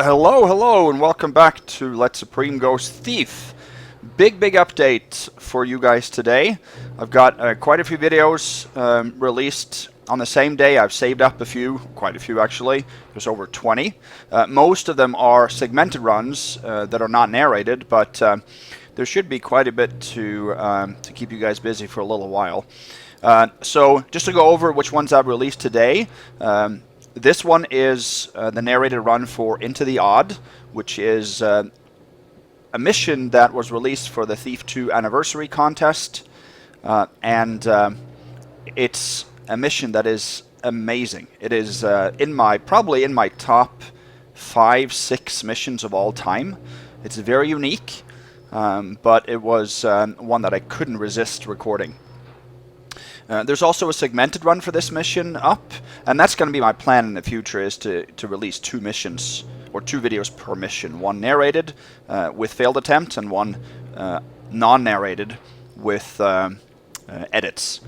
Hello, and welcome back to Let Supreme Ghost Thief. Big update for you guys today. I've got quite a few videos released on the same day. I've saved up quite a few actually. There's over 20. Most of them are segmented runs that are not narrated, but there should be quite a bit to keep you guys busy for a little while. So just to go over which ones I've released today. This one is the narrated run for Into the Odd, which is a mission that was released for the Thief 2 Anniversary Contest, and it's a mission that is amazing. It is probably in my top 5-6 missions of all time. It's very unique, but it was one that I couldn't resist recording. There's also a segmented run for this mission up, and that's going to be my plan in the future, is to release 2 missions, or 2 videos per mission. One narrated with failed attempts, and one non-narrated with edits.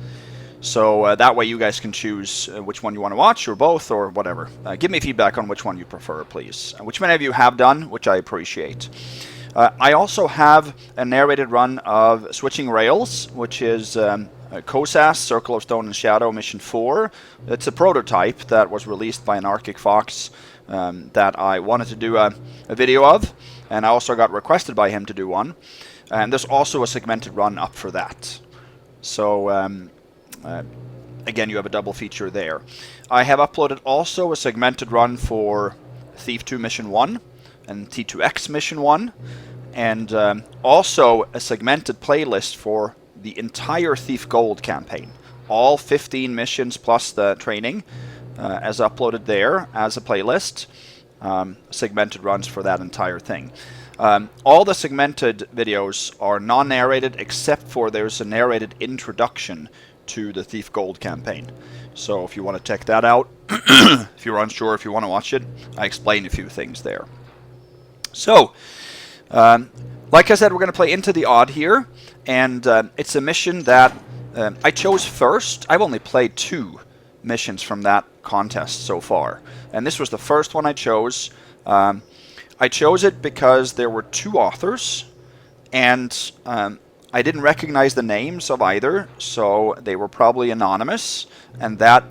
So that way you guys can choose which one you want to watch, or both, or whatever. Give me feedback on which one you prefer, please. Which many of you have done, which I appreciate. I also have a narrated run of Switching Rails, which is COSAS, Circle of Stone and Shadow, Mission 4. It's a prototype that was released by an Arctic Fox that I wanted to do a video of, and I also got requested by him to do one. And there's also a segmented run up for that. So, again, you have a double feature there. I have uploaded also a segmented run for Thief 2 Mission 1 and T2X Mission 1, and also a segmented playlist for the entire Thief Gold campaign. All 15 missions plus the training as uploaded there as a playlist. Segmented runs for that entire thing. All the segmented videos are non-narrated, except for there's a narrated introduction to the Thief Gold campaign. So if you want to check that out, if you're unsure if you want to watch it, I explain a few things there. So, like I said, we're going to play Into the Odd here, and it's a mission that I chose first. I've only played 2 missions from that contest so far, and this was the first one I chose. I chose it because there were 2 authors, and I didn't recognize the names of either, so they were probably anonymous, and that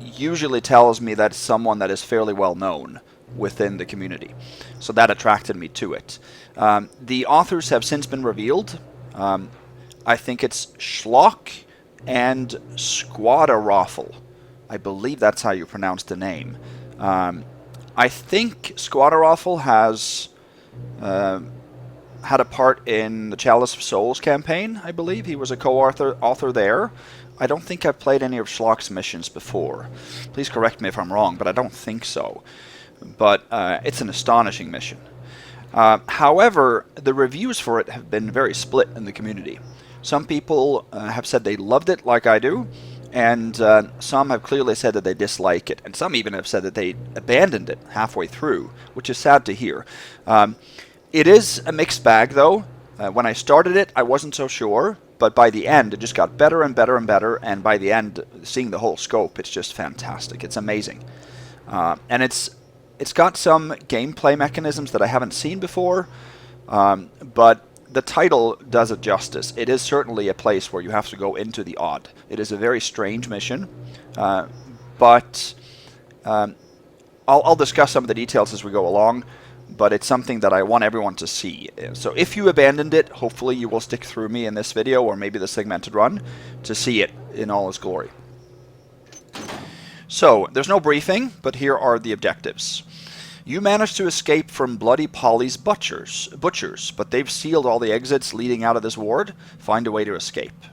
usually tells me that it's someone that is fairly well known within the community. So that attracted me to it. The authors have since been revealed. I think it's Schlock and Squadarofl. I believe that's how you pronounce the name. I think Squadarofl has had a part in the Chalice of Souls campaign, I believe. He was a co-author there. I don't think I've played any of Schlock's missions before. Please correct me if I'm wrong, but I don't think so. But it's an astonishing mission. However, the reviews for it have been very split in the community. Some people have said they loved it like I do, and some have clearly said that they dislike it, and some even have said that they abandoned it halfway through, which is sad to hear. It is a mixed bag, though. When I started it, I wasn't so sure, but by the end, it just got better and better and better, and by the end, seeing the whole scope, it's just fantastic. It's amazing. And it's got some gameplay mechanisms that I haven't seen before, but the title does it justice. It is certainly a place where you have to go into the odd. It is a very strange mission, but I'll discuss some of the details as we go along, but it's something that I want everyone to see. So if you abandoned it, hopefully you will stick through me in this video, or maybe the segmented run, to see it in all its glory. So, there's no briefing, but here are the objectives. You managed to escape from Bloody Polly's butchers, but they've sealed all the exits leading out of this ward. Find a way to escape.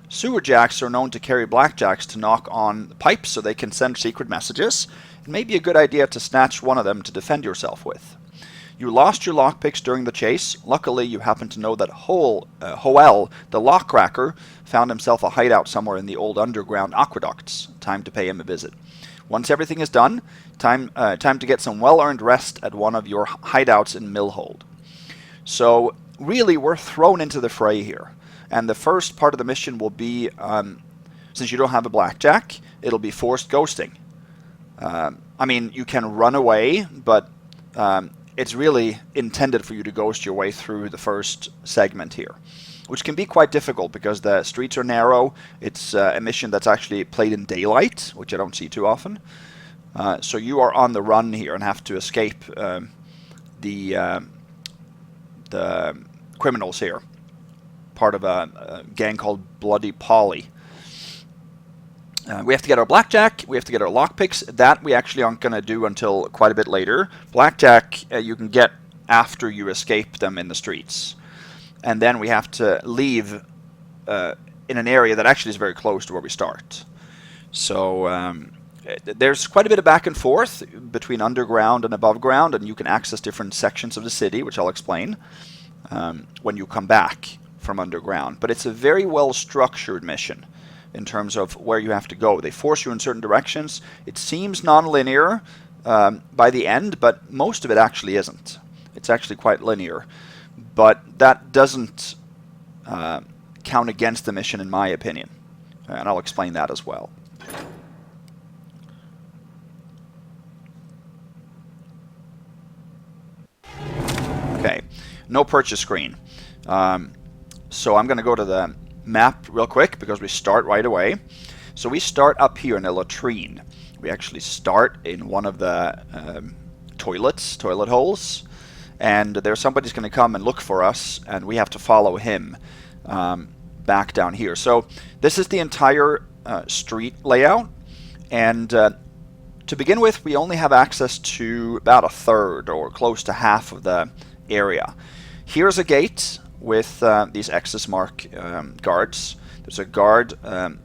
Sewer jacks are known to carry blackjacks to knock on pipes so they can send secret messages. It may be a good idea to snatch one of them to defend yourself with. You lost your lockpicks during the chase. Luckily, you happen to know that Hoel, the lockcracker, found himself a hideout somewhere in the old underground aqueducts. Time to pay him a visit. Once everything is done, time to get some well-earned rest at one of your hideouts in Millhold. So, really, we're thrown into the fray here. And the first part of the mission will be, since you don't have a blackjack, it'll be forced ghosting. I mean, you can run away, but it's really intended for you to ghost your way through the first segment here, which can be quite difficult because the streets are narrow. It's a mission that's actually played in daylight, which I don't see too often. So you are on the run here and have to escape the criminals here, part of a gang called Bloody Polly. We have to get our blackjack, we have to get our lockpicks. That we actually aren't going to do until quite a bit later. Blackjack you can get after you escape them in the streets. And then we have to leave in an area that actually is very close to where we start. So there's quite a bit of back and forth between underground and above ground, and you can access different sections of the city, which I'll explain when you come back from underground. But it's a very well structured mission in terms of where you have to go. They force you in certain directions. It seems non-linear by the end, but most of it actually isn't. It's actually quite linear. But that doesn't count against the mission in my opinion. And I'll explain that as well. Okay, no purchase screen. So I'm going to go to the map real quick because we start right away. So we start up here in a latrine. We actually start in one of the toilet holes, and there's somebody's going to come and look for us, and we have to follow him back down here. So this is the entire street layout, and to begin with we only have access to about a third or close to half of the area. Here's a gate with these X's mark guards. There's a guard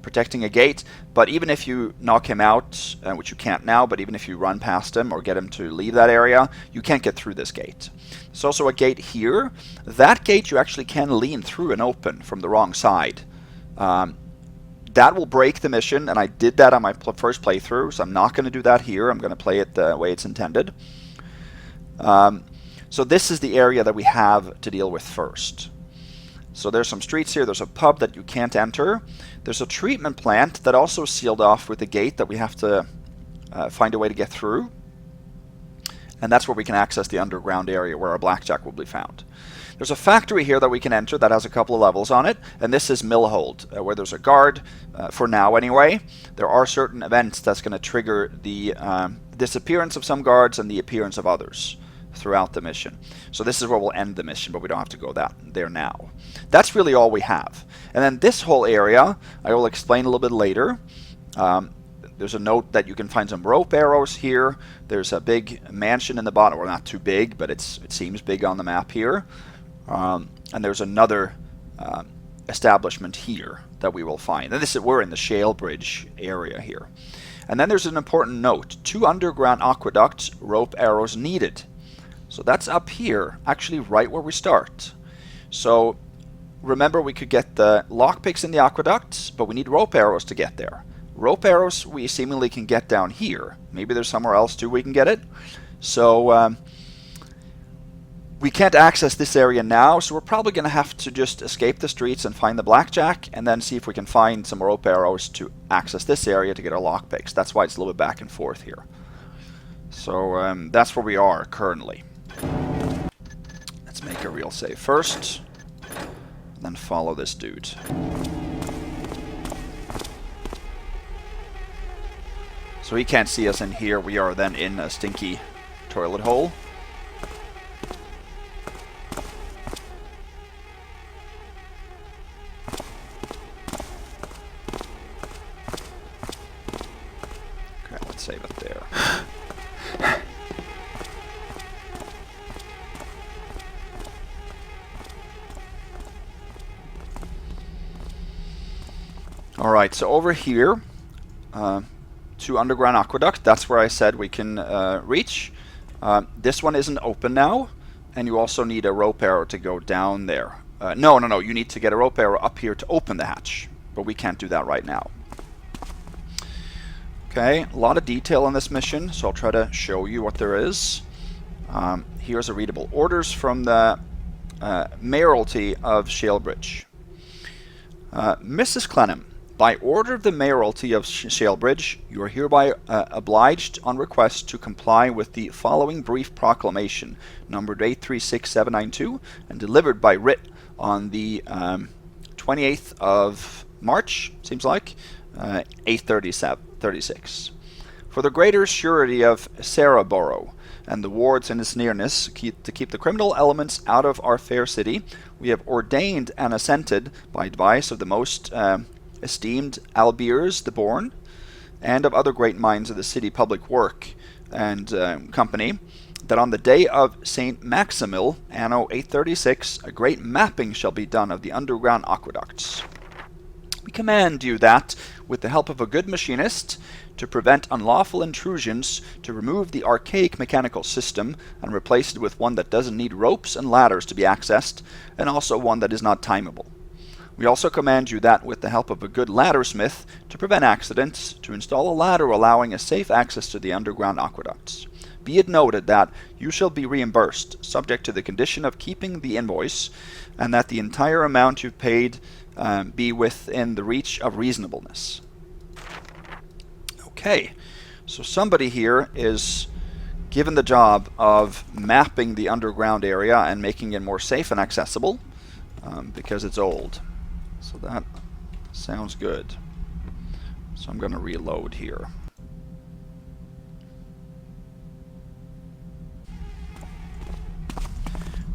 protecting a gate, but even if you knock him out, which you can't now, but even if you run past him or get him to leave that area, you can't get through this gate. There's also a gate here. That gate you actually can lean through and open from the wrong side. That will break the mission, and I did that on my first playthrough, so I'm not going to do that here. I'm going to play it the way it's intended. So this is the area that we have to deal with first. So there's some streets here. There's a pub that you can't enter. There's a treatment plant that also is sealed off with a gate that we have to find a way to get through. And that's where we can access the underground area where our blackjack will be found. There's a factory here that we can enter that has a couple of levels on it. And this is Millhold, where there's a guard, for now anyway. There are certain events that's going to trigger the disappearance of some guards and the appearance of others throughout the mission. So this is where we'll end the mission, but we don't have to go there now. That's really all we have. And then this whole area, I will explain a little bit later. There's a note that you can find some rope arrows here. There's a big mansion in the bottom, well, not too big, but it seems big on the map here. And there's another establishment here that we will find. And we're in the Shale Bridge area here. And then there's an important note: 2 underground aqueducts, rope arrows needed. So that's up here, actually right where we start. So remember, we could get the lockpicks in the aqueducts, but we need rope arrows to get there. Rope arrows we seemingly can get down here. Maybe there's somewhere else too we can get it. So we can't access this area now, so we're probably going to have to just escape the streets and find the blackjack, and then see if we can find some rope arrows to access this area to get our lockpicks. That's why it's a little bit back and forth here. So that's where we are currently. Let's make a real save first, and then follow this dude. So he can't see us in here. We are then in a stinky toilet hole. Okay, let's save it there. Alright, so over here, 2 underground aqueducts, that's where I said we can reach. This one isn't open now, and you also need a rope arrow to go down there. No, you need to get a rope arrow up here to open the hatch, but we can't do that right now. Okay, a lot of detail on this mission, so I'll try to show you what there is. Here's a readable: orders from the Mayoralty of Shalebridge. Mrs. Clenham, By order of the Mayoralty of Shalebridge, you are hereby obliged on request to comply with the following brief proclamation, numbered 836792, and delivered by writ on the 28th of March, seems like, 836. For the greater surety of Saraborough and the wards in its nearness, to keep the criminal elements out of our fair city, we have ordained and assented, by advice of the most esteemed Albiers the Born, and of other great minds of the city public work and company, that on the day of St. Maximil, anno 836, a great mapping shall be done of the underground aqueducts. We command you that, with the help of a good machinist, to prevent unlawful intrusions, to remove the archaic mechanical system and replace it with one that doesn't need ropes and ladders to be accessed, and also one that is not timeable. We also command you that, with the help of a good laddersmith, to prevent accidents, to install a ladder allowing a safe access to the underground aqueducts. Be it noted that you shall be reimbursed, subject to the condition of keeping the invoice, and that the entire amount you've paid be within the reach of reasonableness. Okay, so somebody here is given the job of mapping the underground area and making it more safe and accessible because it's old. So that sounds good. So I'm going to reload here.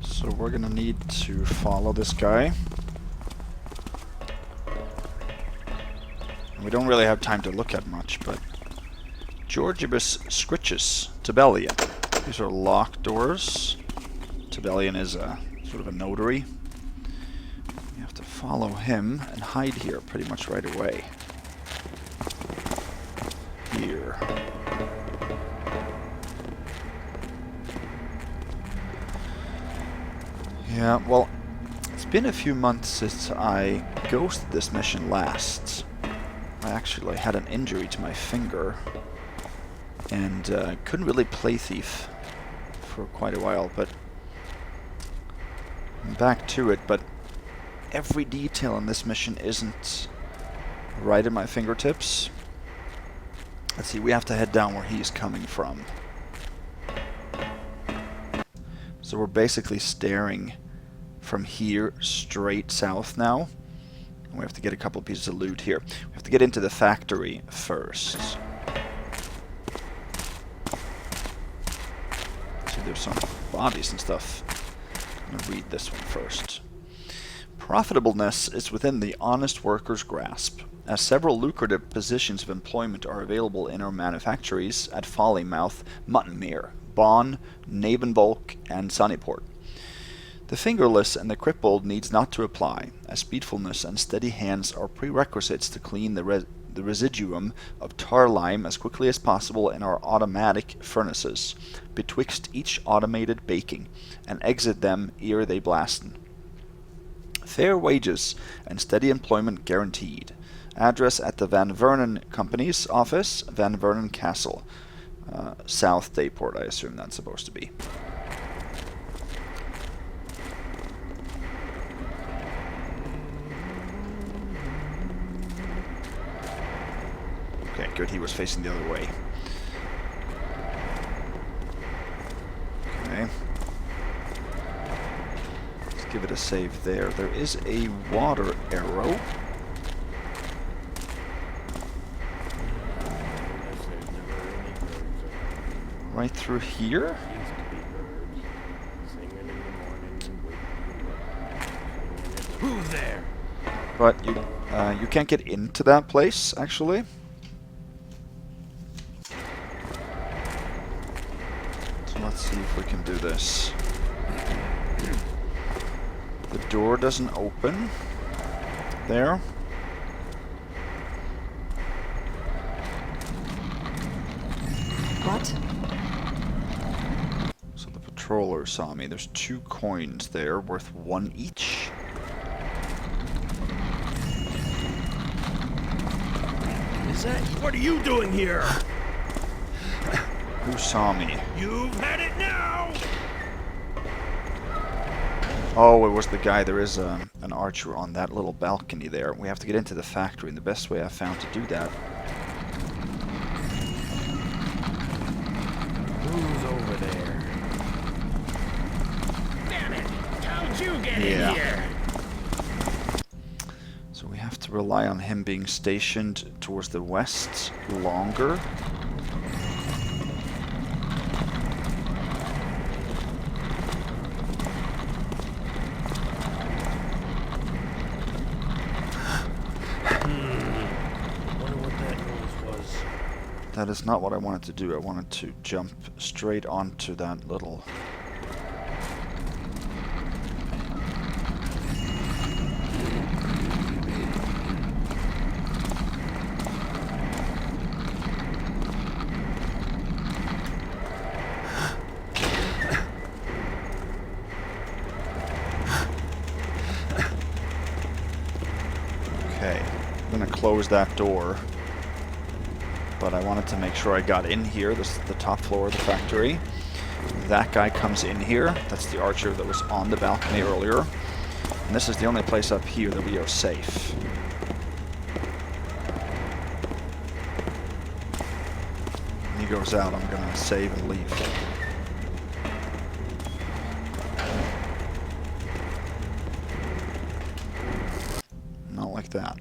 So we're going to need to follow this guy. We don't really have time to look at much, but Georgibus Scritchus, Tabellion. These are locked doors. Tabellion is a sort of a notary. We have to follow him and hide here pretty much right away. Here. Yeah, well, it's been a few months since I ghosted this mission last. I actually had an injury to my finger and couldn't really play Thief for quite a while, but I'm back to it. But every detail in this mission isn't right at my fingertips. Let's see, we have to head down where he's coming from. So we're basically staring from here straight south now. We have to get a couple of pieces of loot here. We have to get into the factory first. See, there's some bodies and stuff. I'm going to read this one first. Profitableness is within the honest worker's grasp, as several lucrative positions of employment are available in our manufactories at Follymouth, Muttonmere, Bonn, Navenvolk, and Sunnyport. The fingerless and the crippled needs not to apply, as speedfulness and steady hands are prerequisites to clean the residuum of tar lime as quickly as possible in our automatic furnaces, betwixt each automated baking, and exit them ere they blasten. Fair wages and steady employment guaranteed. Address at the Van Vernon Company's office, Van Vernon Castle, South Dayport, I assume that's supposed to be. Okay, good, he was facing the other way. Okay. Let's give it a save there. There is a water arrow. Right through here? Who's there? But you can't get into that place, actually. So let's see if we can do this. The door doesn't open. There. What? So the patroller saw me. There's 2 coins there, worth 1 each. Is that? What are you doing here? Who saw me? You've had it now! Oh, it was the guy. There is an archer on that little balcony there. We have to get into the factory, and the best way I've found to do that... Who's over there? Damn it! How'd you get in here? So we have to rely on him being stationed towards the west longer. That is not what I wanted to do. I wanted to jump straight onto that little... Okay, I'm gonna close that door. But I wanted to make sure I got in here. This is the top floor of the factory. That guy comes in here. That's the archer that was on the balcony earlier. And this is the only place up here that we are safe. When he goes out, I'm gonna save and leave. Not like that.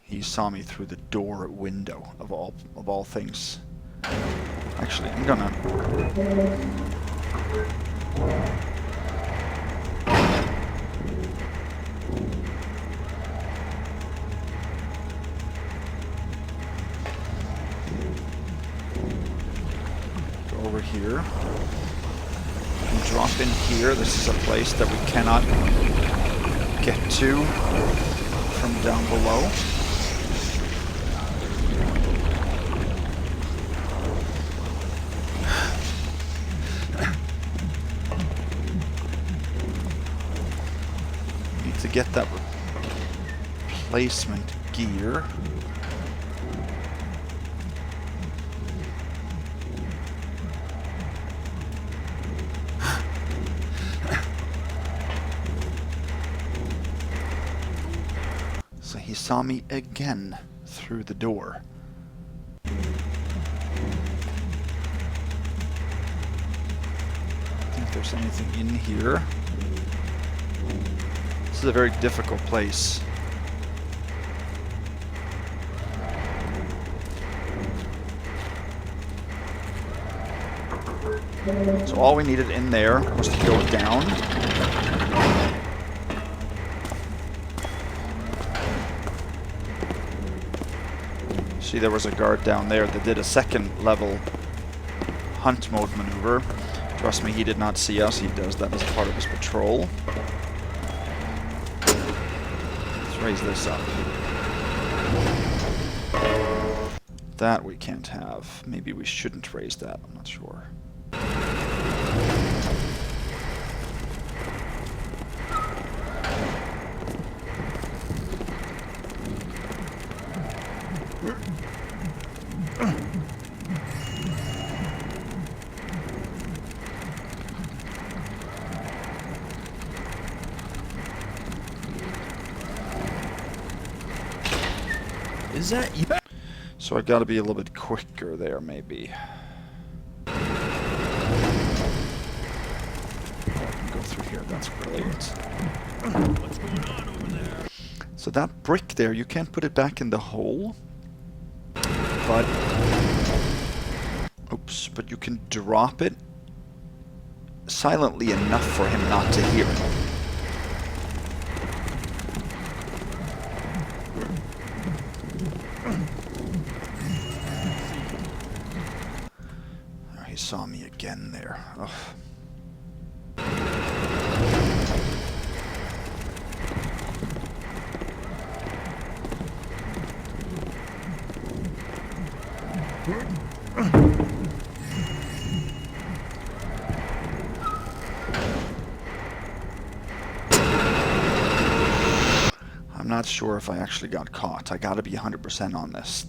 He saw me through the door window of all things. Actually, I'm gonna go over here and drop in here. This is a place that we cannot get to from down below. To get that replacement gear. So he saw me again through the door. I think there's anything in here. This is a very difficult place. So all we needed in there was to go down. See, there was a guard down there that did a second level hunt mode maneuver. Trust me, he did not see us. He does that as part of his patrol. Raise this up. That we can't have. Maybe we shouldn't raise that. I'm not sure. Is that you? So I gotta be a little bit quicker there, maybe. Oh, I can go through here, that's brilliant. What's going on over there? So that brick there, you can't put it back in the hole. But... oops, but you can drop it silently enough for him not to hear it. He saw me again there. Ugh. not sure if I actually got caught. I gotta be 100% on this.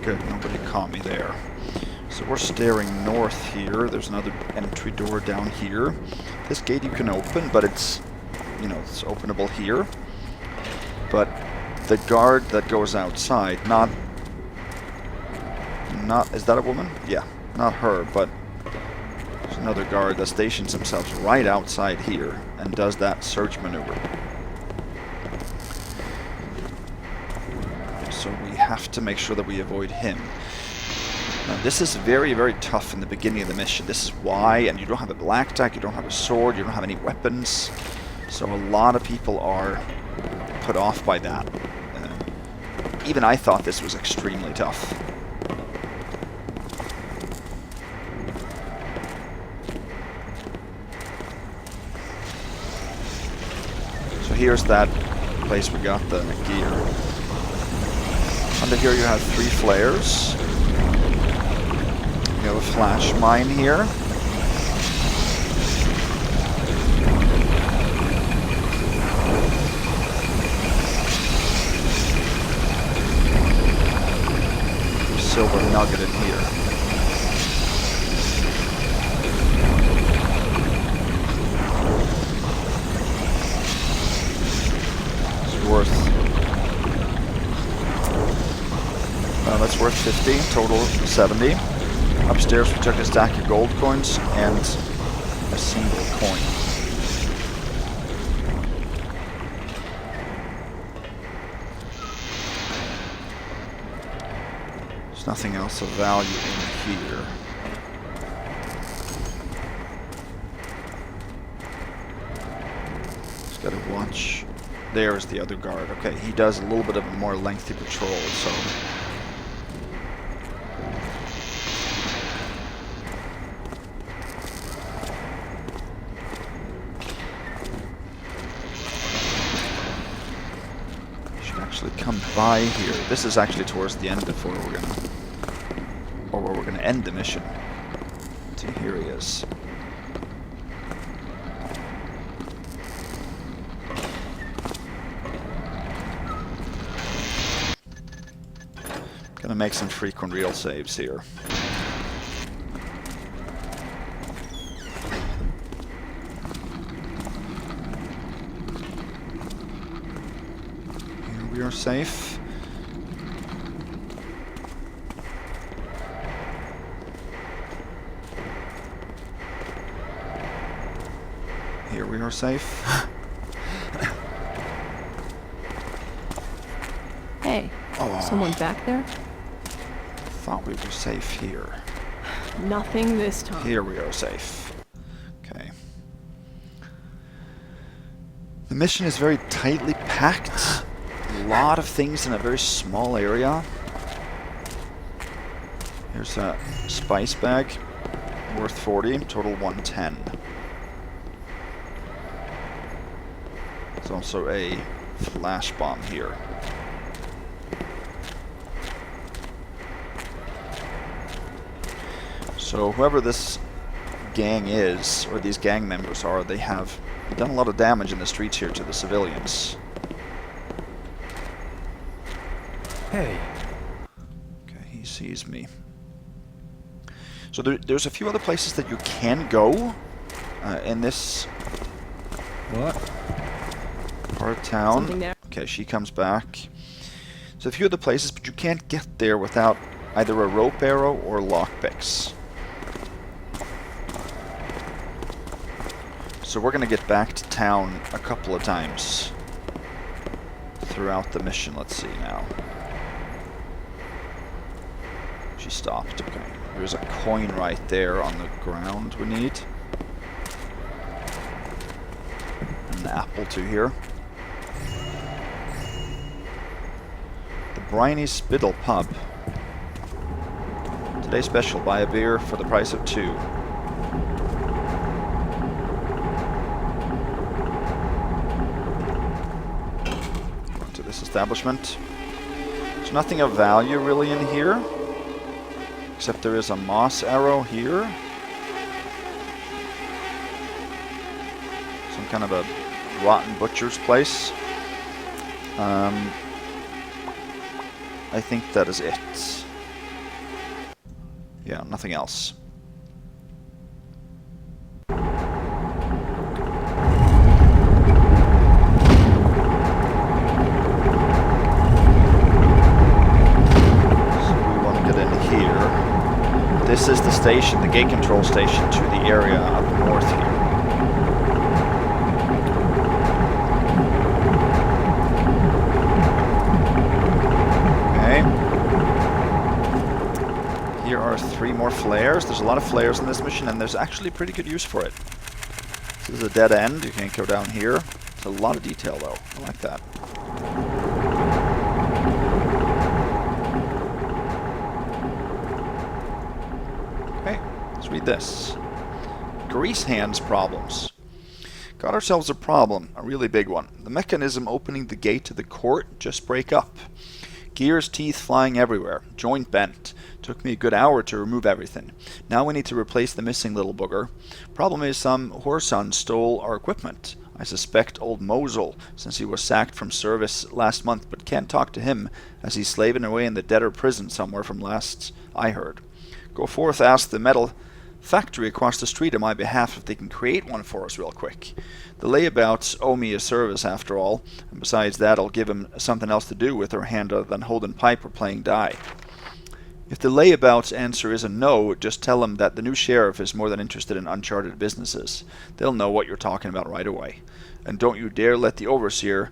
Good, nobody caught me there. So we're staring north here. There's another entry door down here. This gate you can open, but it's, you know, it's openable here. But the guard that goes outside, not, is that a woman? Yeah, not her, but there's another guard that stations himself right outside here and does that search maneuver. So we have to make sure that we avoid him. Now this is very, very tough in the beginning of the mission. This is why, and you don't have a black tack, you don't have a sword, you don't have any weapons. So a lot of people are put off by that. Even I thought this was extremely tough. So here's that place we got the gear. Under here you have 3 flares. We have a flash mine here. Silver nugget in here. It's worth... that's worth 50, total 70. Upstairs we took a stack of gold coins and a single coin. There's nothing else of value in here. Just gotta watch. There's the other guard. Okay, he does a little bit of a more lengthy patrol, so... come by here. This is actually towards the end of where we're gonna end the mission. See, here he is. Gonna make some frequent real saves here. We are safe. Here we are safe. Hey, someone back there? Thought we were safe here. Nothing this time. Here we are safe. Okay. The mission is very tightly packed. A lot of things in a very small area. Here's a spice bag, worth 40, total 110. There's also a flash bomb here. So whoever this gang is, or these gang members are, they have done a lot of damage in the streets here to the civilians. Hey. Okay, he sees me. So there's a few other places that you can go in this part of town. Something there. Okay, she comes back. So a few other places, but you can't get there without either a rope arrow or lockpicks. So we're gonna get back to town a couple of times throughout the mission. Let's see now. She stopped. Okay. There's a coin right there on the ground we need. An apple too here. The Briny Spittle Pub. Today's special, buy a beer for the price of 2. To this establishment. There's nothing of value really in here, except there is a moss arrow here. Some kind of a rotten butcher's place. I think that is it. Yeah, nothing else. This is the station, the gate control station to the area up north here. Okay. Here are 3 more flares. There's a lot of flares in this mission, and there's actually pretty good use for it. This is a dead end. You can't go down here. It's a lot of detail, though. I like that. Let's read this. Grease hands problems. Got ourselves a problem, a really big one. The mechanism opening the gate to the court just break up. Gears, teeth flying everywhere. Joint bent. Took me a good hour to remove everything. Now we need to replace the missing little booger. Problem is some whoreson stole our equipment. I suspect old Mosul, since he was sacked from service last month, but can't talk to him as he's slaving away in the debtor prison somewhere from last I heard. Go forth, ask the metal factory across the street on my behalf if they can create one for us real quick. The layabouts owe me a service after all, and besides that I'll give them something else to do with their hand other than holding pipe or playing die. If the layabouts answer is a no, just tell them that the new sheriff is more than interested in uncharted businesses. They'll know what you're talking about right away. And don't you dare let the overseer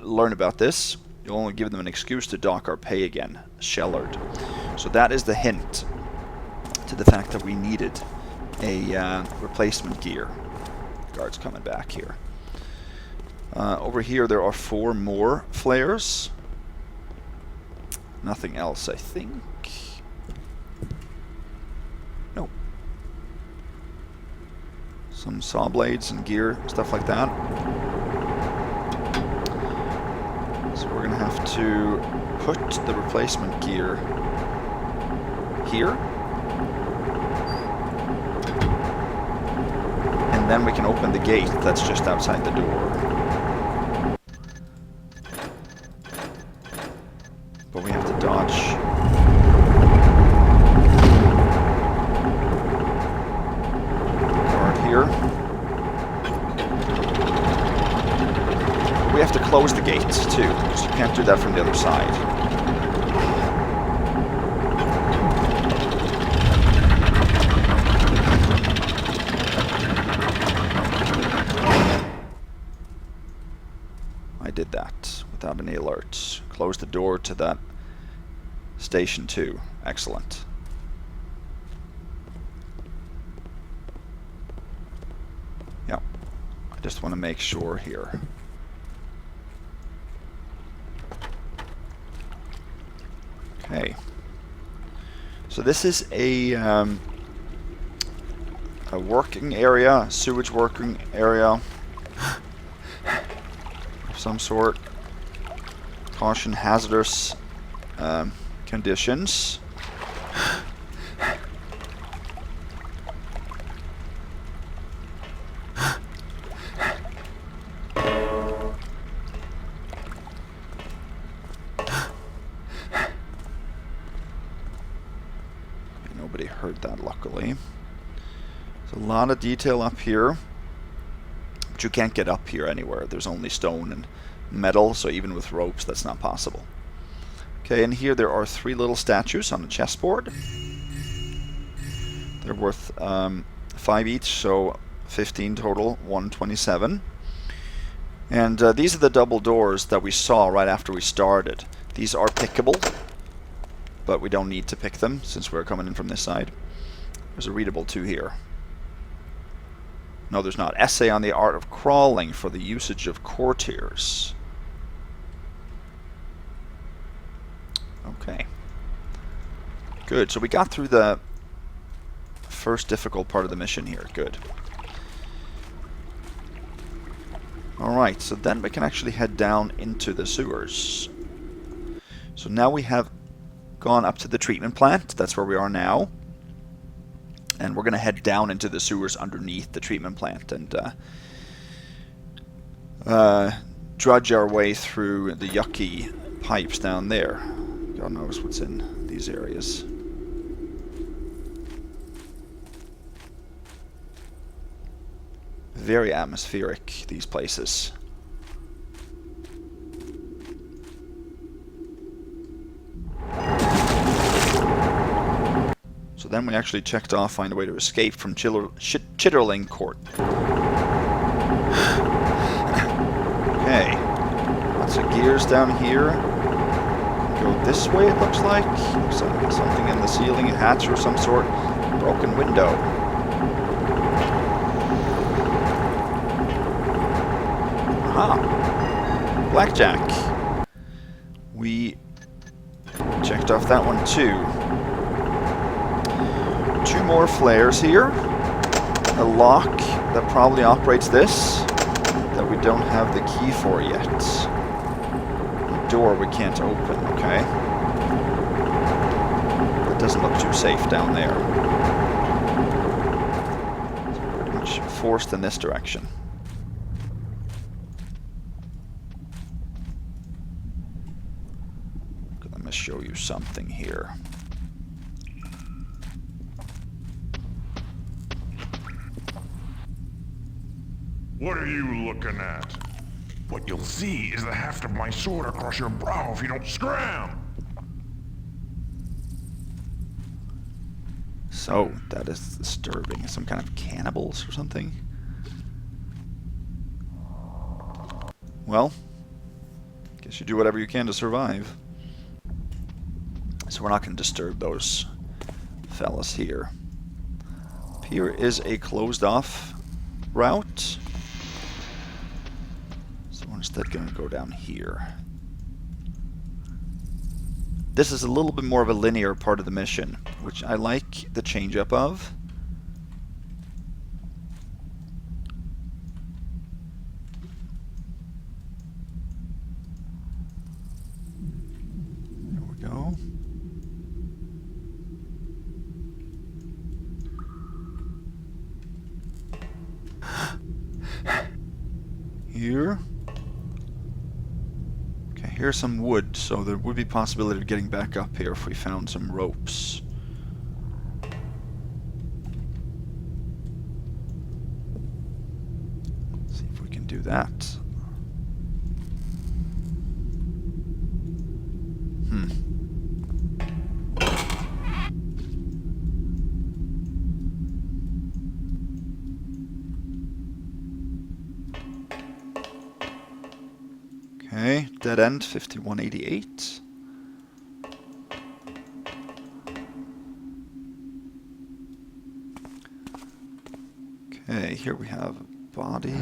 learn about this. You'll only give them an excuse to dock our pay again. Shellard. So that is the hint to the fact that we needed a replacement gear. Guards coming back here. Over here there are 4 more flares. Nothing else, I think. No. Some saw blades and gear, stuff like that. So we're gonna have to put the replacement gear here. And then we can open the gate that's just outside the door. But we have to dodge. Guard here. We have to close the gate too, because you can't do that from the other side. Did that without any alerts. Close the door to that station 2. Excellent. Yeah, I just want to make sure here. Okay. So this is a working area, sewage working area. Some sort. Caution hazardous conditions. Nobody heard that, luckily. There's a lot of detail up here. But you can't get up here anywhere. There's only stone and metal, so even with ropes that's not possible. Okay, and here there are 3 little statues on the chessboard. They're worth 5 each, so 15 total, 127. And these are the double doors that we saw right after we started. These are pickable, but we don't need to pick them since we're coming in from this side. There's a readable 2 here. No, there's not. Essay on the art of crawling for the usage of courtiers. Okay. Good, so we got through the first difficult part of the mission here. Good. Alright, so then we can actually head down into the sewers. So now we have gone up to the treatment plant. That's where we are now. And we're going to head down into the sewers underneath the treatment plant and drudge our way through the yucky pipes down there. God knows what's in these areas. Very atmospheric, these places. So then we actually checked off find a way to escape from Chitterling Court. Okay. Lots of gears down here. Go this way, it looks like. Something in the ceiling, a hatch or some sort. Broken window. Aha! Blackjack. We checked off that one too. 2 more flares here. A lock that probably operates this that we don't have the key for yet. A door we can't open, okay. That doesn't look too safe down there. So pretty much forced in this direction. Let me show you something here. What are you looking at? What you'll see is the haft of my sword across your brow if you don't scram! So, that is disturbing. Some kind of cannibals or something? Well, guess you do whatever you can to survive. So we're not going to disturb those fellas here. Here is a closed off route. So we're instead going to go down here. This is a little bit more of a linear part of the mission, which I like the change up of. There we go. Here. Okay, here's some wood, so there would be possibility of getting back up here if we found some ropes. Let's see if we can do that. Okay, dead end, 5188. Okay, here we have a body.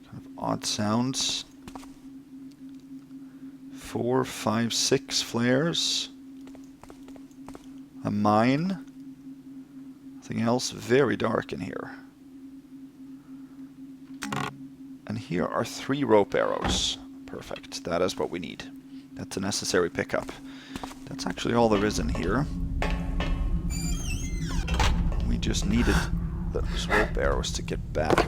Kind of odd sounds. 4, 5, 6 flares. A mine. Nothing else. Very dark in here. And here are 3 rope arrows. Perfect. That is what we need. That's a necessary pickup. That's actually all there is in here. We just needed those rope arrows to get back.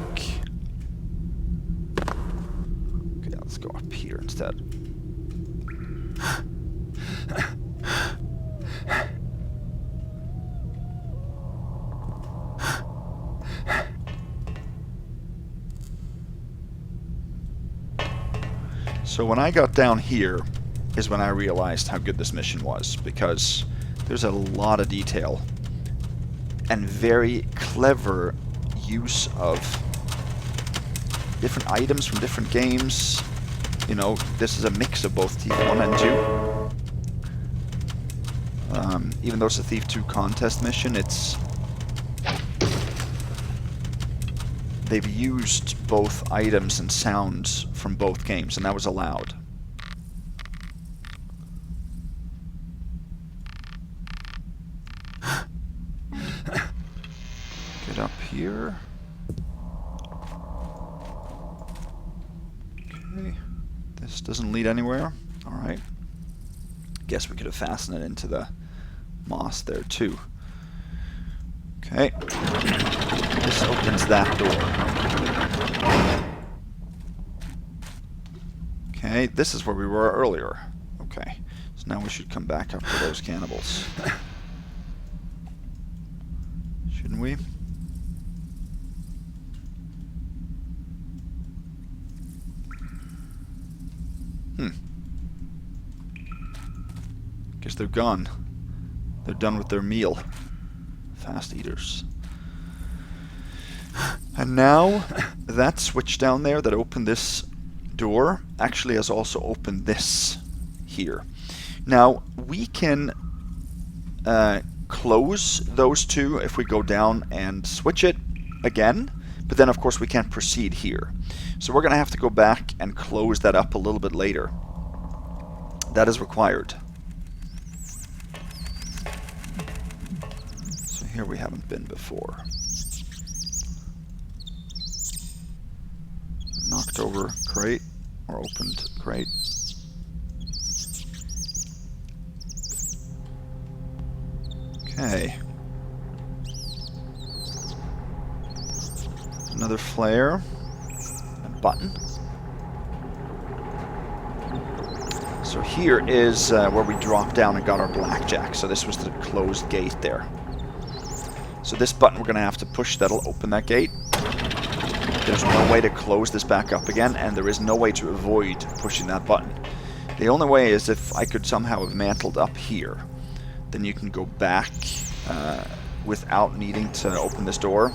Okay, let's go up here instead. So when I got down here is when I realized how good this mission was, because there's a lot of detail and very clever use of different items from different games. You know, this is a mix of both Thief 1 and 2. Even though it's a Thief 2 contest mission, they've used both items and sounds from both games, and that was allowed. Get up here. Okay. This doesn't lead anywhere. Alright. Guess we could have fastened it into the moss there too. Okay. This opens that door. Okay, this is where we were earlier. Okay. So now we should come back up to those cannibals. Shouldn't we? Guess they're gone. They're done with their meal. Fast eaters. And now, that switch down there that opened this door actually has also opened this here. Now, we can close those two if we go down and switch it again, but then of course we can't proceed here. So we're going to have to go back and close that up a little bit later. That is required. So here we haven't been before. Knocked over crate, or opened crate. Okay. Another flare. And button. So here is where we dropped down and got our blackjack. So this was the closed gate there. So this button we're going to have to push, that'll open that gate. There's no way to close this back up again, and there is no way to avoid pushing that button. The only way is if I could somehow have mantled up here. Then you can go back without needing to open this door,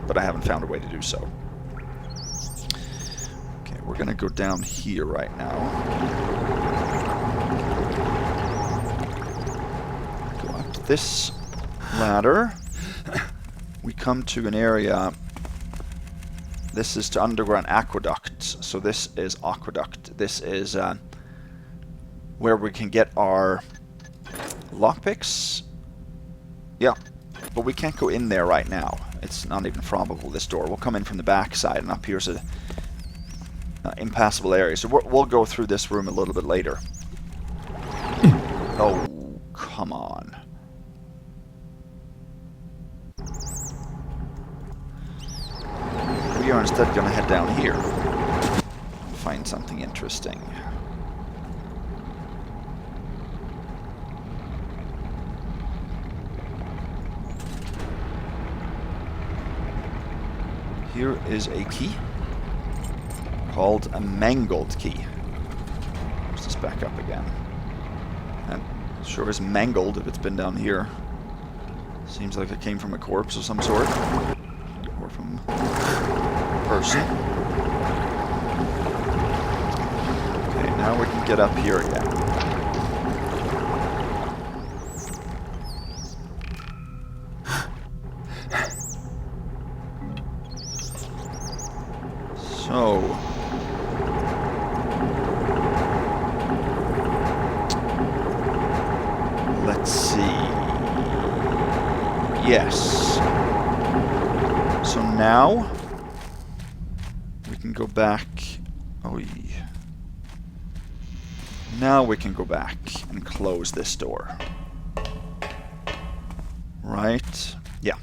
but I haven't found a way to do so. Okay, we're going to go down here right now. Go up to this ladder. We come to an area. This is to underground aqueduct. So this is aqueduct. This is where we can get our lockpicks. Yeah, but we can't go in there right now. It's not even probable, this door. We'll come in from the back side, and up here's a impassable area. So we'll go through this room a little bit later. Oh, come on. We are instead going to head down here. Find something interesting. Here is a key called a mangled key. Let's just back up again. And it sure is mangled if it's been down here. Seems like it came from a corpse of some sort. Or from a person. Okay, now we can get up here again. So, let's see. Yes. So now we can go back. Oh, yeah. Now we can go back and close this door. Right? Yeah.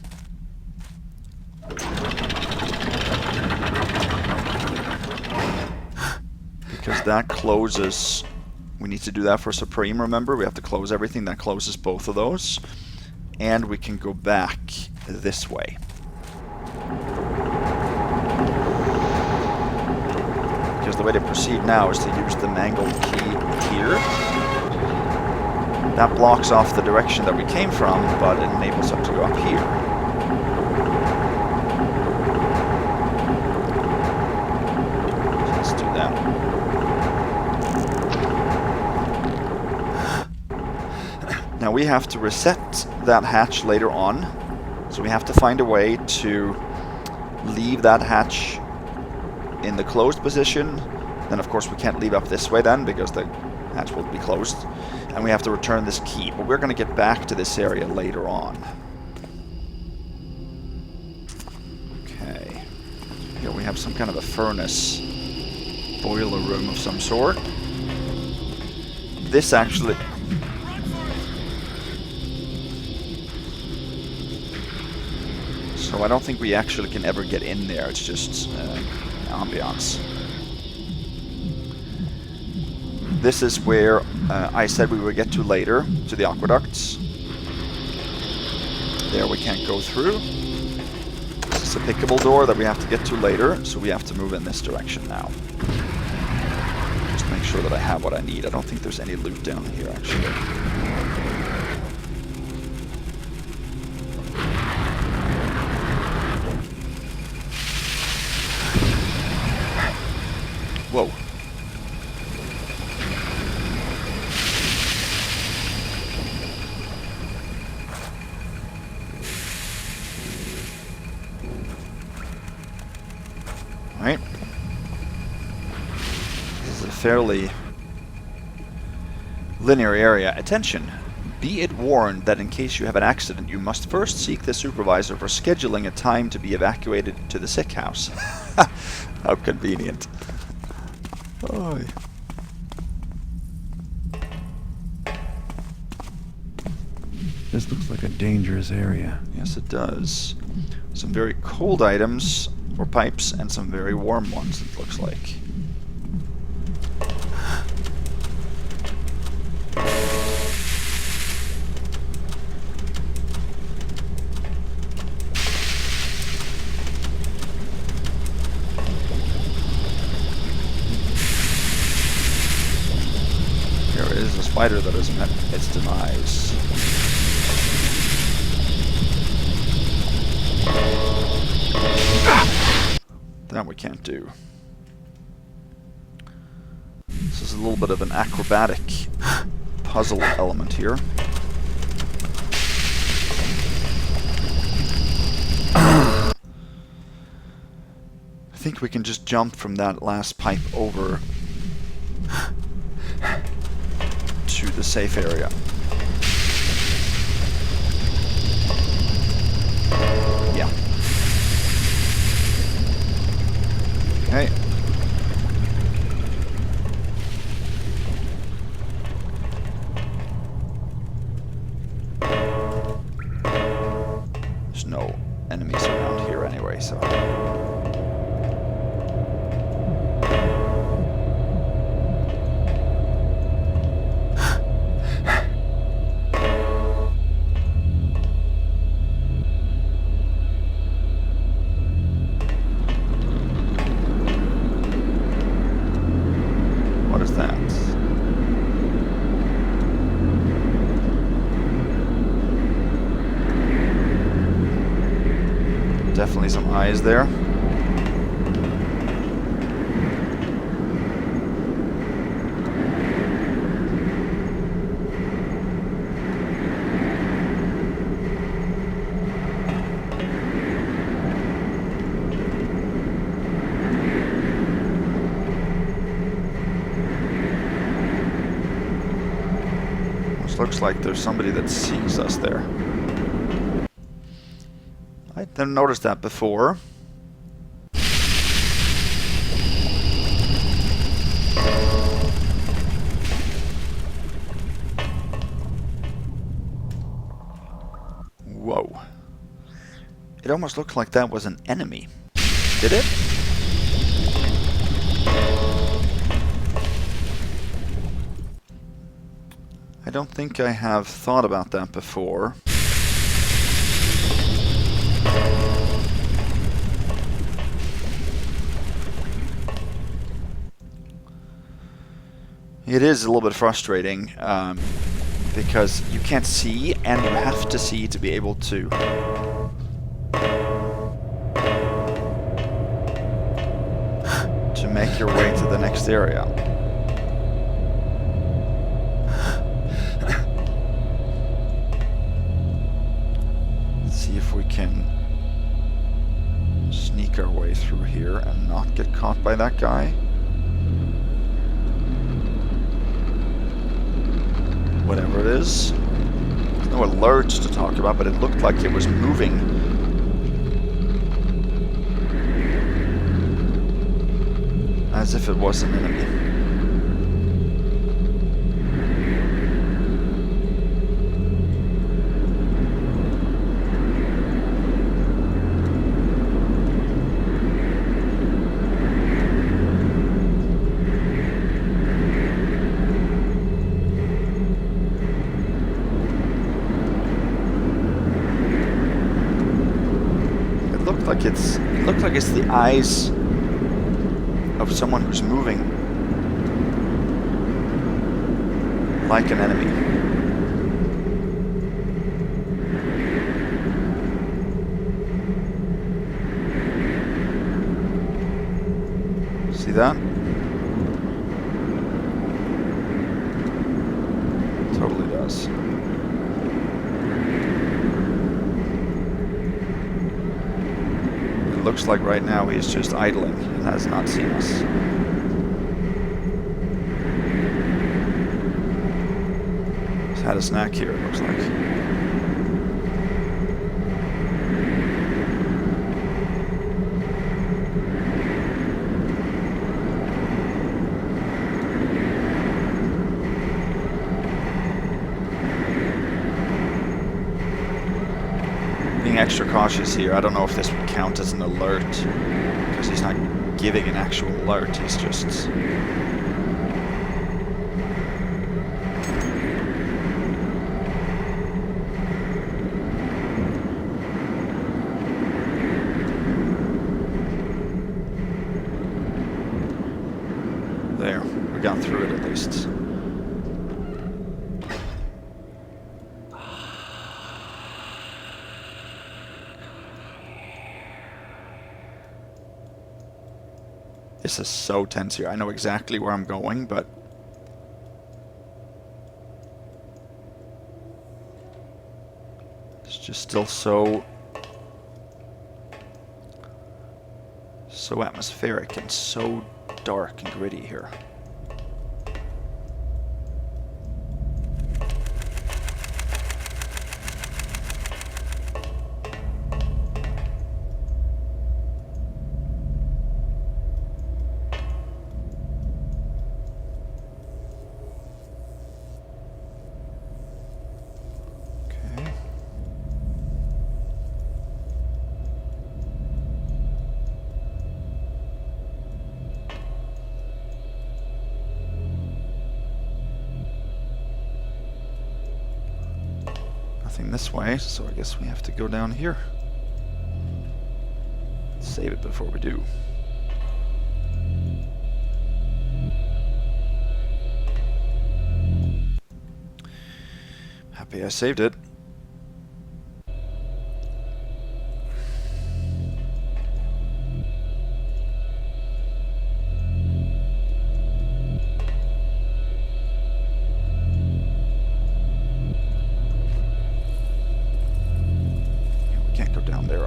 Because that closes, we need to do that for Supreme, remember? We have to close everything, that closes both of those. And we can go back this way. Because the way to proceed now is to use the mangled key here. That blocks off the direction that we came from, but it enables us to go up here. Now we have to reset that hatch later on, so we have to find a way to leave that hatch in the closed position. Then of course we can't leave up this way then, because the hatch will be closed. And we have to return this key, but we're going to get back to this area later on. have some kind of a furnace, boiler room of some sort. This actually... So I don't think we actually can ever get in there, it's just ambiance. This is where I said we would get to later, to the aqueducts. There we can't go through. This is a pickable door that we have to get to later, so we have to move in this direction now. Just make sure that I have what I need. I don't think there's any loot down here, actually. Whoa. Right. This is a fairly linear area. Attention! Be it warned that in case you have an accident, you must first seek the supervisor for scheduling a time to be evacuated to the sick house. How convenient. Oh. This looks like a dangerous area. Yes, it does. Some very cold items, or pipes, and some very warm ones, it looks like. There is a spider that has met its demise. That we can't do. This is a little bit of an acrobatic puzzle element here. I think we can just jump from that last pipe over to the safe area. Yeah. Okay. There's no enemies around here anyway, so... Definitely some eyes there. Almost looks like there's somebody that sees us there. I didn't notice that before. Whoa. It almost looked like that was an enemy. Did it? I don't think I have thought about that before. It is a little bit frustrating because you can't see, and you have to see to be able to make your way to the next area. Let's see if we can sneak our way through here and not get caught by that guy. Whatever it is. There's no alerts to talk about, but it looked like it was moving. if it was an enemy. It looked like it's the eyes of someone who's moving like an enemy. See that? Totally does. Looks like right now he's just idling and has not seen us. He's had a snack here, it looks like. Extra cautious here. I don't know if this would count as an alert, because he's not giving an actual alert, he's just... There, we got through it at least. This is so tense here. I know exactly where I'm going, but... it's just still so atmospheric and so dark and gritty here. This way, so I guess we have to go down here. Save it before we do. Happy I saved it.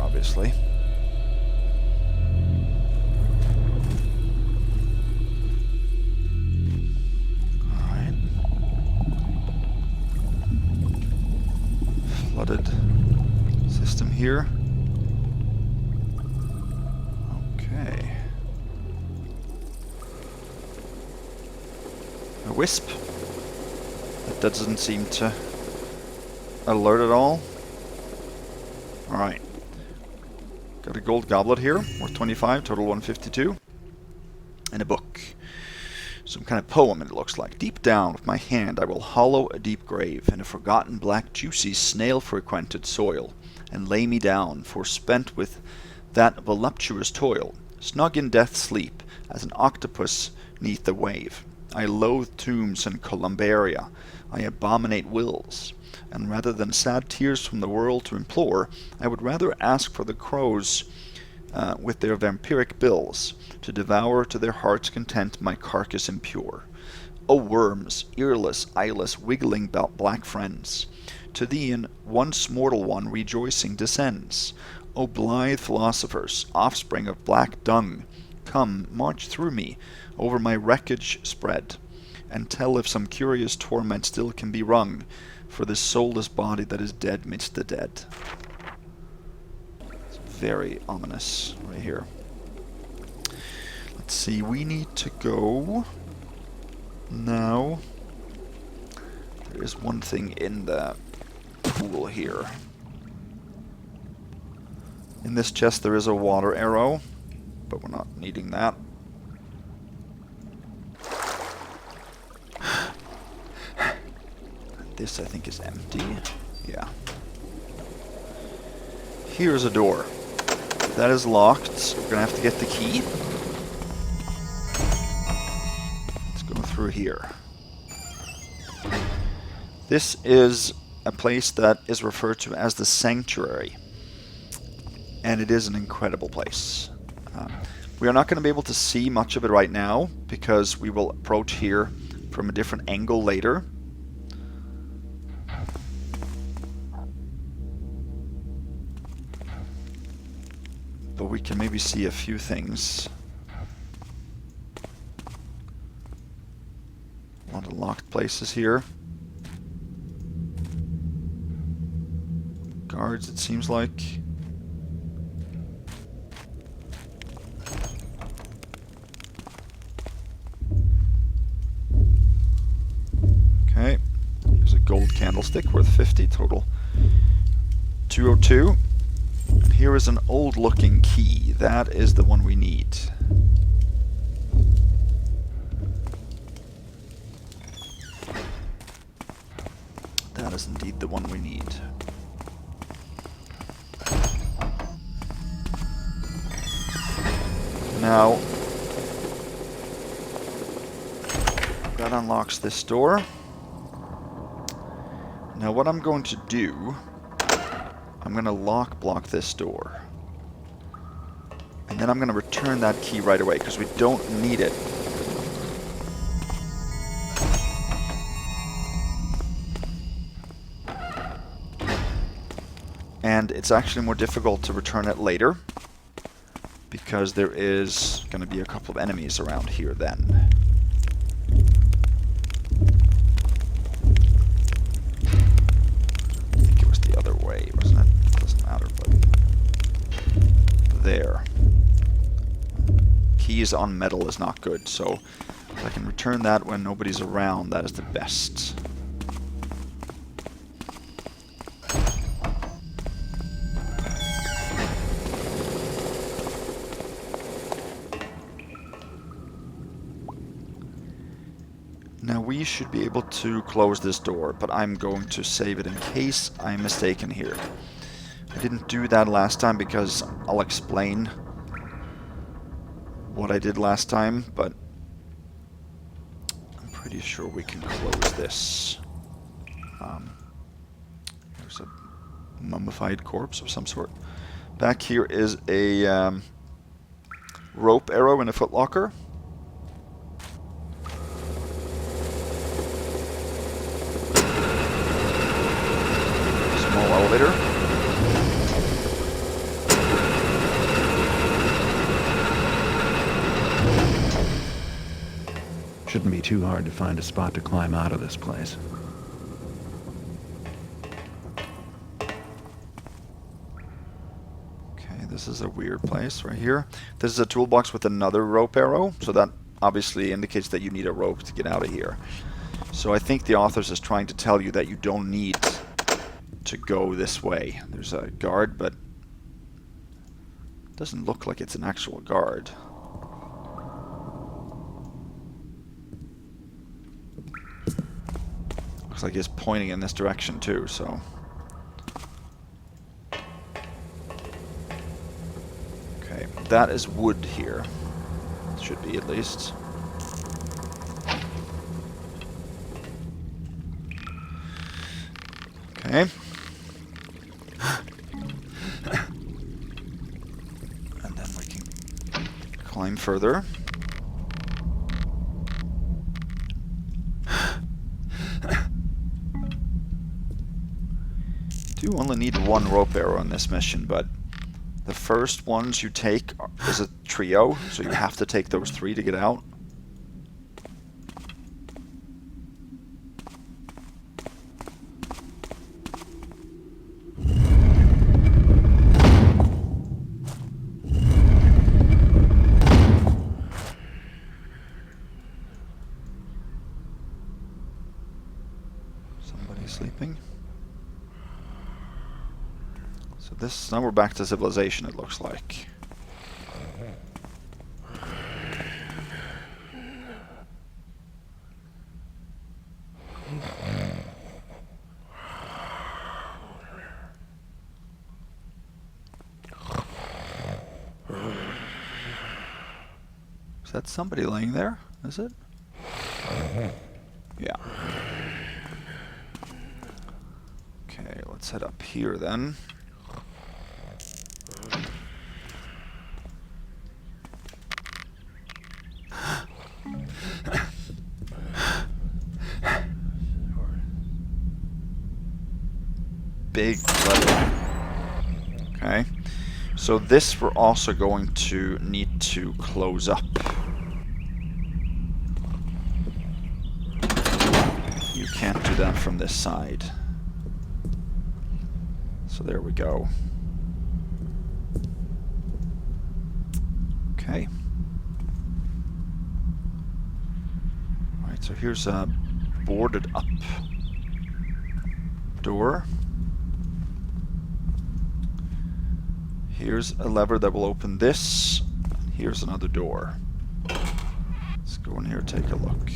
Obviously. Alright. Flooded system here. Okay. A wisp. That doesn't seem to alert at all. Alright. Got a gold goblet here, worth 25, total 152. And a book. Some kind of poem, it looks like. Deep down with my hand I will hollow a deep grave in a forgotten black juicy snail-frequented soil, and lay me down, forspent with that voluptuous toil, snug in death's sleep, as an octopus 'neath the wave. I loathe tombs and columbaria, I abominate wills, and rather than sad tears from the world to implore, I would rather ask for the crows with their vampiric bills, to devour to their heart's content my carcass impure. O worms, earless, eyeless, wiggling black friends, to thee in once mortal one rejoicing descends. O blithe philosophers, offspring of black dung, come, march through me, over my wreckage spread, and tell if some curious torment still can be wrung for this soulless body that is dead midst the dead. It's very ominous right here. Let's see, we need to go now. There is one thing in the pool here. In this chest there is a water arrow, but we're not needing that. This, I think, is empty. Yeah. Here's a door. That is locked, so we're going to have to get the key. Let's go through here. This is a place that is referred to as the Sanctuary. And it is an incredible place. We are not going to be able to see much of it right now, because we will approach here from a different angle later. But we can maybe see a few things. A lot of locked places here. Guards, it seems like. Okay. Here's a gold candlestick worth 50 total. 202. Here is an old-looking key. That is the one we need. That is indeed the one we need. Now, that unlocks this door. Now what I'm going to do, I'm going to lock block this door. And then I'm going to return that key right away, because we don't need it. And it's actually more difficult to return it later, because there is going to be a couple of enemies around here then. I think it was the other way, wasn't it? Doesn't matter, but... There. Keys on metal is not good, so if I can return that when nobody's around, that is the best. Now we should be able to close this door, but I'm going to save it in case I'm mistaken here. I didn't do that last time because I'll explain what I did last time, but I'm pretty sure we can close this. There's a mummified corpse of some sort. Back here is a rope arrow in a footlocker. Small elevator. Shouldn't be too hard to find a spot to climb out of this place. Okay, this is a weird place right here. This is a toolbox with another rope arrow, so that obviously indicates that you need a rope to get out of here. So I think the authors is trying to tell you that you don't need to go this way. There's a guard, but it doesn't look like it's an actual guard. Looks like he's pointing in this direction too, so... Okay, that is wood here. Should be at least. Okay. And then we can climb further. You only need one rope arrow in this mission, but the first ones you take is a trio, so you have to take those 3 to get out. this now we're back to civilization, it looks like. Is that somebody laying there? Is it? Yeah. Okay, let's head up here then. Big letter. Okay. So this we're also going to need to close up. You can't do that from this side. So there we go. Okay. Alright, so here's a boarded up door. Here's a lever that will open this. Here's another door. Let's go in here and take a look.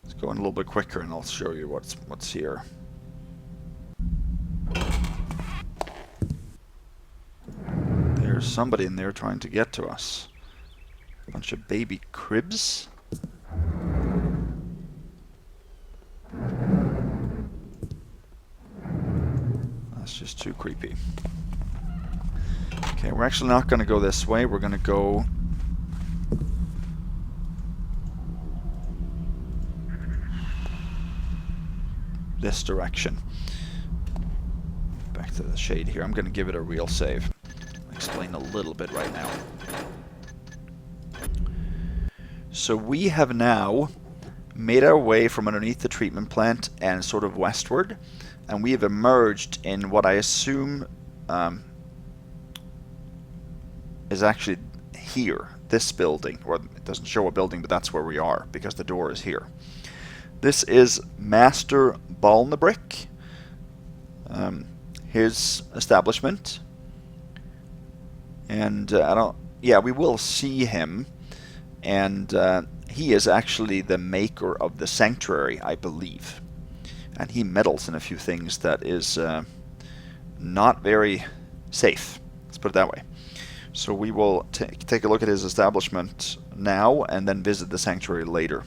Let's go in a little bit quicker and I'll show you what's here. There's somebody in there trying to get to us. A bunch of baby cribs. That's just too creepy. Okay, we're actually not going to go this way. We're going to go this direction. Back to the shade here. I'm going to give it a real save. I'll explain a little bit right now. So we have now made our way from underneath the treatment plant and sort of westward, and we have emerged in what I assume is actually here, this building. Or it doesn't show a building, but that's where we are, because the door is here. This is Master Balnebrich, his establishment. And we will see him, and he is actually the maker of the sanctuary, I believe. And he meddles in a few things that is not very safe. Let's put it that way. So we will take a look at his establishment now and then visit the sanctuary later.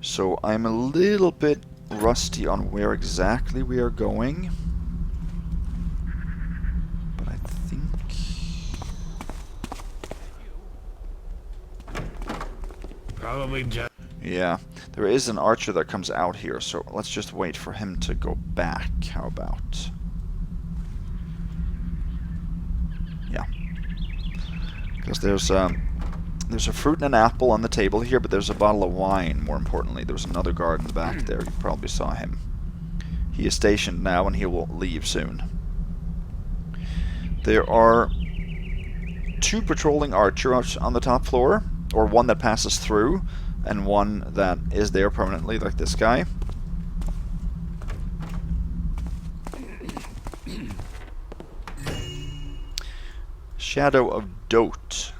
So I'm a little bit rusty on where exactly we are going. But I think... Probably just... Yeah, there is an archer that comes out here, so let's just wait for him to go back. How about? Yeah. Because there's a fruit and an apple on the table here, but there's a bottle of wine, more importantly. There's another guard in the back there. You probably saw him. He is stationed now, and he will leave soon. There are 2 patrolling archers on the top floor, or one that passes through, and one that is there permanently, like this guy. Shadow of Dote,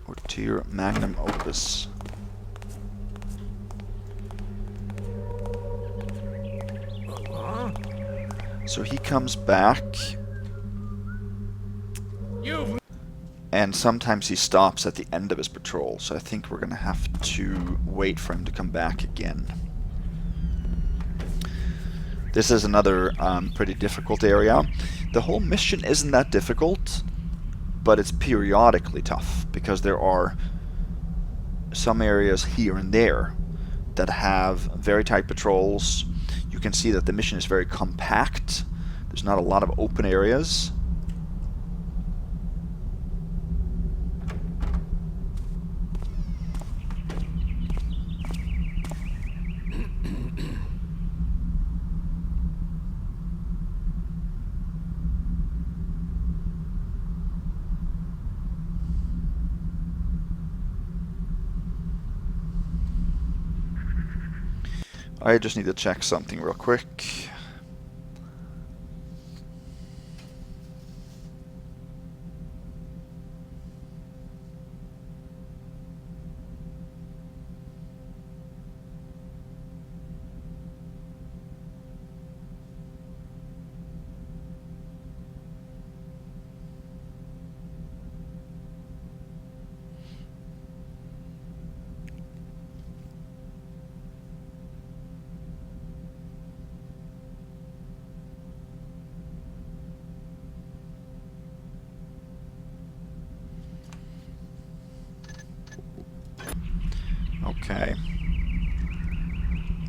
or Tier Magnum Opus. So he comes back, and sometimes he stops at the end of his patrol, so I think we're going to have to wait for him to come back again. This is another pretty difficult area. The whole mission isn't that difficult, but it's periodically tough, because there are some areas here and there that have very tight patrols. You can see that the mission is very compact. There's not a lot of open areas. I just need to check something real quick. Okay.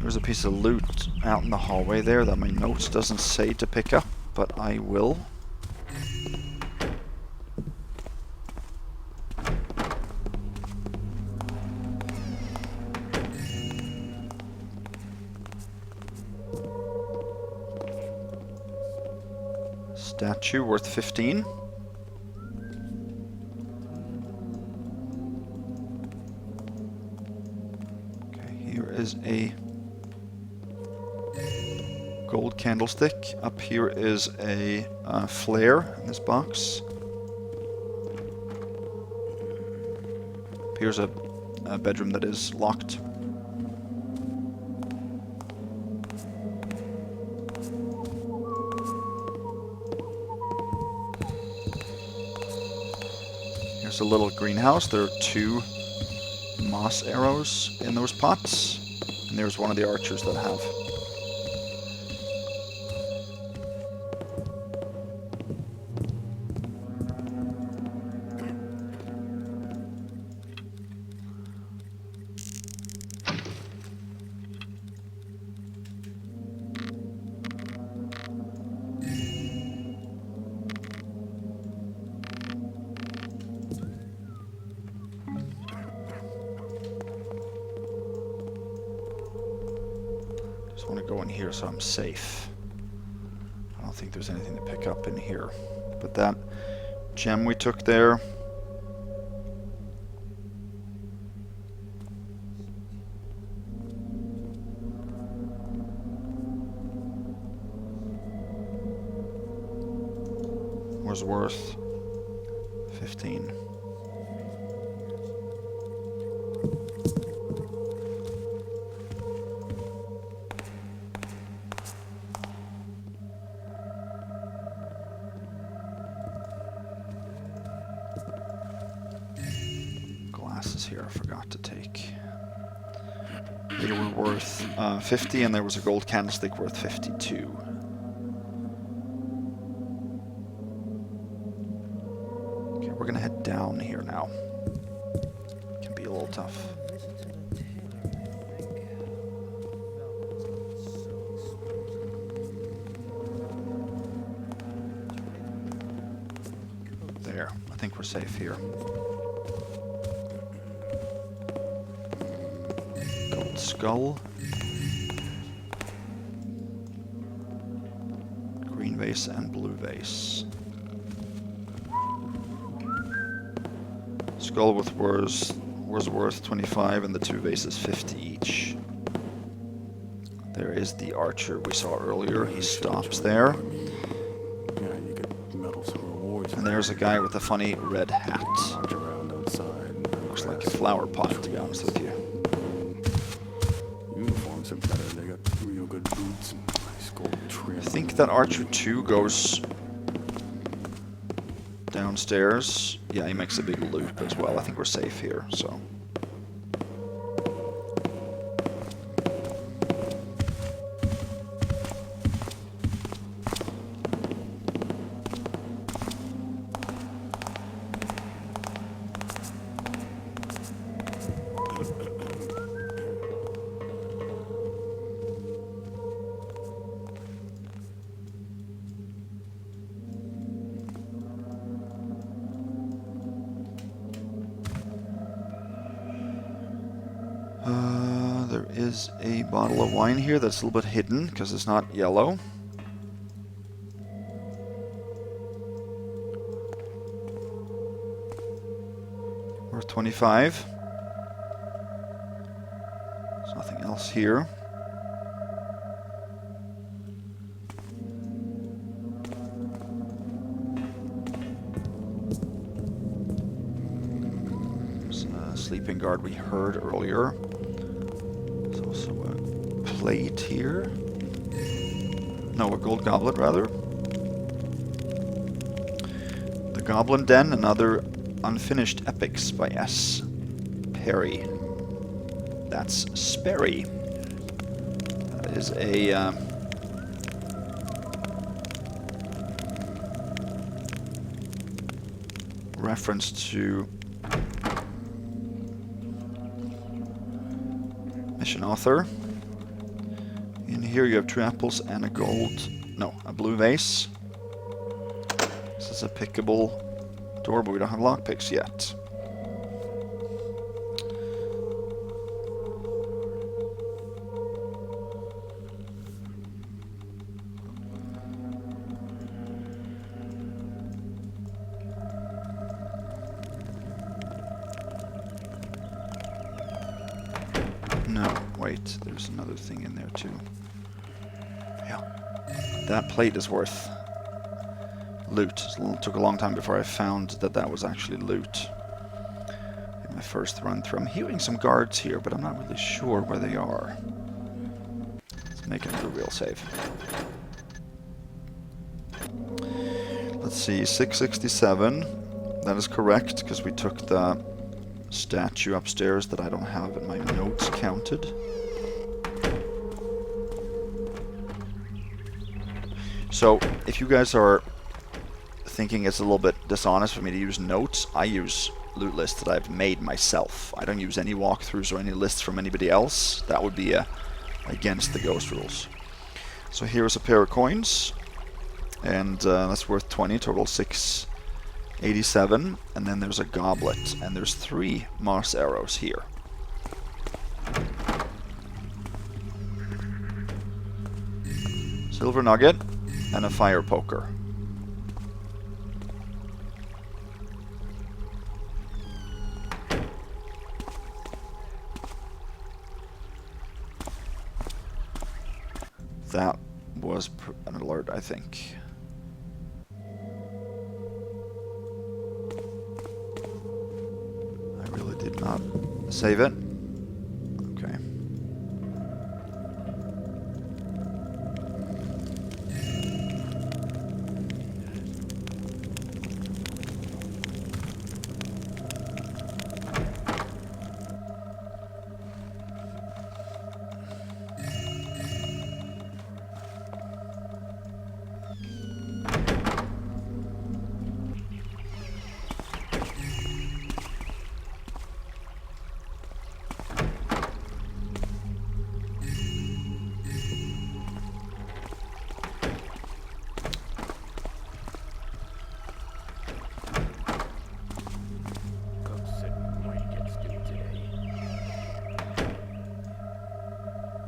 There's a piece of loot out in the hallway there that my notes doesn't say to pick up, but I will. Statue worth 15. Here is a gold candlestick. Up here is a flare in this box. Here's a bedroom that is locked. Here's a little greenhouse. There are 2 moss arrows in those pots, and there's one of the archers that have. Just want to go in here so I'm safe. I don't think there's anything to pick up in here. But that gem we took there. Was worth 15. Glasses here I forgot to take. They were worth 50, and there was a gold candlestick worth 52. We're gonna head down here now. Can be a little tough. There, I think we're safe here. Gold skull. Green vase and blue vase. Skull was worth 25, and the 2 vases 50 each. There is the archer we saw earlier. He stops there. Yeah, you get medals and rewards. And there's a guy with a funny red hat. Dodge around outside. Looks like a flower pot, to be honest with you. Uniforms are better. They got real good boots and nice gold trim. I think that archer 2 goes downstairs. Yeah, he makes a big loop as well. I think we're safe here, so. There is a bottle of wine here that's a little bit hidden because it's not yellow. Worth 25. There's nothing else here. sleeping guard we heard earlier. There's also a plate here. No, a gold goblet, rather. The Goblin Den, another unfinished epics by S. Perry. That's Sperry. That is a... reference to mission author. In here you have 2 apples and a a blue vase. This is a pickable door, but we don't have lockpicks yet. No, wait, there's another thing in there too. Yeah, that plate is worth loot. It took a long time before I found that that was actually loot. In my first run through. I'm hearing some guards here, but I'm not really sure where they are. Let's make another real save. Let's see, 667. That is correct, because we took the statue upstairs that I don't have in my notes counted. So, if you guys are thinking it's a little bit dishonest for me to use notes, I use loot lists that I've made myself. I don't use any walkthroughs or any lists from anybody else. That would be against the ghost rules. So here's a pair of coins, and that's worth 20, total 687, and then there's a goblet, and there's 3 moss arrows here. Silver nugget, and a fire poker. That was an alert, I think. I really did not save it. Okay.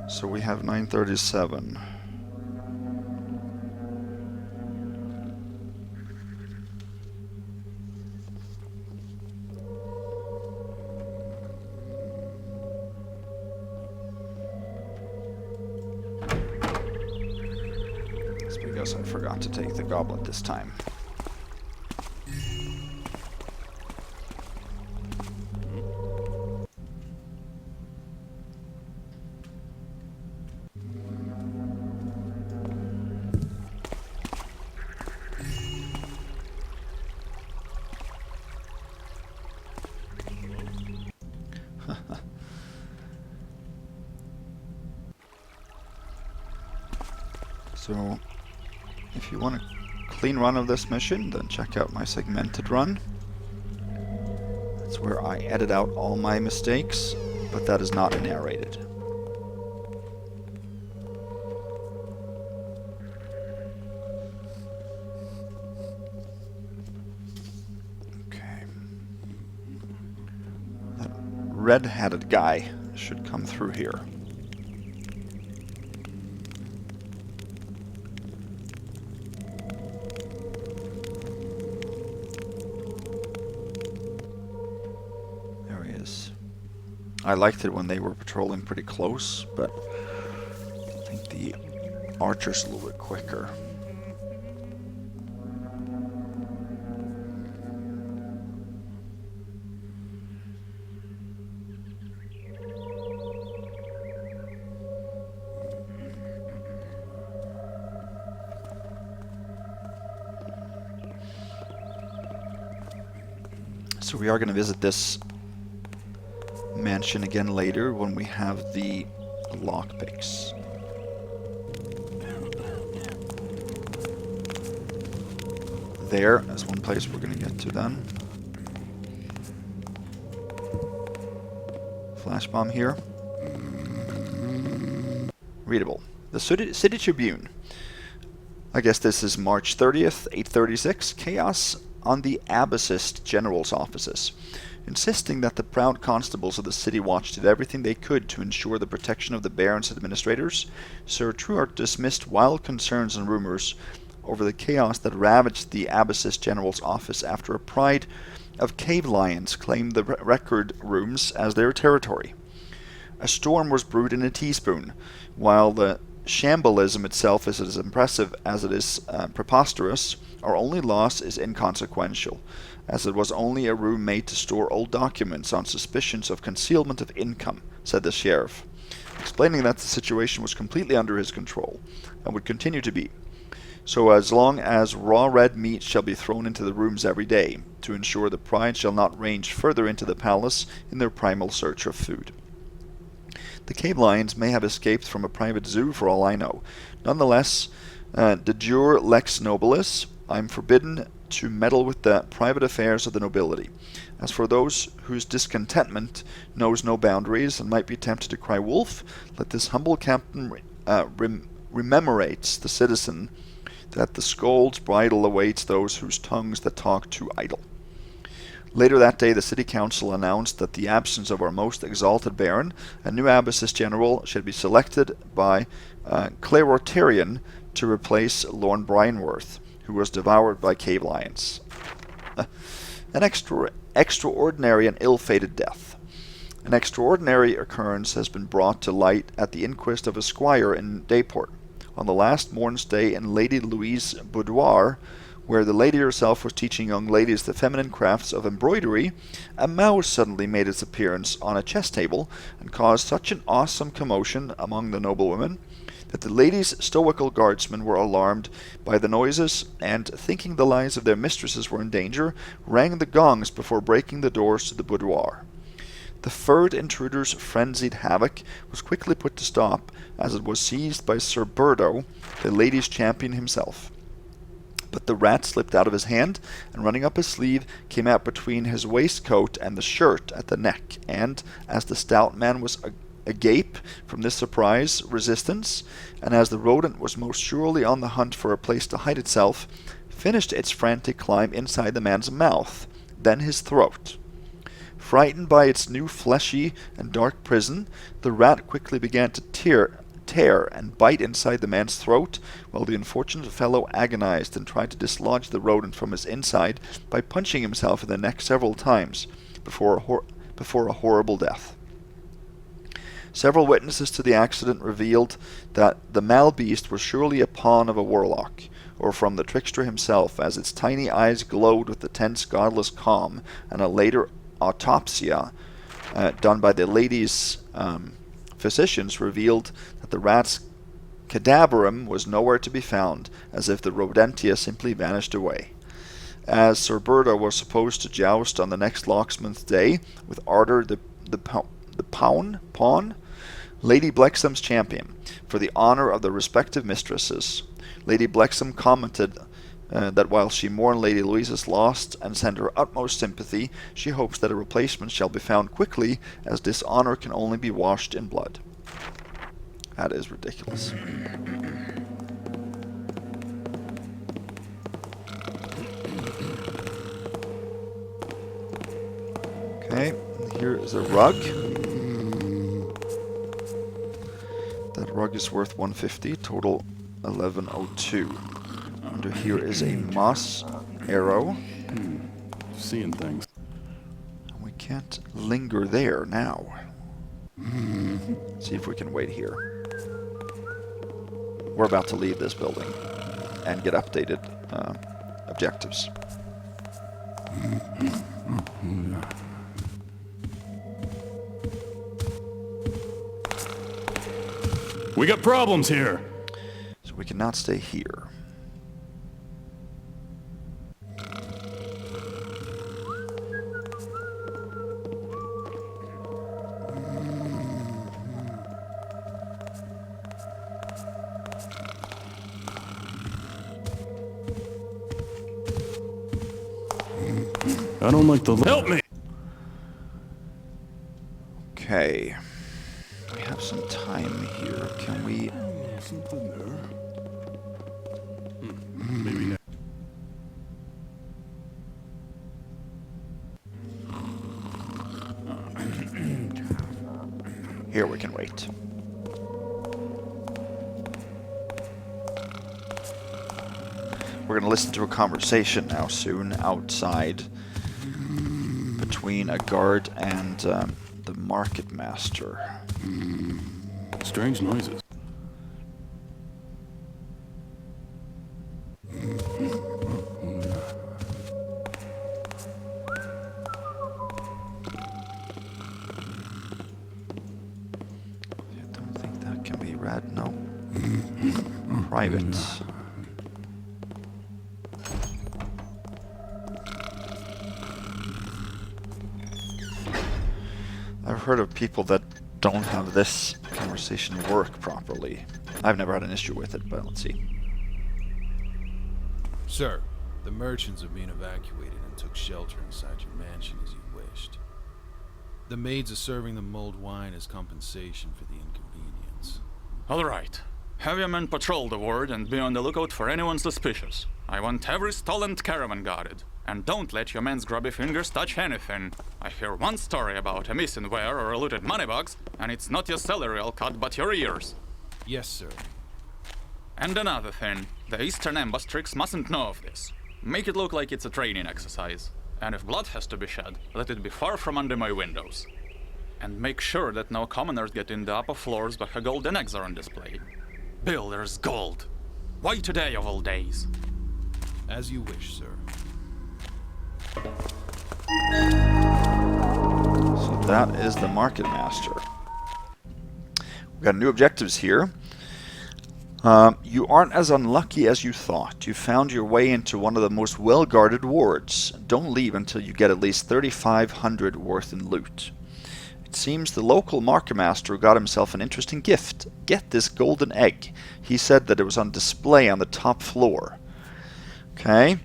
So we have 937. It's because I forgot to take the goblet this time. So, if you want a clean run of this mission, then check out my segmented run. That's where I edit out all my mistakes, but that is not narrated. Okay. That red-hatted guy should come through here. I liked it when they were patrolling pretty close, but I think the archer's a little bit quicker. So we are going to visit this mansion again later when we have the lockpicks. That's one place we're going to get to then. Flash bomb here. Readable. The City Tribune. I guess this is March 30th, 836. Chaos on the Abbessist General's offices. Insisting that the proud constables of the city watch did everything they could to ensure the protection of the Baron's administrators, Sir Truart dismissed wild concerns and rumors over the chaos that ravaged the Abbessist General's office after a pride of cave lions claimed the record rooms as their territory. A storm was brewed in a teaspoon. While the shambalism itself is as impressive as it is preposterous, our only loss is inconsequential, as it was only a room made to store old documents on suspicions of concealment of income, said the sheriff, explaining that the situation was completely under his control, and would continue to be, so as long as raw red meat shall be thrown into the rooms every day, to ensure the pride shall not range further into the palace in their primal search of food. The cave lions may have escaped from a private zoo for all I know. Nonetheless, de jure lex nobilis, I am forbidden to meddle with the private affairs of the nobility. As for those whose discontentment knows no boundaries and might be tempted to cry wolf, let this humble captain rememorate the citizen that the scold's bridle awaits those whose tongues that talk too idle. Later that day, the city council announced that the absence of our most exalted baron, a new Abbessist general, should be selected by Clarotarian to replace Lorne Brineworth, who was devoured by cave lions. An extraordinary and ill-fated death. An extraordinary occurrence has been brought to light at the inquest of a squire in Dayport. On the last morn's day in Lady Louise's boudoir, where the lady herself was teaching young ladies the feminine crafts of embroidery, a mouse suddenly made its appearance on a chess table and caused such an awesome commotion among the noblewomen that the ladies' stoical guardsmen were alarmed by the noises and, thinking the lives of their mistresses were in danger, rang the gongs before breaking the doors to the boudoir. The furred intruder's frenzied havoc was quickly put to stop, as it was seized by Sir Berdo, the ladies' champion himself. But the rat slipped out of his hand, and running up his sleeve, came out between his waistcoat and the shirt at the neck, and, as the stout man was agape from this surprise resistance, and as the rodent was most surely on the hunt for a place to hide itself, finished its frantic climb inside the man's mouth, then his throat. Frightened by its new fleshy and dark prison, the rat quickly began to tear and bite inside the man's throat, while the unfortunate fellow agonized and tried to dislodge the rodent from his inside by punching himself in the neck several times before a horrible death. Several witnesses to the accident revealed that the malbeast was surely a pawn of a warlock, or from the trickster himself, as its tiny eyes glowed with the tense godless calm, and a later autopsia done by the lady's physicians revealed that the rat's cadaverum was nowhere to be found, as if the rodentia simply vanished away. As Sir Berdo was supposed to joust on the next locksmith's day with Arthur the Pawn, Lady Blexham's champion, for the honour of the respective mistresses. Lady Blexham commented that while she mourned Lady Louise's loss and sent her utmost sympathy, she hopes that a replacement shall be found quickly, as dishonour can only be washed in blood. That is ridiculous. Okay, here is a rug. That rug is worth 150, total 1102. Under here is a moss arrow. Seeing things. We can't linger there now. See if we can wait here. We're about to leave this building and get updated objectives. We got problems here. So we cannot stay here. I don't like the... Help me! Okay. We have some time here. Can we... Something there. Maybe not. Here we can wait. We're going to listen to a conversation now soon outside between a guard and the Marketmaster. Strange noises. I don't think that can be read, no. Private. I've heard of people that don't have this conversation work properly. I've never had an issue with it, but let's see. Sir, the merchants have been evacuated and took shelter inside your mansion as you wished. The maids are serving the mulled wine as compensation for the inconvenience. All right. Have your men patrol the ward and be on the lookout for anyone suspicious. I want every stall and caravan guarded. And don't let your men's grubby fingers touch anything. I hear one story about a missing ware or a looted money box, and it's not your salary I'll cut, but your ears. Yes, sir. And another thing, the Eastern Embassy tricks mustn't know of this. Make it look like it's a training exercise. And if blood has to be shed, let it be far from under my windows. And make sure that no commoners get in the upper floors where her golden eggs are on display. Builder's gold. Why today of all days? As you wish, sir. So that is the Marketmaster. We've got new objectives here. You aren't as unlucky as you thought. You found your way into one of the most well-guarded wards. Don't leave until you get at least 3,500 worth in loot. It seems the local Marketmaster got himself an interesting gift. Get this golden egg. He said that it was on display on the top floor. Okay.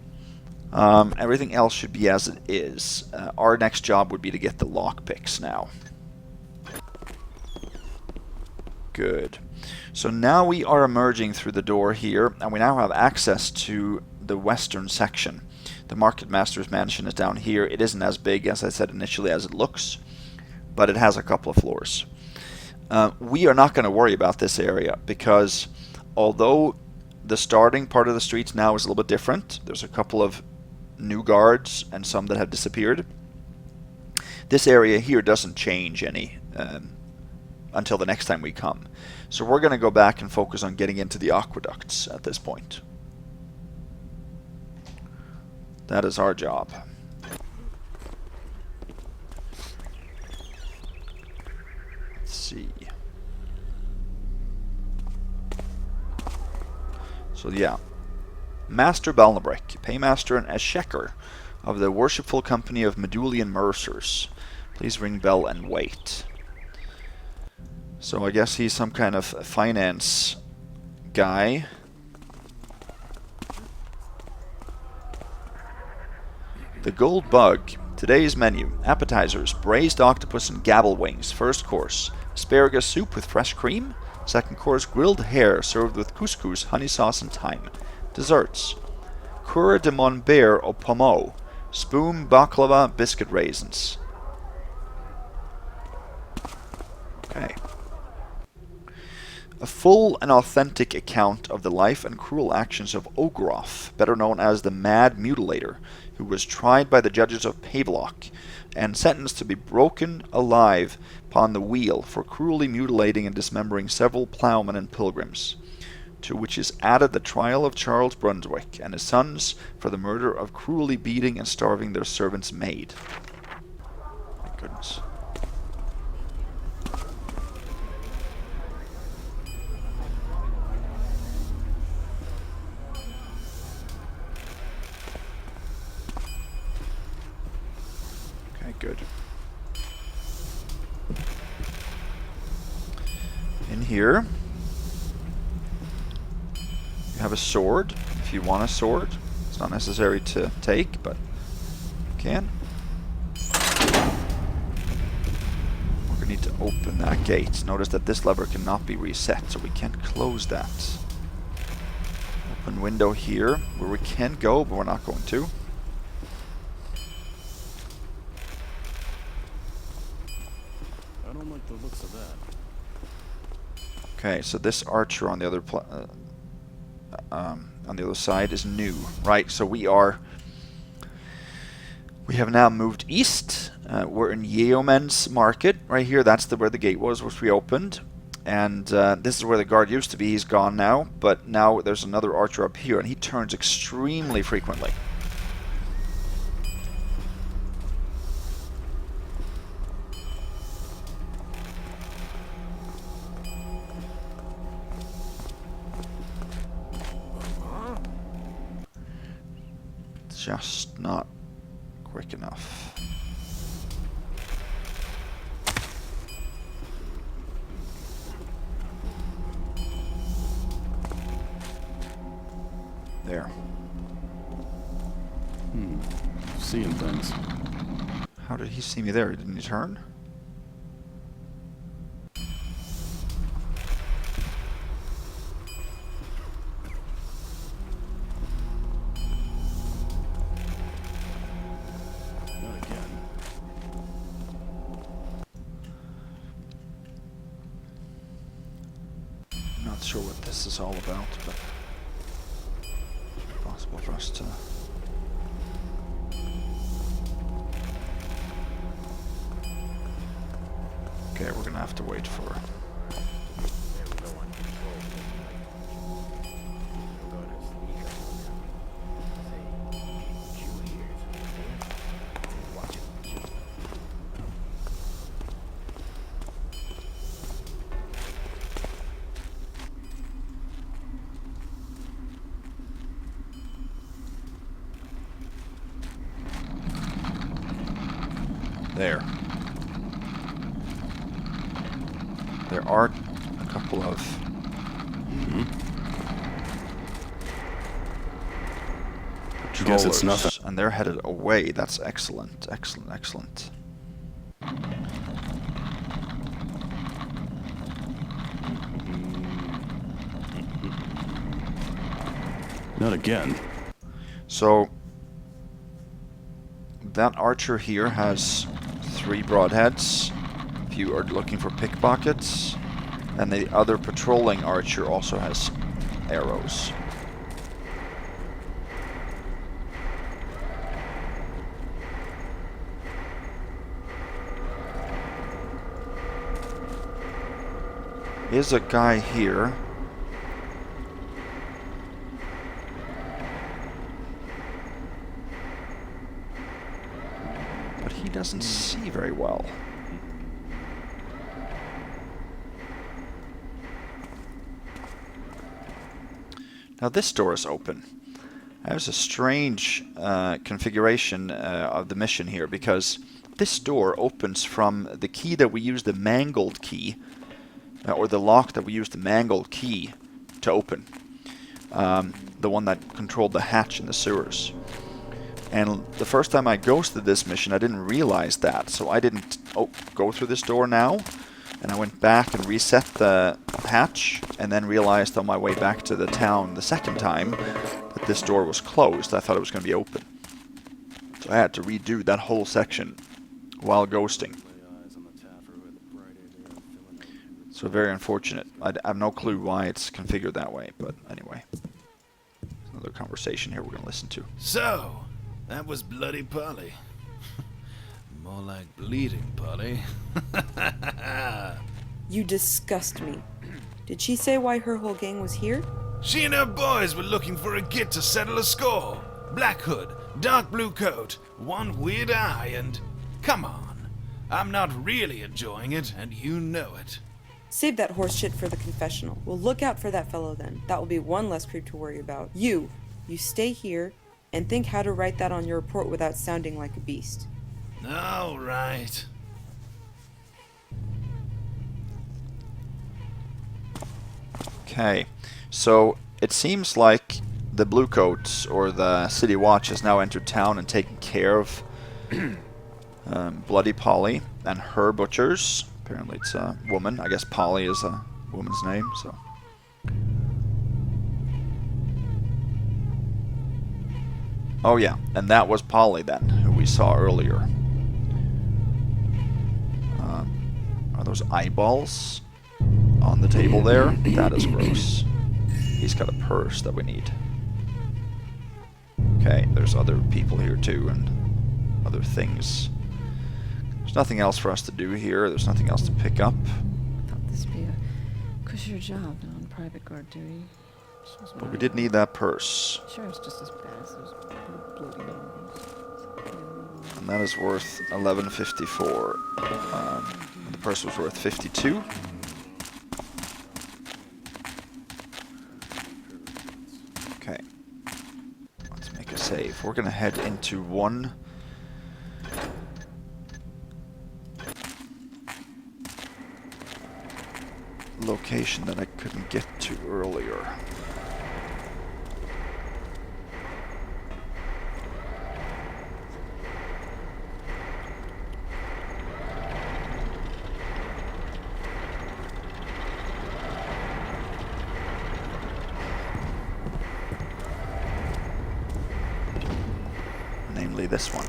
Everything else should be as it is. Our next job would be to get the lockpicks now. Good. So now we are emerging through the door here, and we now have access to the western section. The Marketmaster's mansion is down here. It isn't as big, as I said initially, as it looks, but it has a couple of floors. We are not going to worry about this area, because although the starting part of the streets now is a little bit different, there's a couple of new guards and some that have disappeared. This area here doesn't change any until the next time we come. So we're going to go back and focus on getting into the aqueducts at this point. That is our job. Let's see. So yeah. Master Balnebrich, paymaster and exchequer of the worshipful company of Medulian mercers. Please ring bell and wait. So I guess he's some kind of finance guy. The Gold Bug. Today's menu. Appetizers, braised octopus and gabble wings. First course, asparagus soup with fresh cream. Second course, grilled hare served with couscous, honey sauce and thyme. Desserts, Coeur de Monbert au pommeau, spoon, baklava, biscuit raisins. Okay. A full and authentic account of the life and cruel actions of Ogroff, better known as the Mad Mutilator, who was tried by the judges of Pavelock and sentenced to be broken alive upon the wheel for cruelly mutilating and dismembering several ploughmen and pilgrims, to which is added the trial of Charles Brunswick and his sons for the murder of cruelly beating and starving their servant's maid. My goodness. Okay, good. In here, you have a sword, if you want a sword. It's not necessary to take, but you can. need to open that gate. Notice that this lever cannot be reset, so we can't close that. Open window here, where we can go, but we're not going to. I don't like the looks of that. Okay, so this archer on the other side is new, right? So we have now moved east. We're in Yeoman's Market right here. That's where the gate was, which we opened. And this is where the guard used to be. He's gone now, but now there's another archer up here, and he turns extremely frequently. Just not quick enough. There. Seeing things. How did he see me there? Didn't he turn? Not again. Not sure what this is all about, but possible for us to. Okay, we're gonna have to wait for. There. There are a couple of patrollers, Guess it's nothing. and they're headed away. That's excellent, excellent, excellent. Not again. So that archer here has 3 broadheads. If you are looking for pickpockets, and the other patrolling archer also has arrows. Is a guy here. But he doesn't see very well. Now this door is open. There's a strange configuration of the mission here, because this door opens from the key that we use, the mangled key, or the lock that we use, the mangled key, to open. The one that controlled the hatch in the sewers. And the first time I ghosted this mission, I didn't realize that, so I didn't go through this door now. And I went back and reset the hatch, and then realized on my way back to the town the second time that this door was closed. I thought it was going to be open. So I had to redo that whole section while ghosting. So very unfortunate. I have no clue why it's configured that way, but anyway. There's another conversation here we're going to listen to. So, that was Bloody Polly. More like Bleeding Polly. You disgust me. Did she say why her whole gang was here? She and her boys were looking for a git to settle a score. Black hood, dark blue coat, one weird eye, and... Come on. I'm not really enjoying it, and you know it. Save that horse shit for the confessional. We'll look out for that fellow then. That will be one less creep to worry about. You stay here, and think how to write that on your report without sounding like a beast. All right. Okay, so it seems like the Bluecoats or the City Watch has now entered town and taken care of Bloody Polly and her butchers. Apparently it's a woman. I guess Polly is a woman's name, so. Oh yeah, and that was Polly then, who we saw earlier. Are those eyeballs on the table there? That is gross. He's got a purse that we need. Okay, there's other people here too, and other things. There's nothing else for us to do here. There's nothing else to pick up. I thought this would be a cushier job than on private guard duty. But we did need that purse. Sure, it's just as bad as those bloating numbers. And that is worth 1154. The purse was worth 52. Okay. Let's make a save. We're gonna head into one location that I couldn't get to earlier. Namely this one.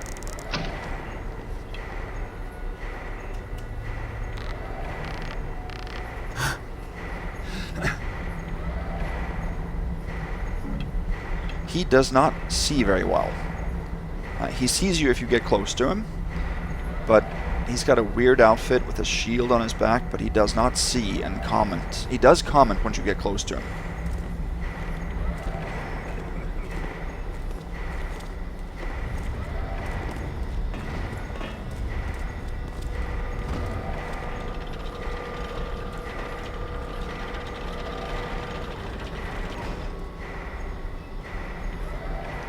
He does not see very well. He sees you if you get close to him, but he's got a weird outfit with a shield on his back, but he does not see and comment. He does comment once you get close to him.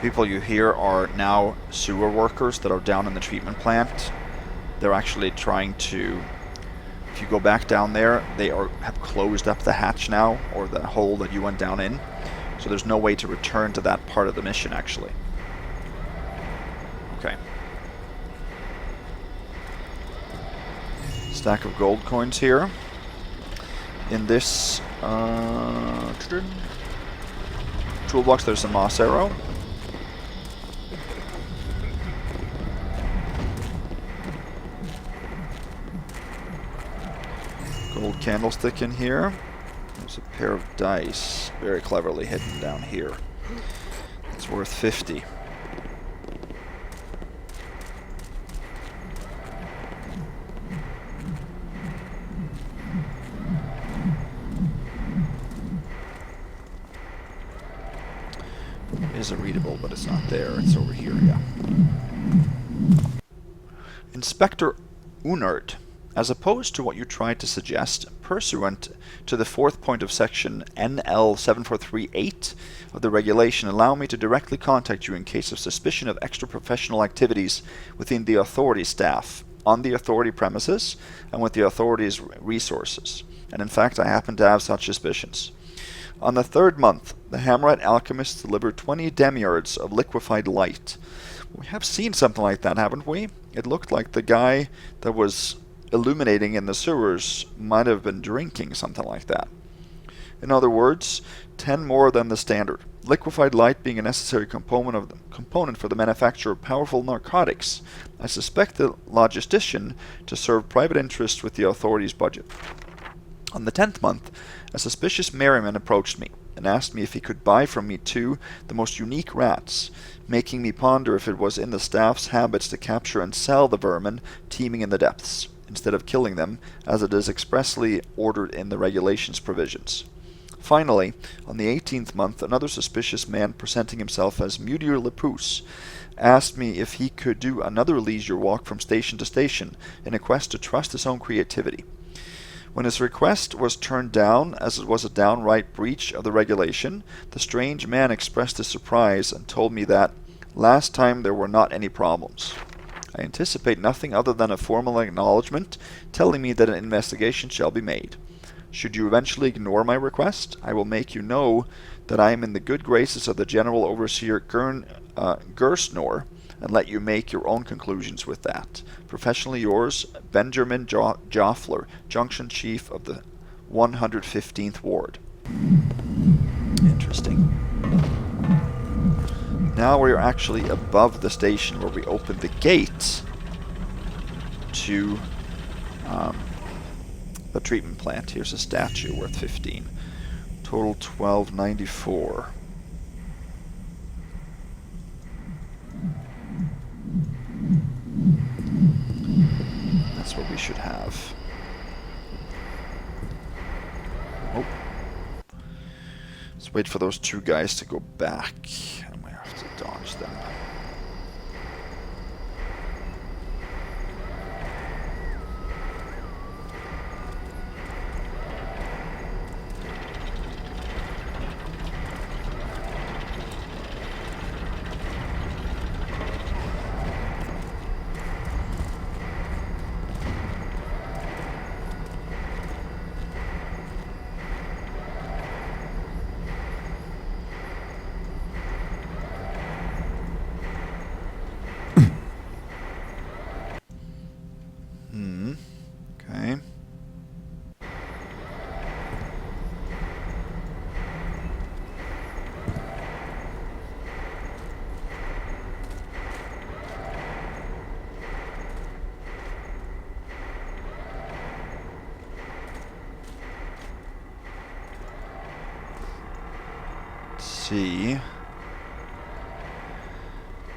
People you hear are now sewer workers that are down in the treatment plant. They're actually trying to, if you go back down there, have closed up the hatch now, or the hole that you went down in. So there's no way to return to that part of the mission, actually. Okay. Stack of gold coins here. In this toolbox, there's a moss arrow. Gold candlestick in here. There's a pair of dice, very cleverly hidden down here. It's worth 50. It is a readable, but it's not there. It's over here, yeah. Inspector Unert. As opposed to what you tried to suggest, pursuant to the fourth point of section NL7438 of the regulation, allow me to directly contact you in case of suspicion of extra-professional activities within the authority staff, on the authority premises, and with the authority's resources. And in fact, I happen to have such suspicions. On the third month, the Hammerite alchemists delivered 20 demiurges of liquefied light. We have seen something like that, haven't we? It looked like the guy that was illuminating in the sewers might have been drinking something like that. In other words, 10 more than the standard. Liquefied light being a necessary component for the manufacture of powerful narcotics. I suspect the logistician to serve private interests with the authorities' budget. On the 10th month, a suspicious merryman approached me and asked me if he could buy from me 2 the most unique rats, making me ponder if it was in the staff's habits to capture and sell the vermin teeming in the depths, instead of killing them, as it is expressly ordered in the regulations provisions. Finally, on the 18th month, another suspicious man presenting himself as Mudir Lepus asked me if he could do another leisure walk from station to station in a quest to trust his own creativity. When his request was turned down, as it was a downright breach of the regulation, the strange man expressed his surprise and told me that last time there were not any problems. I anticipate nothing other than a formal acknowledgement telling me that an investigation shall be made. Should you eventually ignore my request, I will make you know that I am in the good graces of the General Overseer Gersnor, and let you make your own conclusions with that. Professionally yours, Benjamin Joffler, Junction Chief of the 115th Ward. Interesting. Now we're actually above the station where we opened the gate to the treatment plant. Here's a statue worth 15. Total 1294. That's what we should have. Oh. Let's wait for those two guys to go back. I might have to dodge them. Okay. Let's see.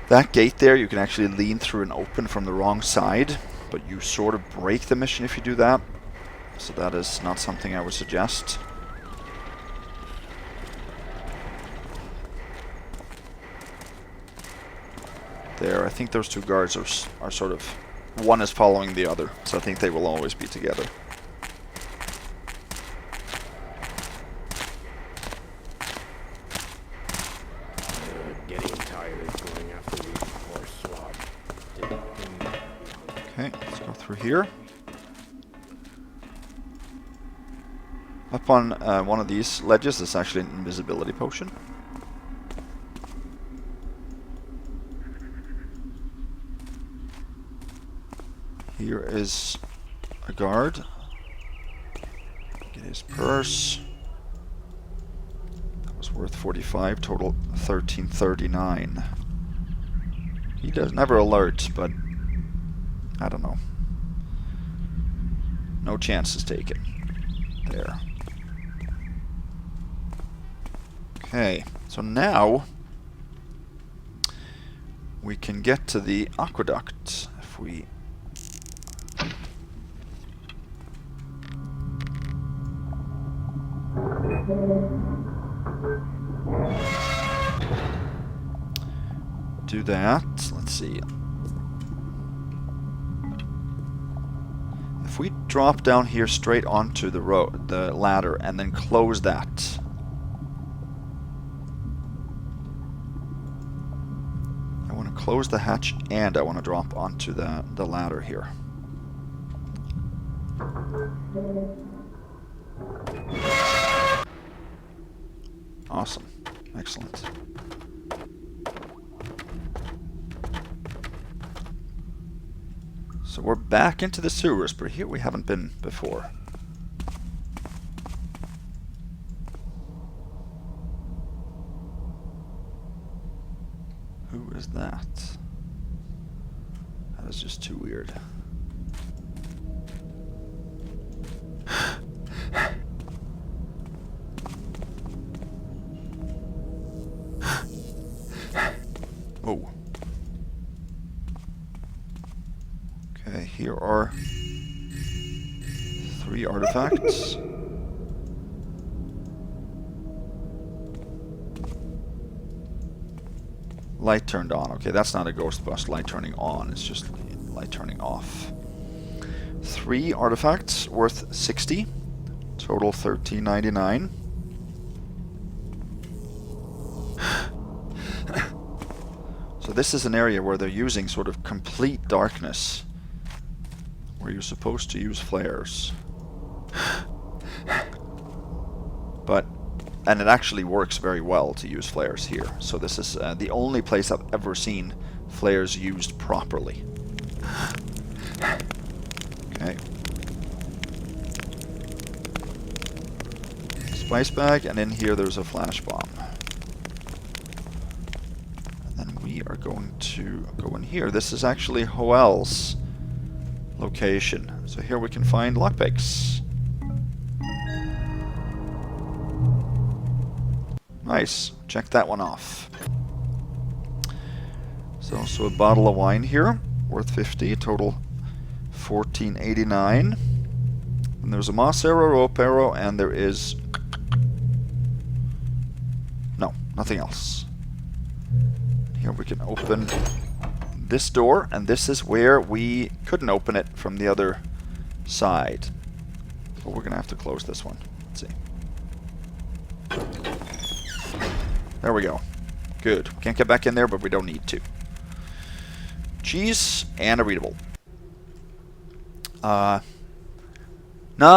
That gate there, you can actually lean through and open from the wrong side, but you sort of break the mission if you do that. So that is not something I would suggest. There, I think those two guards are sort of... One is following the other, so I think they will always be together. Getting tired of going after these poor swabs. Okay, let's go through here. Up on one of these ledges is actually an invisibility potion. Here is a guard. Get his purse. That was worth 45, total 1339. He does never alert, but I don't know. No chances taken. There. Okay, so now we can get to the aqueduct if we do that. Let's see. If we drop down here straight onto the road, the ladder, and then close that. I want to close the hatch and I want to drop onto the ladder here. Awesome. Excellent. So we're back into the sewers, but here we haven't been before. Who is that? That is just too weird. Oh. Okay, here are 3 artifacts. Light turned on. Okay, that's not a ghost bust light turning on, it's just light turning off. 3 artifacts worth 60. Total 1399. So this is an area where they're using sort of complete darkness, where you're supposed to use flares. But And it actually works very well to use flares here. So this is the only place I've ever seen flares used properly. Okay. Spice bag, and in here there's a flash bomb. And then we are going to go in here. This is actually Hoel's location. So here we can find lockpicks. Nice. Check that one off. There's also a bottle of wine here, worth 50, total 14.89. And there's a moss arrow, rope arrow, and there is... no, nothing else. Here we can open this door, and this is where we couldn't open it from the other side. So we're gonna have to close this one. Let's see. There we go. Good. We can't get back in there, but we don't need to. Cheese and a readable. No,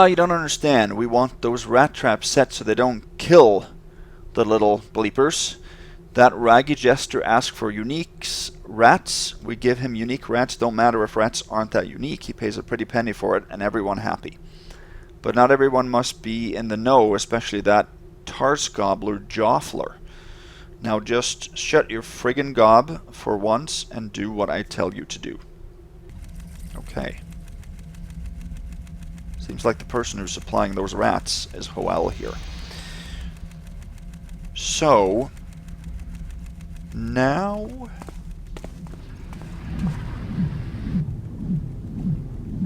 you don't understand. We want those rat traps set so they don't kill the little bleepers. That raggy jester asked for unique rats. We give him unique rats. Don't matter if rats aren't that unique. He pays a pretty penny for it, and everyone happy. But not everyone must be in the know, especially that Tarse gobbler Joffler. Now just shut your friggin' gob for once and do what I tell you to do. Okay. Seems like the person who's supplying those rats is Hoel here. So... now...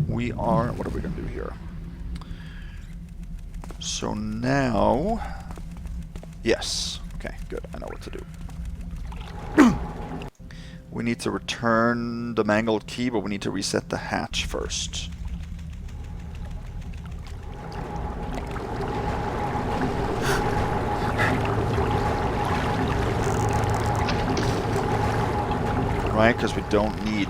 we are... what are we going to do here? So now... yes. Okay, good. I know what to do. We need to return the mangled key, but we need to reset the hatch first. Right, because we don't need...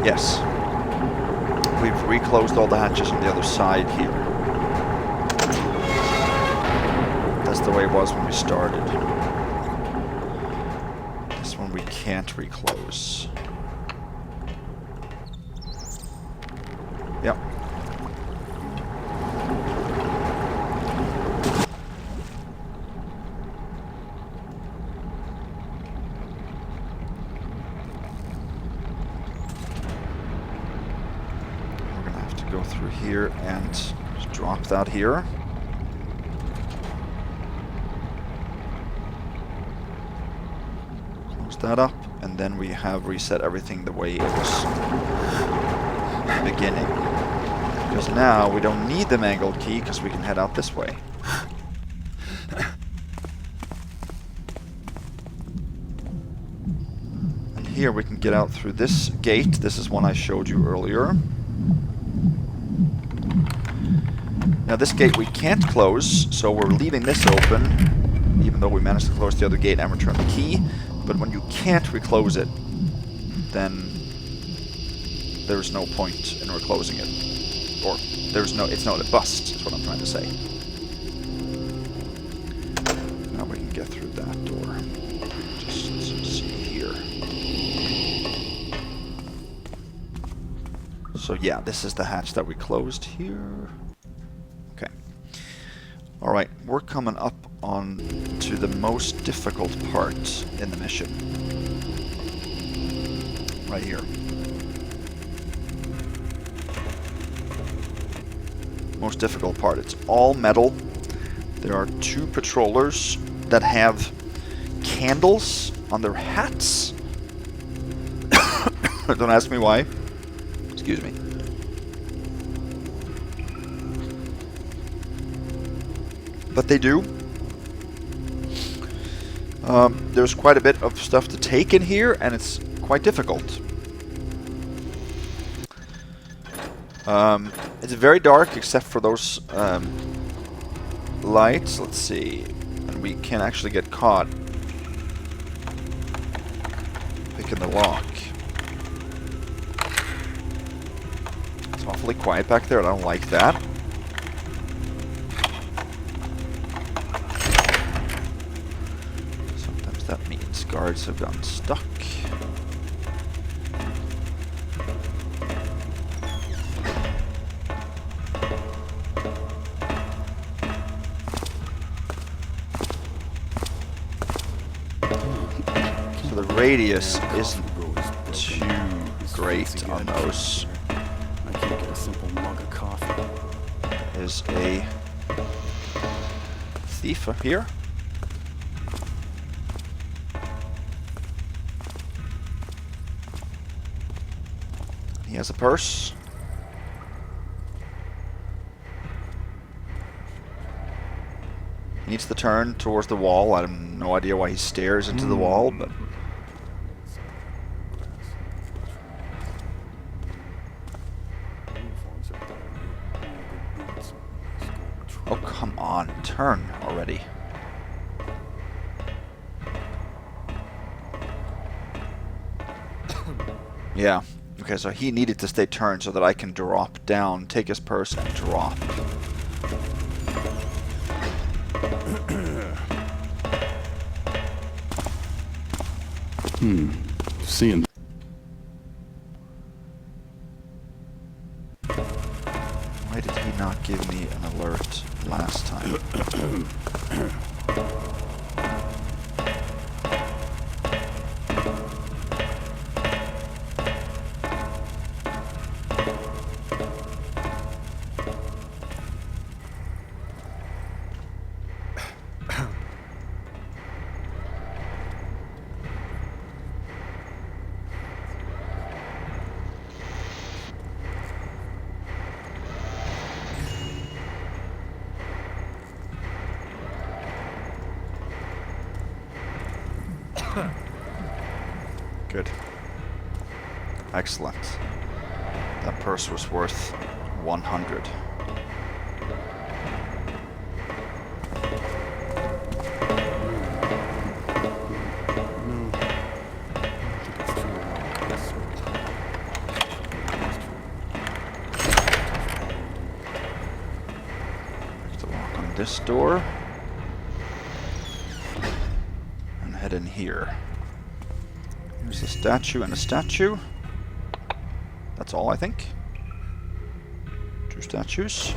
yes. We've reclosed all the hatches on the other side here. That's the way it was when we started. This one we can't reclose. Yep. Go through here and just drop that here. Close that up, and then we have reset everything the way it was in the beginning. Because now we don't need the mangled key because we can head out this way. And here we can get out through this gate. This is one I showed you earlier. Now this gate we can't close, so we're leaving this open, even though we managed to close the other gate and return the key. But when you can't reclose it, then there's no point in reclosing it. Or there's no, it's not a bust, is what I'm trying to say. Now we can get through that door. Just see here. So yeah, this is the hatch that we closed here. Okay. Alright, we're coming up on to the most difficult part in the mission. Right here. Most difficult part. It's all metal. There are 2 patrollers that have candles on their hats. Don't ask me why. Excuse me. But they do. There's quite a bit of stuff to take in here, and it's quite difficult. It's very dark except for those lights. Let's see. And we can actually get caught in the lock. It's awfully quiet back there. I don't like that. Sometimes that means guards have gotten stuck. So the radius isn't too great on those. I can't get a simple mug of coffee. Is a thief up here. He has a purse. He needs to turn towards the wall. I have no idea why he stares into the wall, but... Oh, come on. Turn already. Yeah. Okay, so he needed to stay turned so that I can drop down, take his purse, and drop. Seeing. Why did he not give me an alert last time? Good. Excellent. That purse was worth 100. There's the lock on this door. And head in here. There's a statue and a statue. That's all, I think. 2 statues.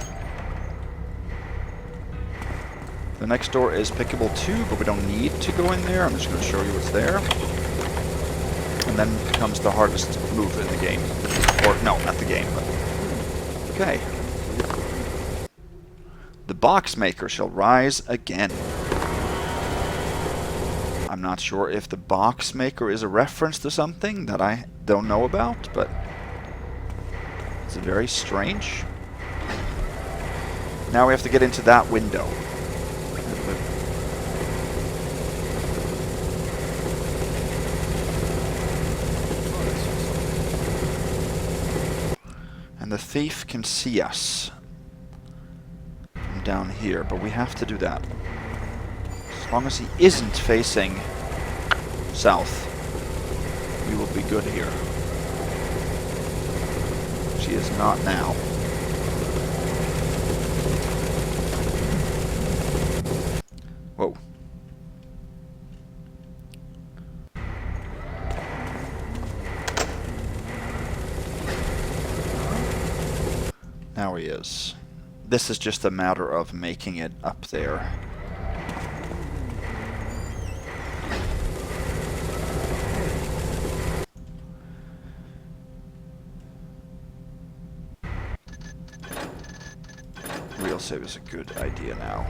The next door is pickable too, but we don't need to go in there. I'm just going to show you what's there. And then comes the hardest move in the game. Or, no, not the game, but... Okay. The box maker shall rise again. I'm not sure if the box maker is a reference to something that I don't know about, but it's very strange. Now we have to get into that window. And the thief can see us from down here, but we have to do that. As long as he isn't facing south, we will be good here. She is not now. Whoa. Now he is. This is just a matter of making it up there. Real save is a good idea now.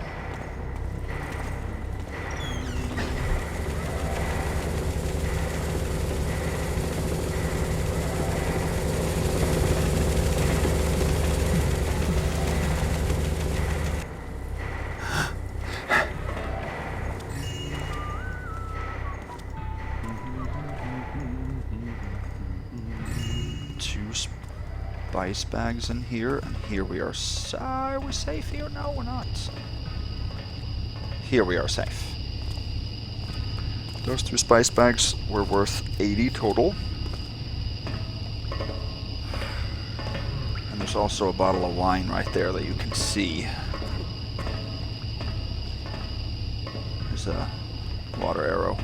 Spice bags in here, and here we are. Are we safe here? No, we're not. Here we are safe. Those 2 spice bags were worth 80 total. And there's also a bottle of wine right there that you can see. There's a water arrow.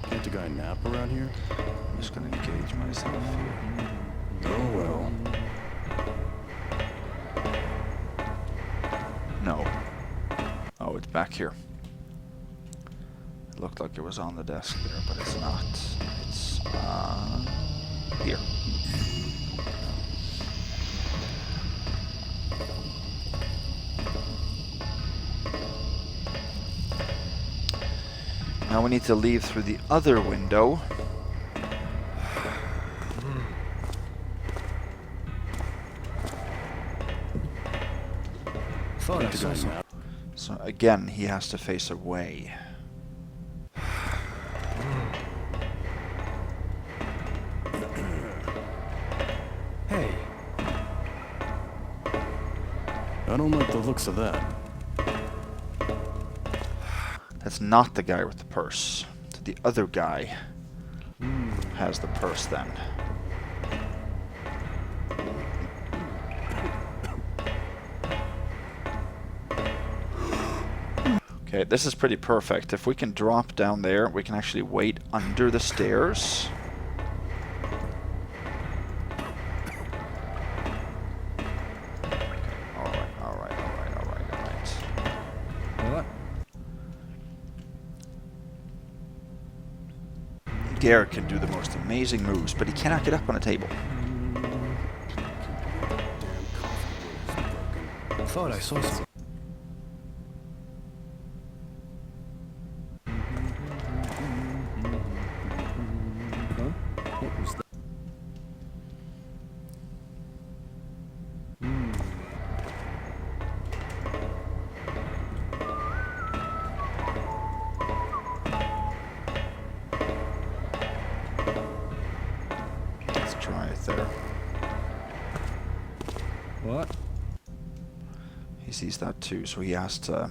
Can't the guy nap around here? I'm just gonna engage myself here. Oh well. No. Oh, it's back here. It looked like it was on the desk there, but it's not. It's here. Now we need to leave through the other window. Thought I saw some. So again, he has to face away. Hey. I don't like the looks of that. That's not the guy with the purse. The other guy has the purse then. Okay, this is pretty perfect. If we can drop down there, we can actually wait under the stairs. Alright. What? Garrett can do the most amazing moves, but he cannot get up on a table. Thought I saw some. Huh? What was that? Let's try it there. What? He sees that too, so he has to...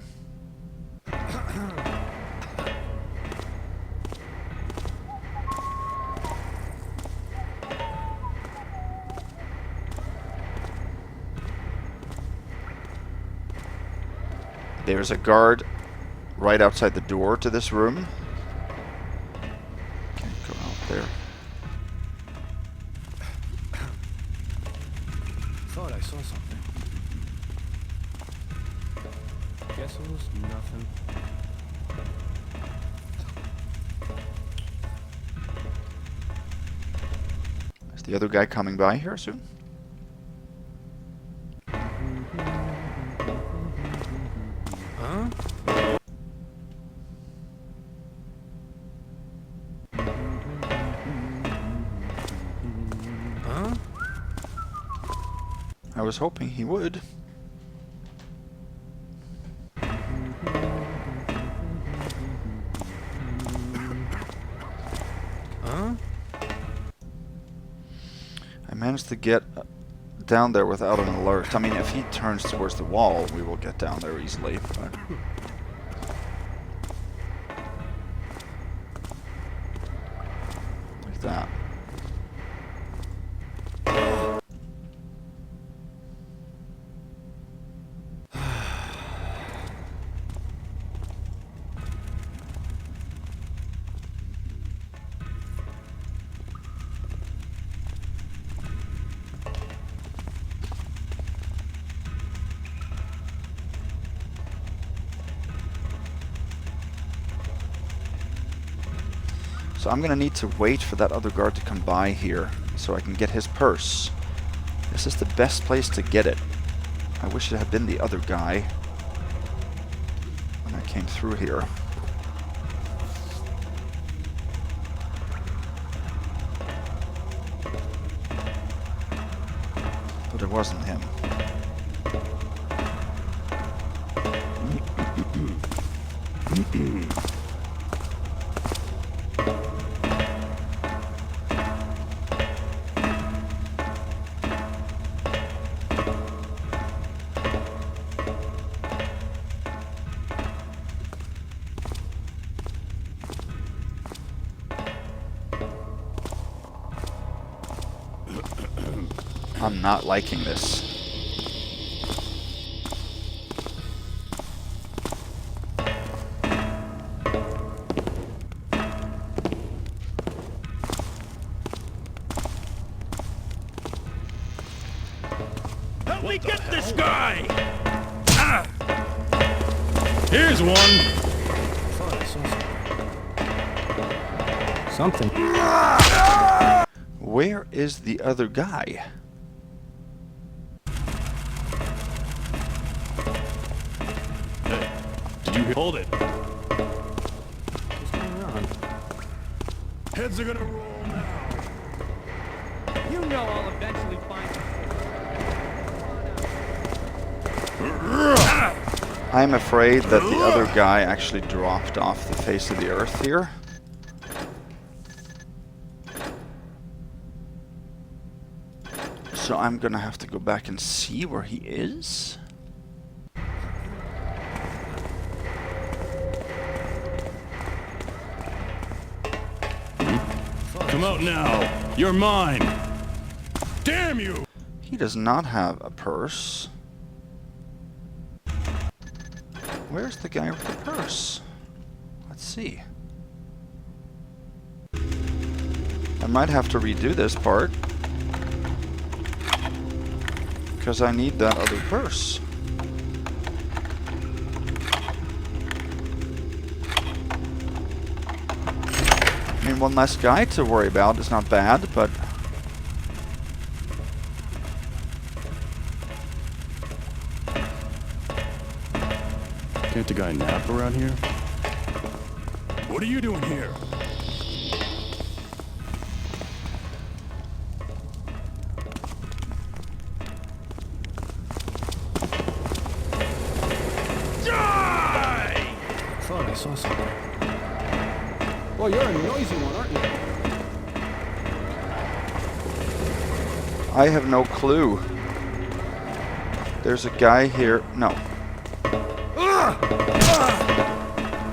There's a guard right outside the door to this room. Can't go out there. Thought I saw something. Guess it was nothing. Is the other guy coming by here soon? Huh? Huh? I was hoping he would. Huh? I managed to get down there without an alert. I mean, if he turns towards the wall, we will get down there easily. But like that. So I'm gonna need to wait for that other guard to come by here so I can get his purse. This is the best place to get it. I wish it had been the other guy when I came through here. But it wasn't him. I'm not liking this. Help me get this guy! Ah. Here's one! Something. Where is the other guy? Did you hold it? What's going on? Heads are gonna roll now. You know I'll eventually find you. I'm afraid that the other guy actually dropped off the face of the earth here. So I'm gonna have to go back and see where he is. Come out now. You're mine. Damn you! He does not have a purse. Where's the guy with the purse? Let's see. I might have to redo this part, because I need that other purse. I mean, one less guy to worry about is not bad, but... Can't the guy nap around here? What are you doing here? I thought I saw something. Well, you're a noisy one, aren't you? I have no clue. There's a guy here. No.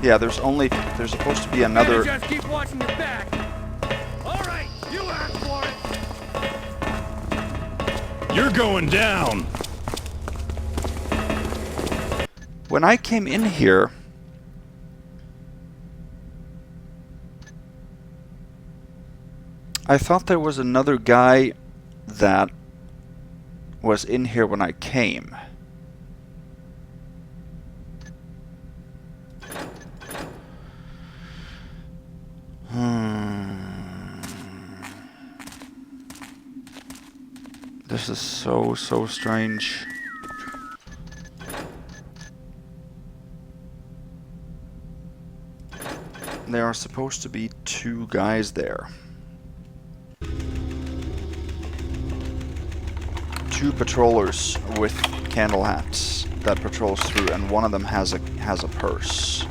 Yeah, there's supposed to be another. Just keep watching your back. All right, you asked for it. You're going down! When I came in here, I thought there was another guy that was in here when I came. This is so strange. There are supposed to be two guys there. Two patrollers with candle hats that patrols through, and one of them has a purse.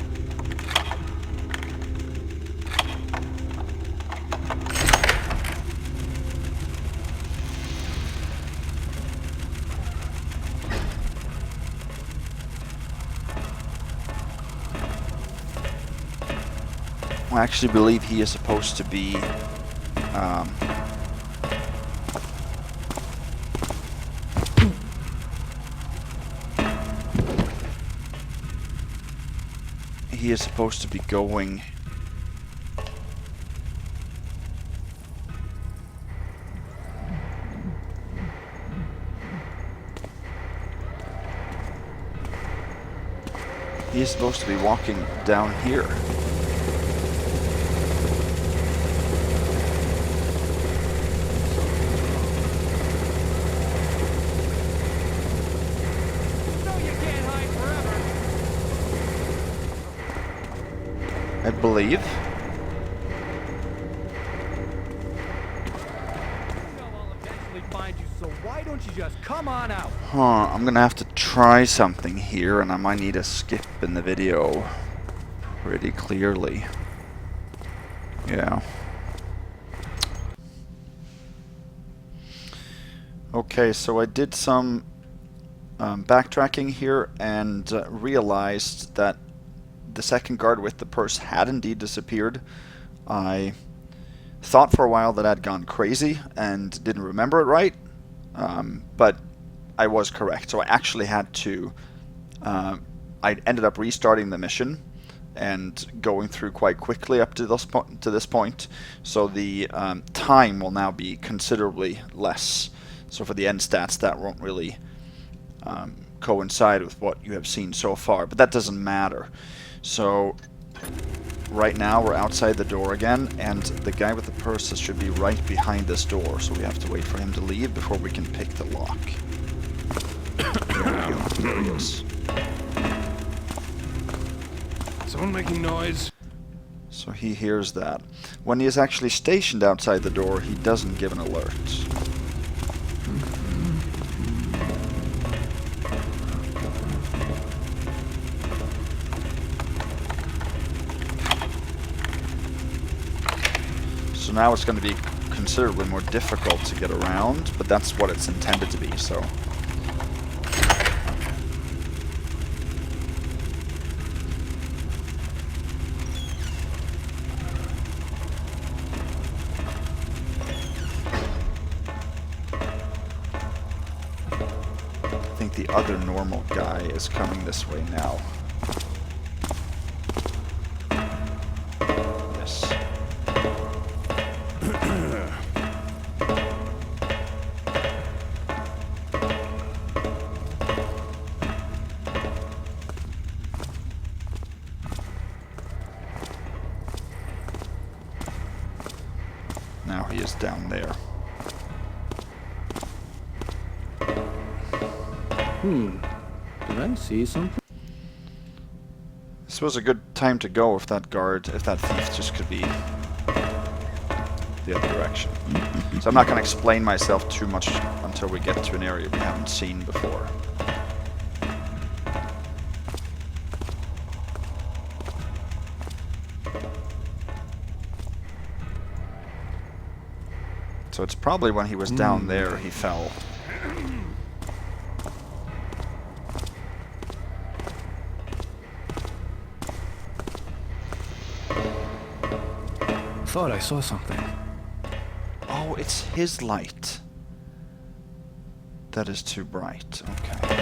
I actually believe he is supposed to be going he is supposed to be walking down here. I believe. So why don't you just come on out? I'm gonna have to try something here, and I might need a skip in the video pretty clearly. Yeah. Okay, so I did some backtracking here and realized that the second guard with the purse had indeed disappeared. I thought for a while that I'd gone crazy and didn't remember it right, But I was correct. So I actually had to... I ended up restarting the mission and going through quite quickly up to this point. So the time will now be considerably less. So for the end stats, that won't really coincide with what you have seen so far. But that doesn't matter. So right now we're outside the door again, and the guy with the purses should be right behind this door. So we have to wait for him to leave before we can pick the lock. There we go. There he is. Someone making noise? So he hears that. When he is actually stationed outside the door, he doesn't give an alert. So now it's going to be considerably more difficult to get around, but that's what it's intended to be, so... I think the other normal guy is coming this way now. Yes. Now he is down there. Did I see something? This was a good time to go if that thief just could be the other direction. So I'm not going to explain myself too much until we get to an area we haven't seen before. So it's probably when he was down there he fell. Thought I saw something. Oh, it's his light. That is too bright. Okay.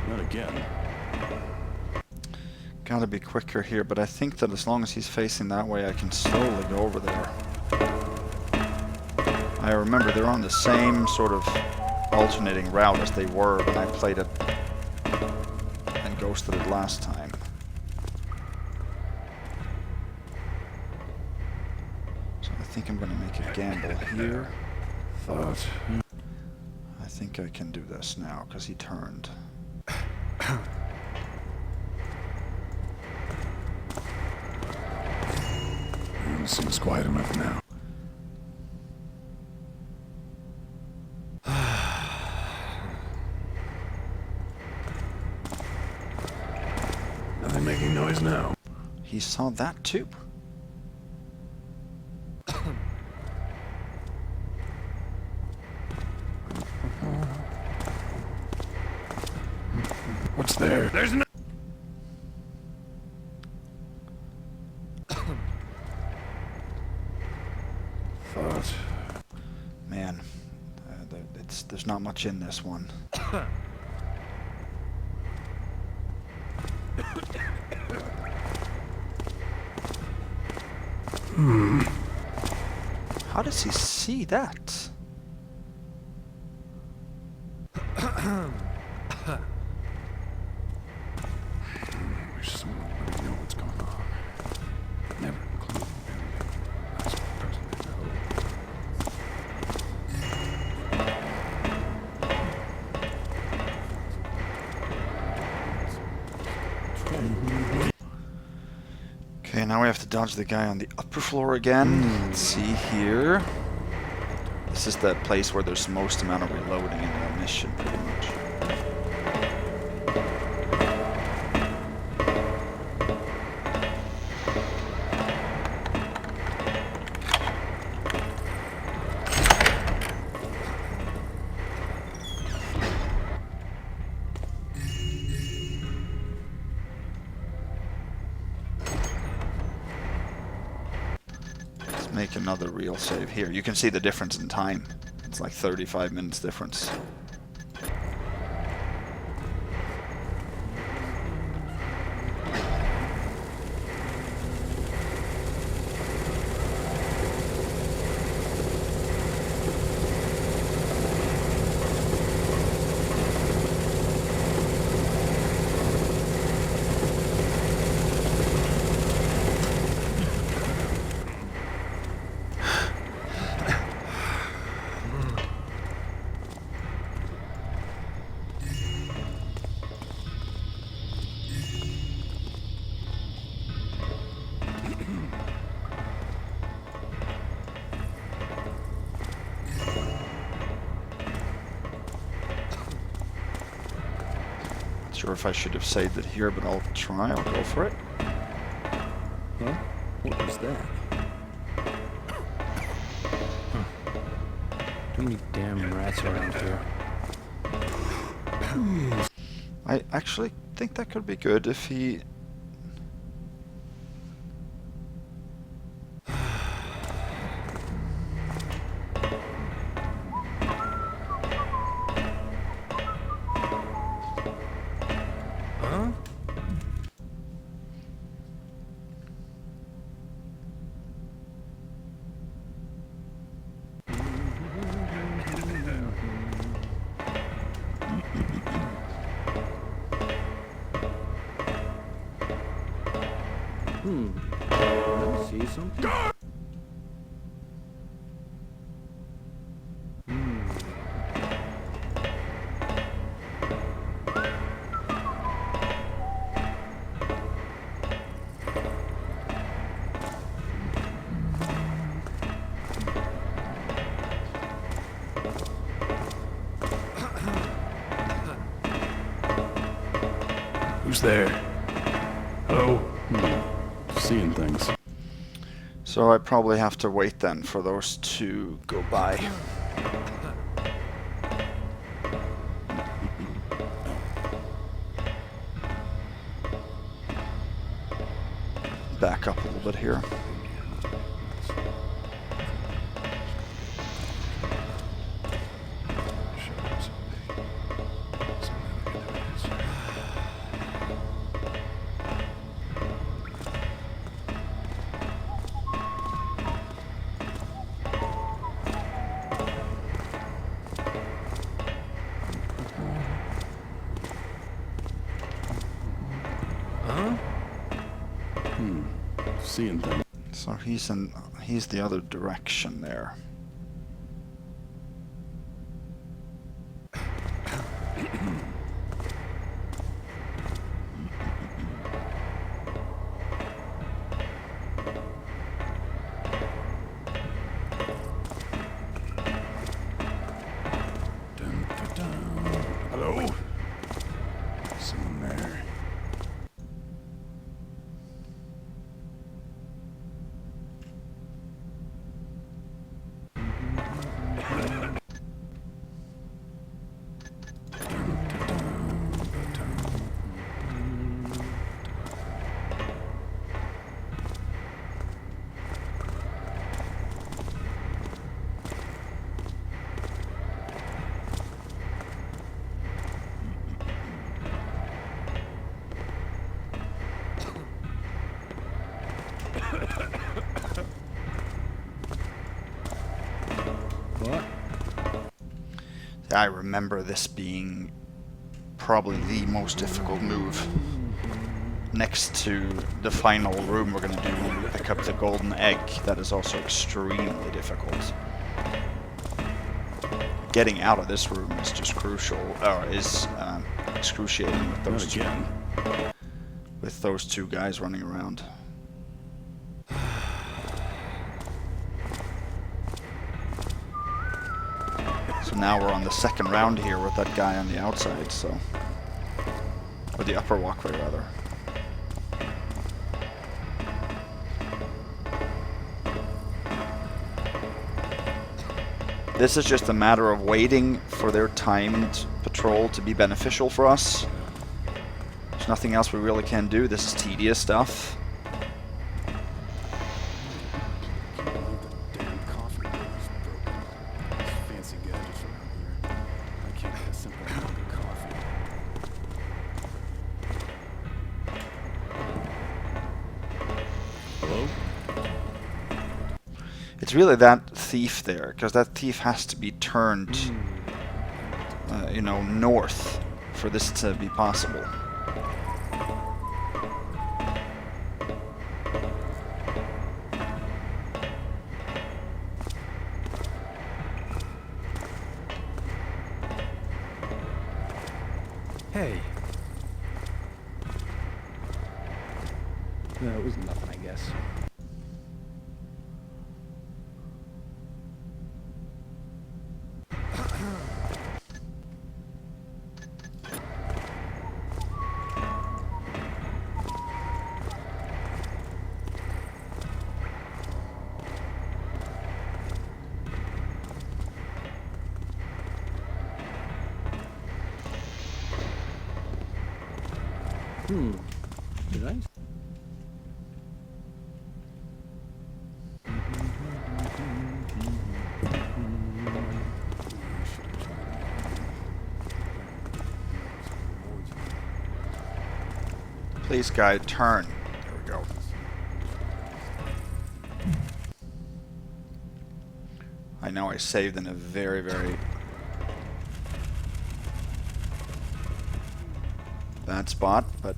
Not again. Gotta be quicker here, but I think that as long as he's facing that way, I can slowly go over there. I remember they're on the same sort of alternating route as they were when I played it and ghosted it last time. So I think I'm gonna make a gamble here. Thought. I think I can do this now, because he turned. Seems quiet enough now. Nothing making noise now. He saw that too. What's there? There's no... Thought. Man, there's not much in this one. How does he see that? Wish someone would know what's going on. Never include everything. Last person to know. dodge the guy on the upper floor again. Let's see here. This is the place where there's the most amount of reloading in the mission, pretty much. Make another real save here. You can see the difference in time. It's like 35 minutes difference. Sure if I should have saved it here, but I'll try. I'll go for it. Huh? What was that? Huh. Too many damn rats around here. I actually think that could be good if he... Let's see something. Who's there? Hello? Seeing things. So I probably have to wait then for those to go by. Back up a little bit here. Seeing things. So he's the other direction there. Hello? Someone there. What? I remember this being probably the most difficult move. Next to the final room we're going to do when we pick up the golden egg, that is also extremely difficult. Getting out of this room is just crucial, or is excruciating with those two guys running around. now we're on the second round here with that guy on the outside, so... Or the upper walkway, rather. This is just a matter of waiting for their timed patrol to be beneficial for us. There's nothing else we really can do. This is tedious stuff. It's really that thief there, because that thief has to be turned, you know, north for this to be possible. Hey. No, it was nothing, I guess. Did I? Please, guy, turn. There we go. I know I saved in a very, very bad spot, but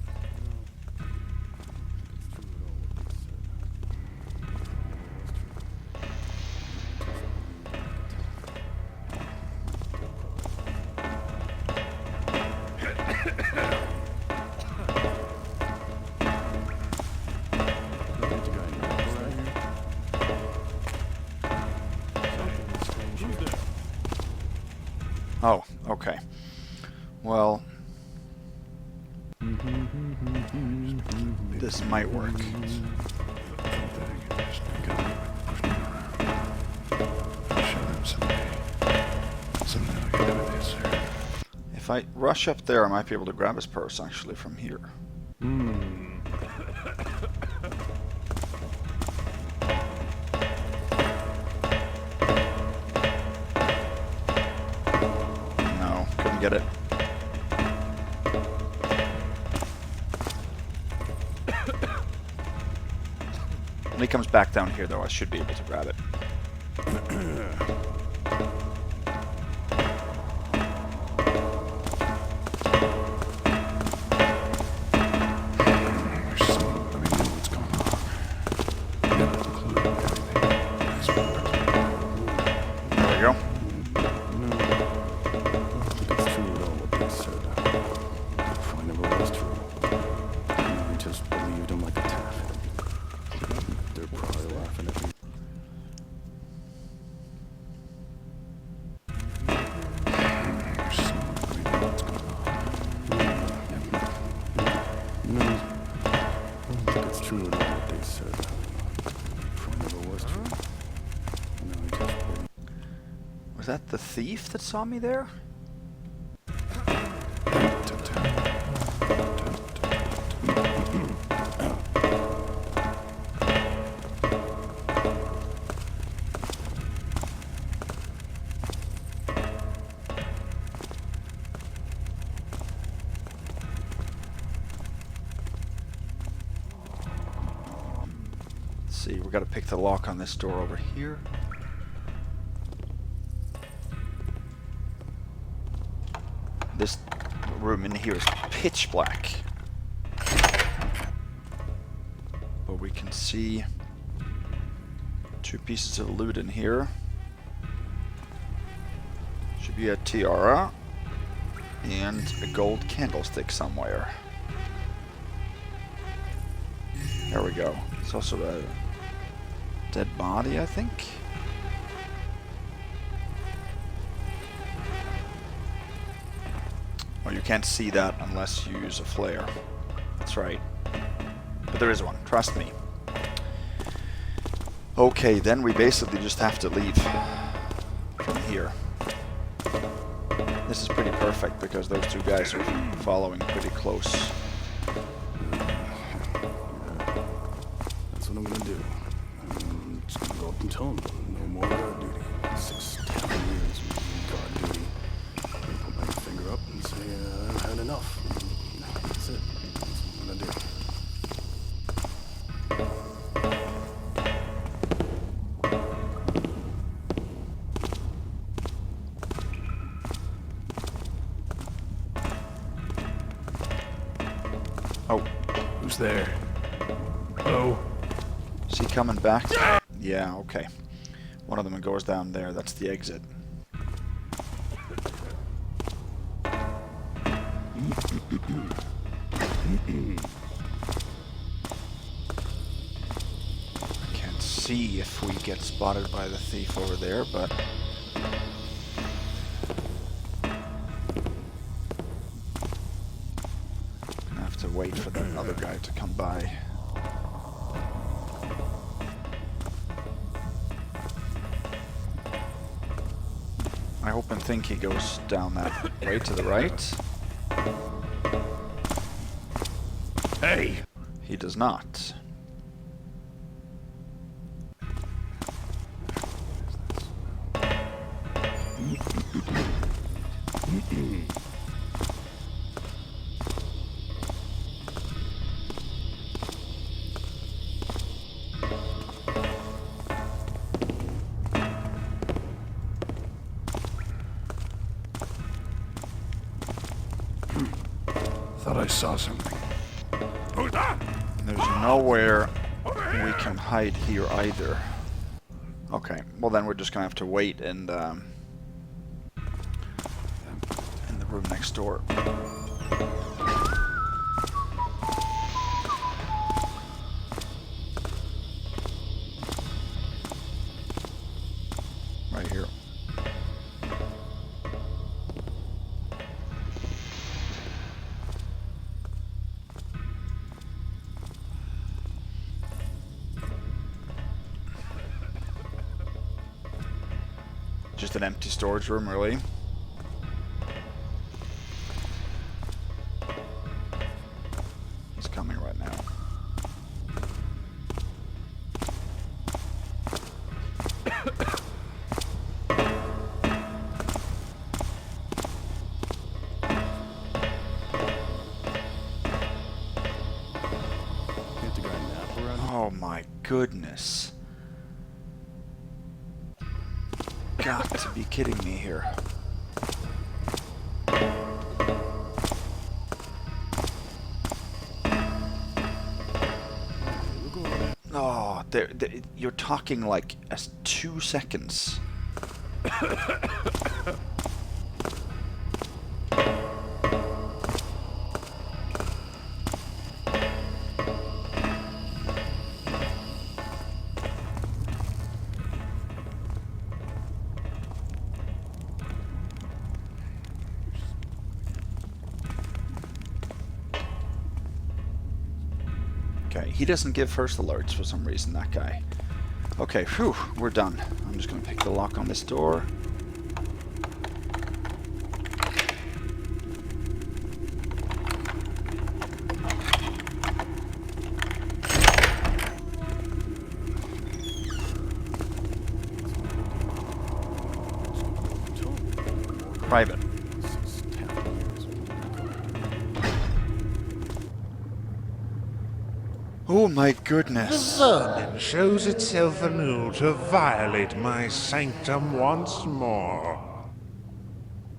oh, okay. Well, this might work. If I rush up there, I might be able to grab his purse actually from here. No, couldn't get it. When he comes back down here, though, I should be able to grab it. There we go. It's true at all what they said. Probably never was true. I just believed him like a taff. They're probably laughing at me. No, I don't think it's true at all what they said. Probably never was true. No, I just believe. Was that the thief that saw me there? See, we gotta pick the lock on this door over here. This room in here is pitch black. But we can see two pieces of loot in here. Should be a tiara and a gold candlestick somewhere. There we go. It's also a dead body, I think. Oh, you can't see that unless you use a flare. That's right. But there is one, trust me. Okay, then we basically just have to leave from here. This is pretty perfect because those two guys are following pretty close. That's what I'm gonna do. I'm just gonna go up and tell them no more guard duty. 6 tough years of guard duty. I'm gonna put my finger up and say, I've had enough. That's it. That's what I'm gonna do. Oh, Who's there? Hello? is he coming back? Yeah, okay. One of them goes down there, that's the exit. I can't see if we get spotted by the thief over there, but... gonna have to wait for that other guy to come by. I hope and think he goes down that way to the right. Hey! He does not. Thought I saw something. Who's that? There's nowhere we can hide here either. Okay, well then we're just gonna have to wait in the room next door. Right here. Just an empty storage room, really. He's coming right now. Can't the guy nap around? Oh my goodness. Got to be kidding me here. Oh, you're talking like 2 seconds. Okay, he doesn't give first alerts for some reason, that guy. Okay, phew, we're done. I'm just gonna pick the lock on this door. Private. Oh my goodness. Vermin shows itself anew to violate my sanctum once more.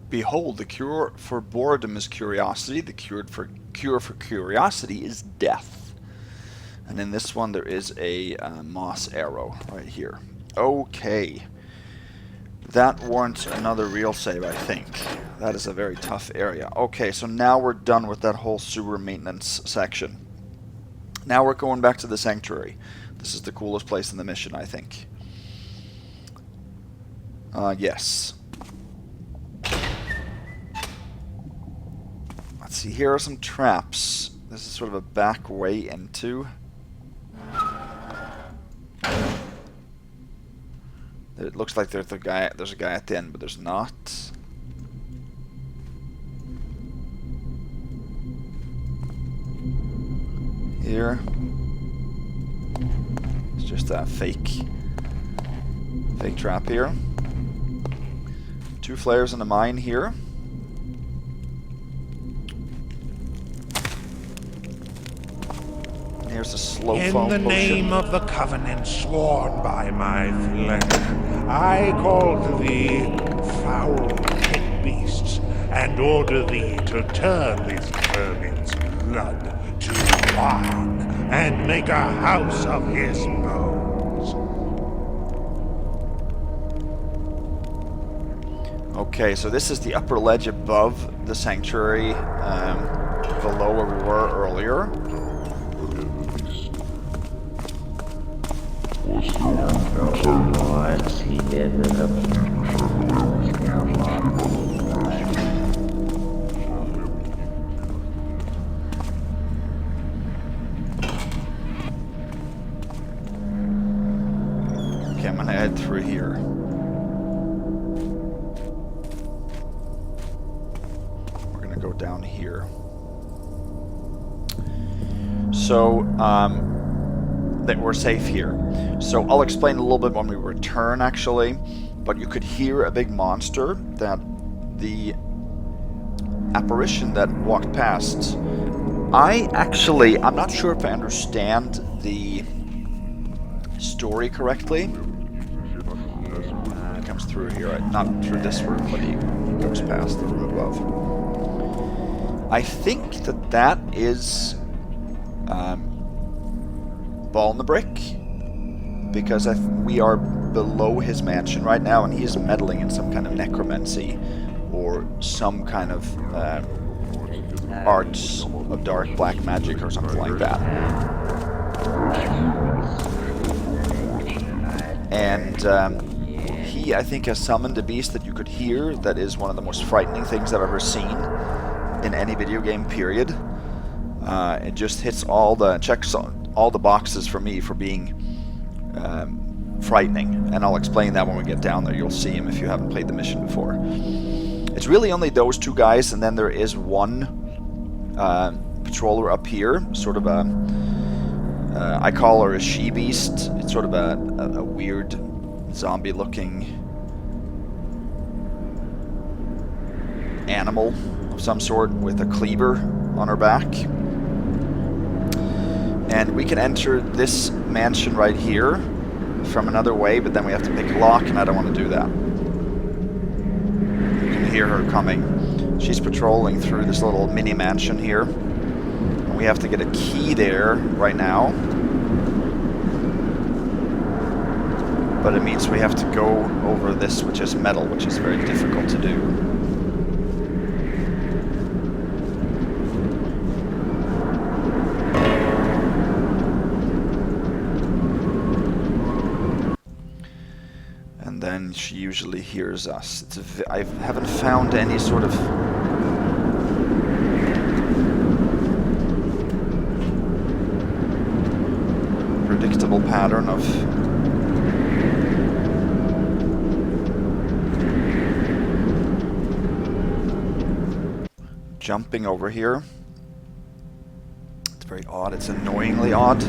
Behold, the cure for boredom is curiosity, the cure for curiosity is death. And in this one there is a moss arrow right here. Okay. That warrants another real save, I think. That is a very tough area. Okay, so now we're done with that whole sewer maintenance section. Now we're going back to the sanctuary. This is the coolest place in the mission, I think. Yes. see, here are some traps. This is sort of a back way into. It looks like there's a guy at the end, but there's not. Here. It's just a fake trap here. 2 flares in the mine here. Here's a slow foam In the potion. name of the covenant sworn by my flesh, I call to thee foul pit beasts, and order thee to turn this vermin's blood to wine, and make a house of his bones. Okay, so this is the upper ledge above the sanctuary, below where we were earlier. Okay, I'm gonna head through here. We're gonna go down here. So, that we're safe here. So I'll explain a little bit when we return, actually. But you could hear a big monster that the apparition that walked past. I'm not sure if I understand the story correctly. It comes through here, not through this room, but he goes past the room above. I think that is Balnebrich, because we are below his mansion right now, and he is meddling in some kind of necromancy or some kind of arts of dark black magic or something like that. And he, I think, has summoned a beast that you could hear that is one of the most frightening things I've ever seen in any video game, period. It just hits checks all the boxes for me for being frightening, and I'll explain that when we get down there. You'll see him if you haven't played the mission before. It's really only those 2 guys, and then there is one patroller up here, sort of a I call her a she-beast. It's sort of a weird zombie-looking animal of some sort with a cleaver on her back. And we can enter this mansion right here from another way, but then we have to pick a lock, and I don't want to do that. You can hear her coming. She's patrolling through this little mini mansion here. And we have to get a key there right now. But it means we have to go over this, which is metal, which is very difficult to do. Then she usually hears us. I haven't found any sort of predictable pattern of jumping over here. It's very odd. It's annoyingly odd.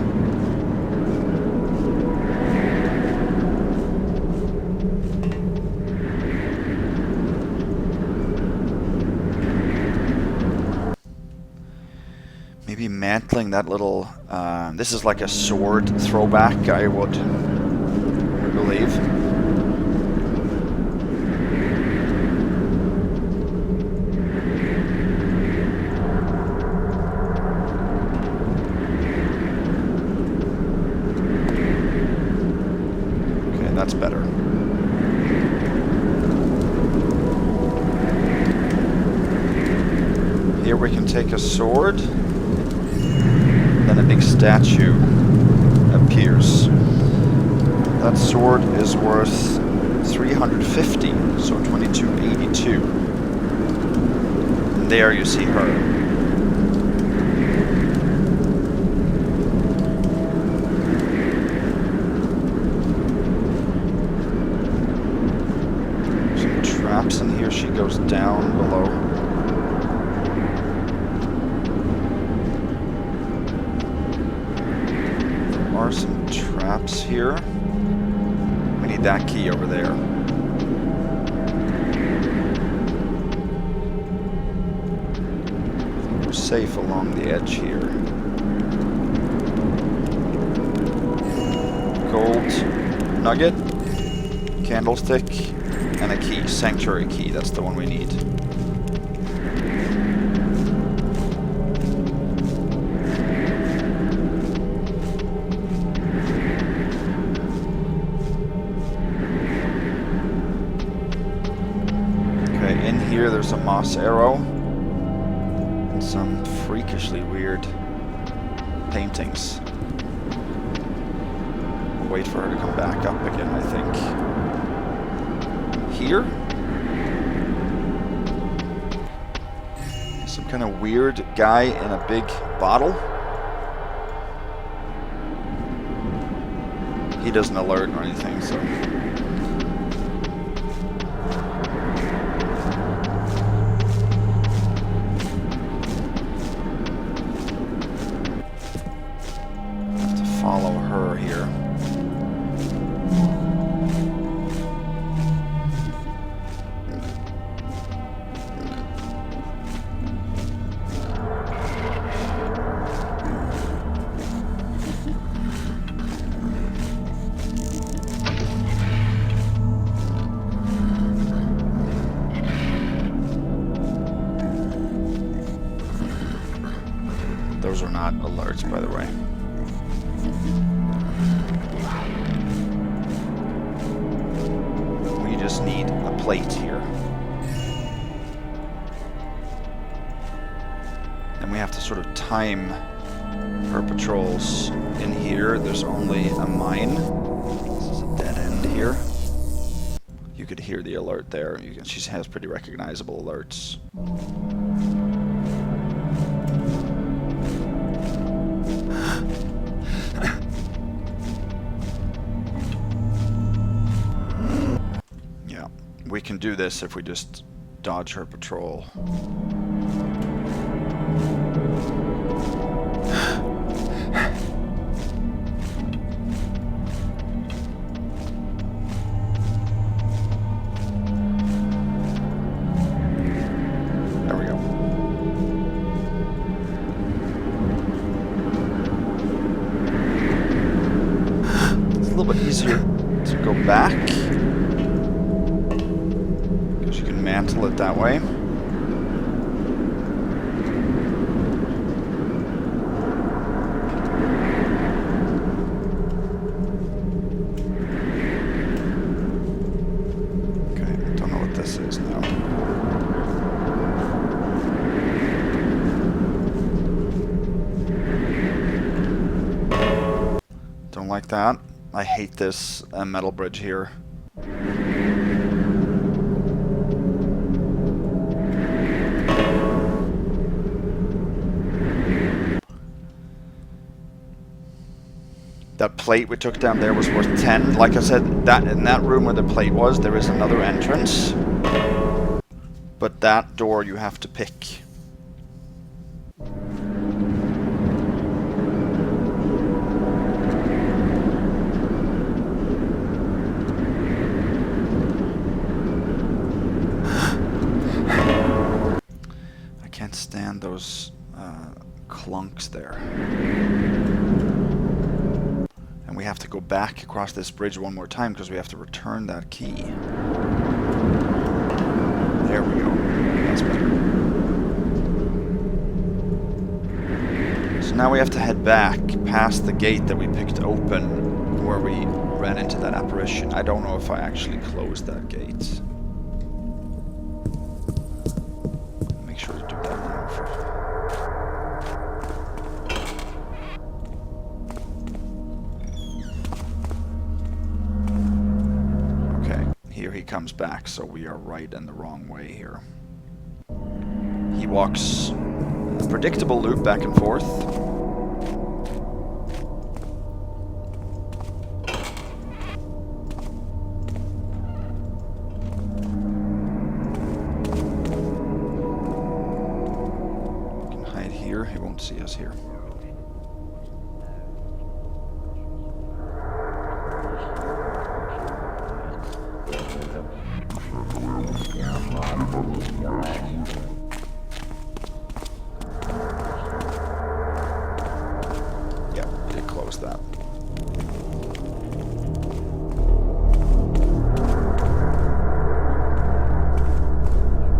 Maybe mantling that little... this is like a sword throwback, I would believe. Okay, that's better. Here we can take a sword. Then a big statue appears. That sword is worth 350, so 2282. And there you see her. traps in here. She goes down below. There are some traps here. We need that key over there. I think we're safe along the edge here. Gold nugget, candlestick, and a key. Sanctuary key, that's the one we need. Okay, in here there's a moss arrow and some freakishly weird paintings. Wait for her to come back up again, I think. Here? Some kind of weird guy in a big bottle. He doesn't alert or anything, so... have to follow her here. Those are not alerts, by the way. We just need a plate here. And we have to sort of time her patrols in here. There's only a mine. This is a dead end here. You could hear the alert there. She has pretty recognizable alerts. We can do this if we just dodge her patrol. There we go. It's a little bit easier to go back. Mantle it that way. Okay, don't know what this is now. Don't like that. I hate this metal bridge here. That plate we took down there was worth 10. Like I said, that in that room where the plate was, there is another entrance. But that door you have to pick. I can't stand those clunks there. And we have to go back across this bridge one more time because we have to return that key. There we go. That's better. So now we have to head back past the gate that we picked open where we ran into that apparition. I don't know if I actually closed that gate. Make sure to do that now first. Here he comes back, so we are right in the wrong way here. He walks a predictable loop back and forth. see us here. Yeah, it closed that.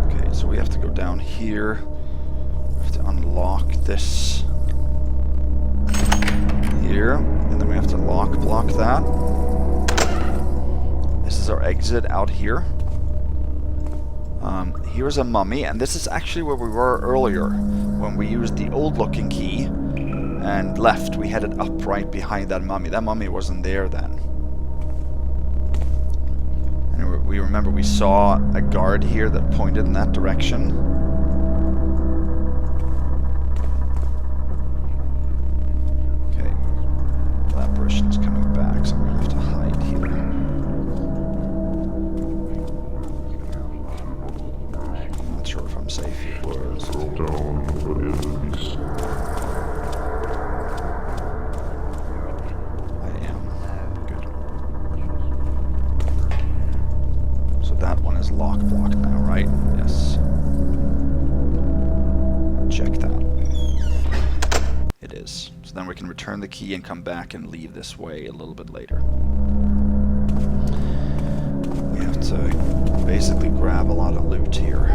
Okay, so we have to go down here. We have to unlock this here, and then we have to block that. This is our exit out here. Here's a mummy, and this is actually where we were earlier when we used the old looking key and left. We headed up right behind that mummy. That mummy wasn't there then. And we remember we saw a guard here that pointed in that direction. Okay, that apparition's coming back, so I'm gonna have to hide here. Not sure if I'm safe here. Blocked now, right? Yes. Check that. It is. So then we can return the key and come back and leave this way a little bit later. We have to basically grab a lot of loot here.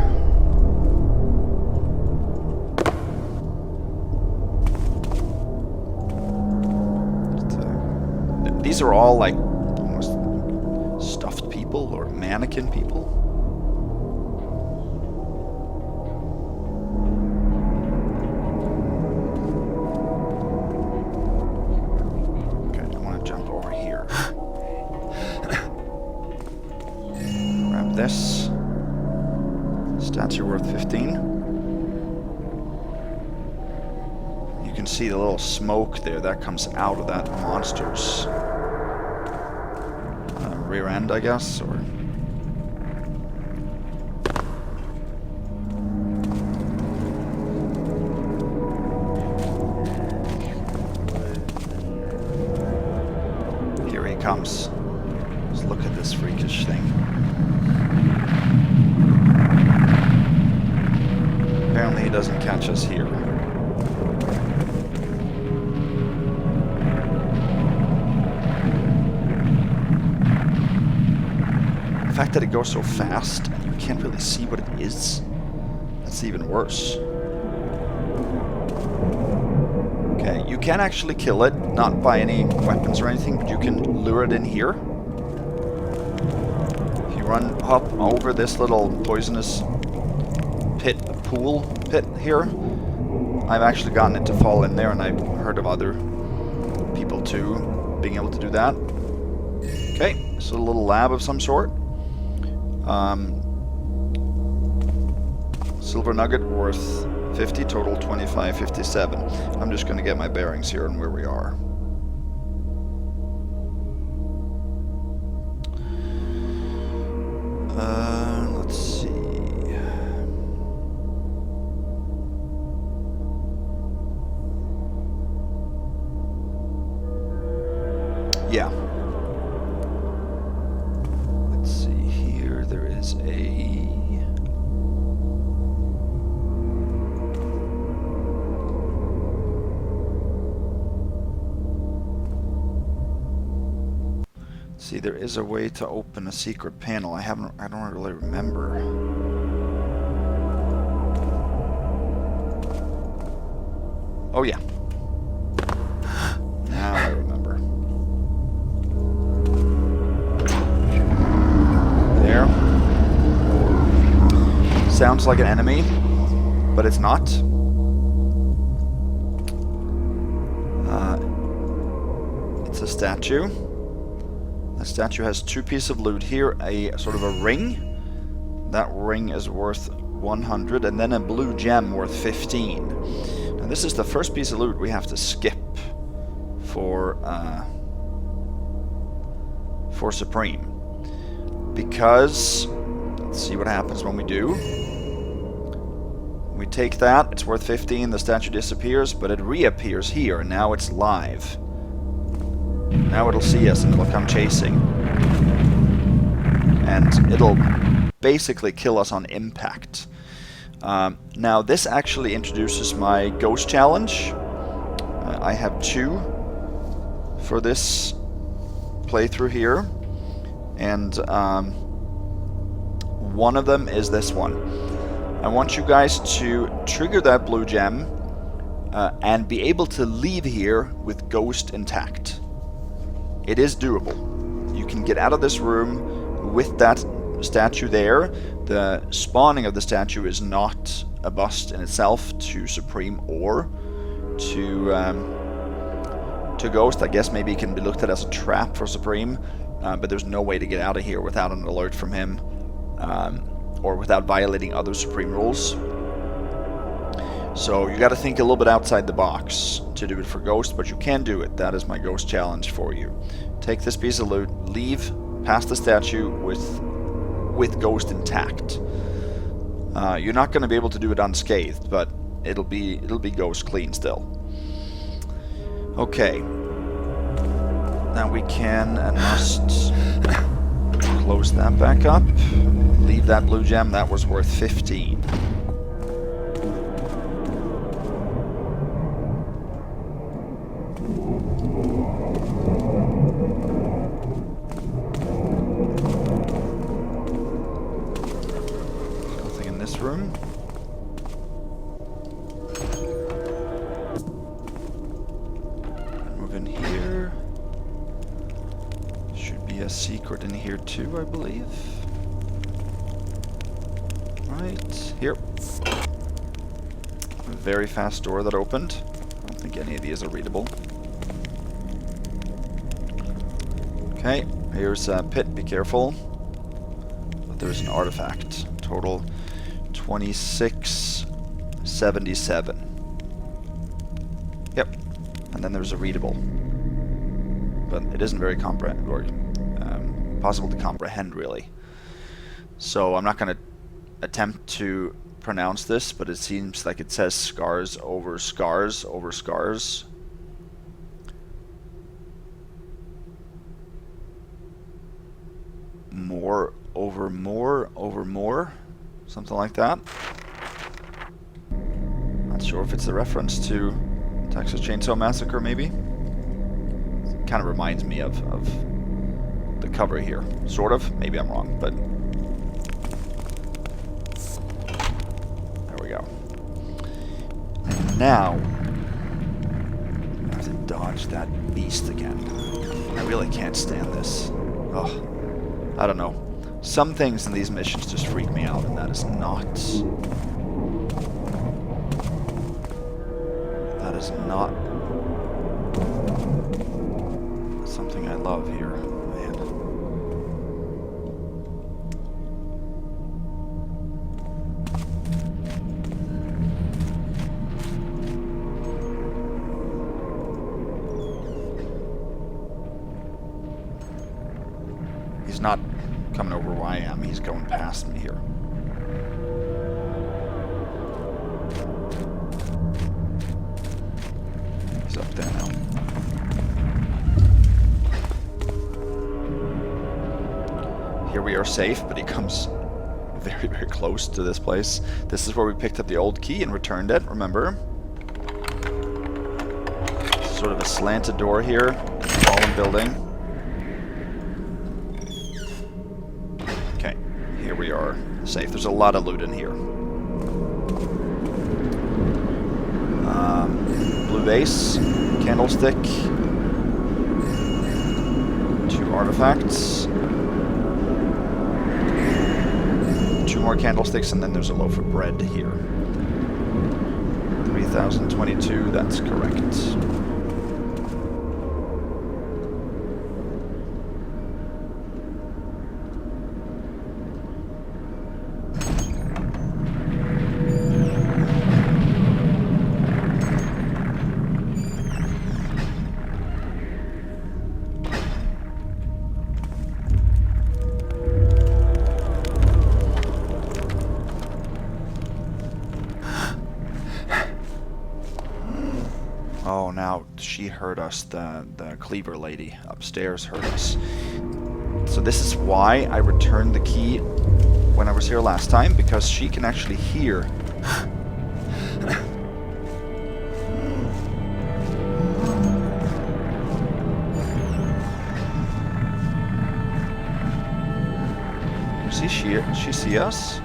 These are all like almost stuffed people or mannequin people. This statue worth 15. You can see the little smoke there that comes out of that monster's rear end, I guess, or here he comes. Just look at this freakish thing. Apparently he doesn't catch us here. The fact that it goes so fast and you can't really see what it is, that's even worse. Okay, you can actually kill it, not by any weapons or anything, but you can lure it in here. If you hop over this little poisonous pool pit here. I've actually gotten it to fall in there, and I've heard of other people too being able to do that. Okay, so a little lab of some sort. Silver nugget worth 50, total 25, 57. I'm just going to get my bearings here and where we are. Let's see. Yeah. Let's see here. There is a... See, there is a way to open a secret panel. I don't really remember. Oh yeah. Now I remember. There. Sounds like an enemy, but it's not. It's a statue. The statue has two pieces of loot here, a sort of a ring. That ring is worth 100, and then a blue gem worth 15. And this is the first piece of loot we have to skip for Supreme. Because, let's see what happens when we do. We take that, it's worth 15, the statue disappears, but it reappears here, and now it's live. Now it'll see us and it'll come chasing. And it'll basically kill us on impact. Now this actually introduces my ghost challenge. I have 2 for this playthrough here. And one of them is this one. I want you guys to trigger that blue gem and be able to leave here with ghost intact. It is doable. You can get out of this room with that statue there. The spawning of the statue is not a bust in itself to Supreme or to Ghost. I guess maybe it can be looked at as a trap for Supreme, but there's no way to get out of here without an alert from him. Or without violating other Supreme rules. So you got to think a little bit outside the box to do it for Ghost, but you can do it. That is my Ghost challenge for you. Take this piece of loot, leave past the statue with Ghost intact. You're not going to be able to do it unscathed, but it'll be Ghost clean still. Okay. Now we can and must close that back up. Leave that blue gem, that was worth 15. Nothing in this room. Move in here. Should be a secret in here too, I believe. Right here. A very fast door that opened. I don't think any of these are readable. Okay, here's a pit, be careful. But there's an artifact. Total 2677. Yep. And then there's a readable. But it isn't very possible to comprehend, really. So I'm not going to attempt to pronounce this, but it seems like it says scars over scars over scars. More over more over more. Something like that. Not sure if it's a reference to Texas Chainsaw Massacre, maybe. It kind of reminds me of the cover here. Sort of. Maybe I'm wrong, but go. And now I have to dodge that beast again. I really can't stand this. Oh, I don't know. Some things in these missions just freak me out, and that is not something I love here. Man. He's not coming over where I am, he's going past me here. He's up there now. Here we are safe, but he comes very, very close to this place. This is where we picked up the old key and returned it, remember? Sort of a slanted door here in the fallen building. Here we are, safe. There's a lot of loot in here. Blue vase, candlestick, 2 artifacts, 2 more candlesticks, and then there's a loaf of bread here. 3022, that's correct. she heard us. The cleaver lady upstairs heard us. So this is why I returned the key when I was here last time, because she can actually hear. She see us?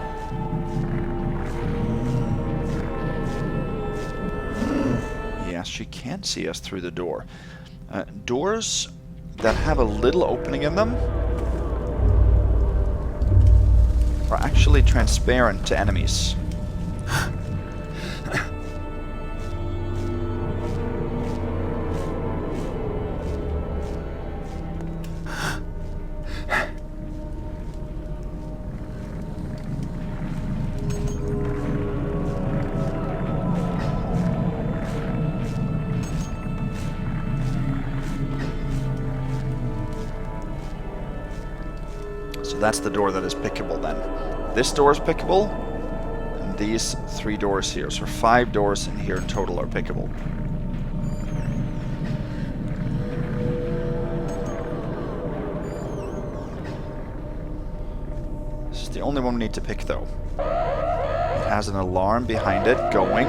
Yes, she can see us through the door. Doors that have a little opening in them are actually transparent to enemies. So that's the door that is pickable then. This door is pickable, and these 3 doors here. So 5 doors in here in total are pickable. This is the only one we need to pick though. It has an alarm behind it going.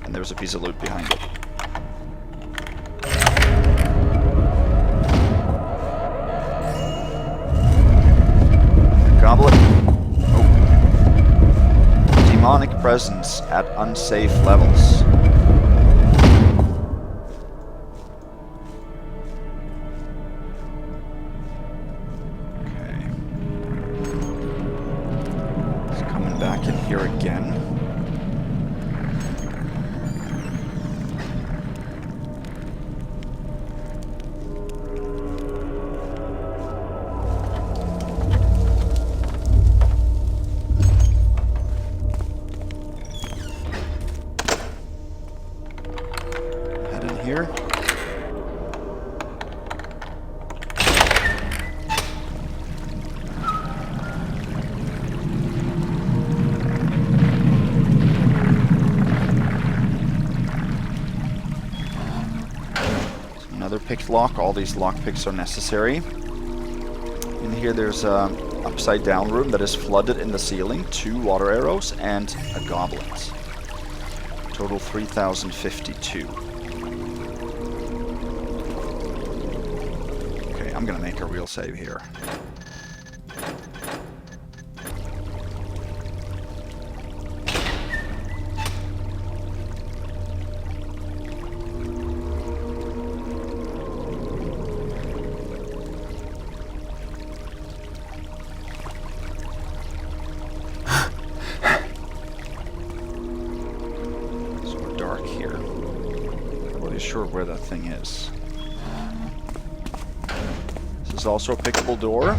And there's a piece of loot behind it. Goblet. Oh. Demonic presence at unsafe levels. Okay. It's coming back in here again. Here. Another picked lock. All these lock picks are necessary. In here there's a upside down room that is flooded in the ceiling, 2 water arrows, and a goblet. Total 3052. I'm gonna make a real save here. So we're dark here. Not really sure where that thing is. This is also a pickable door.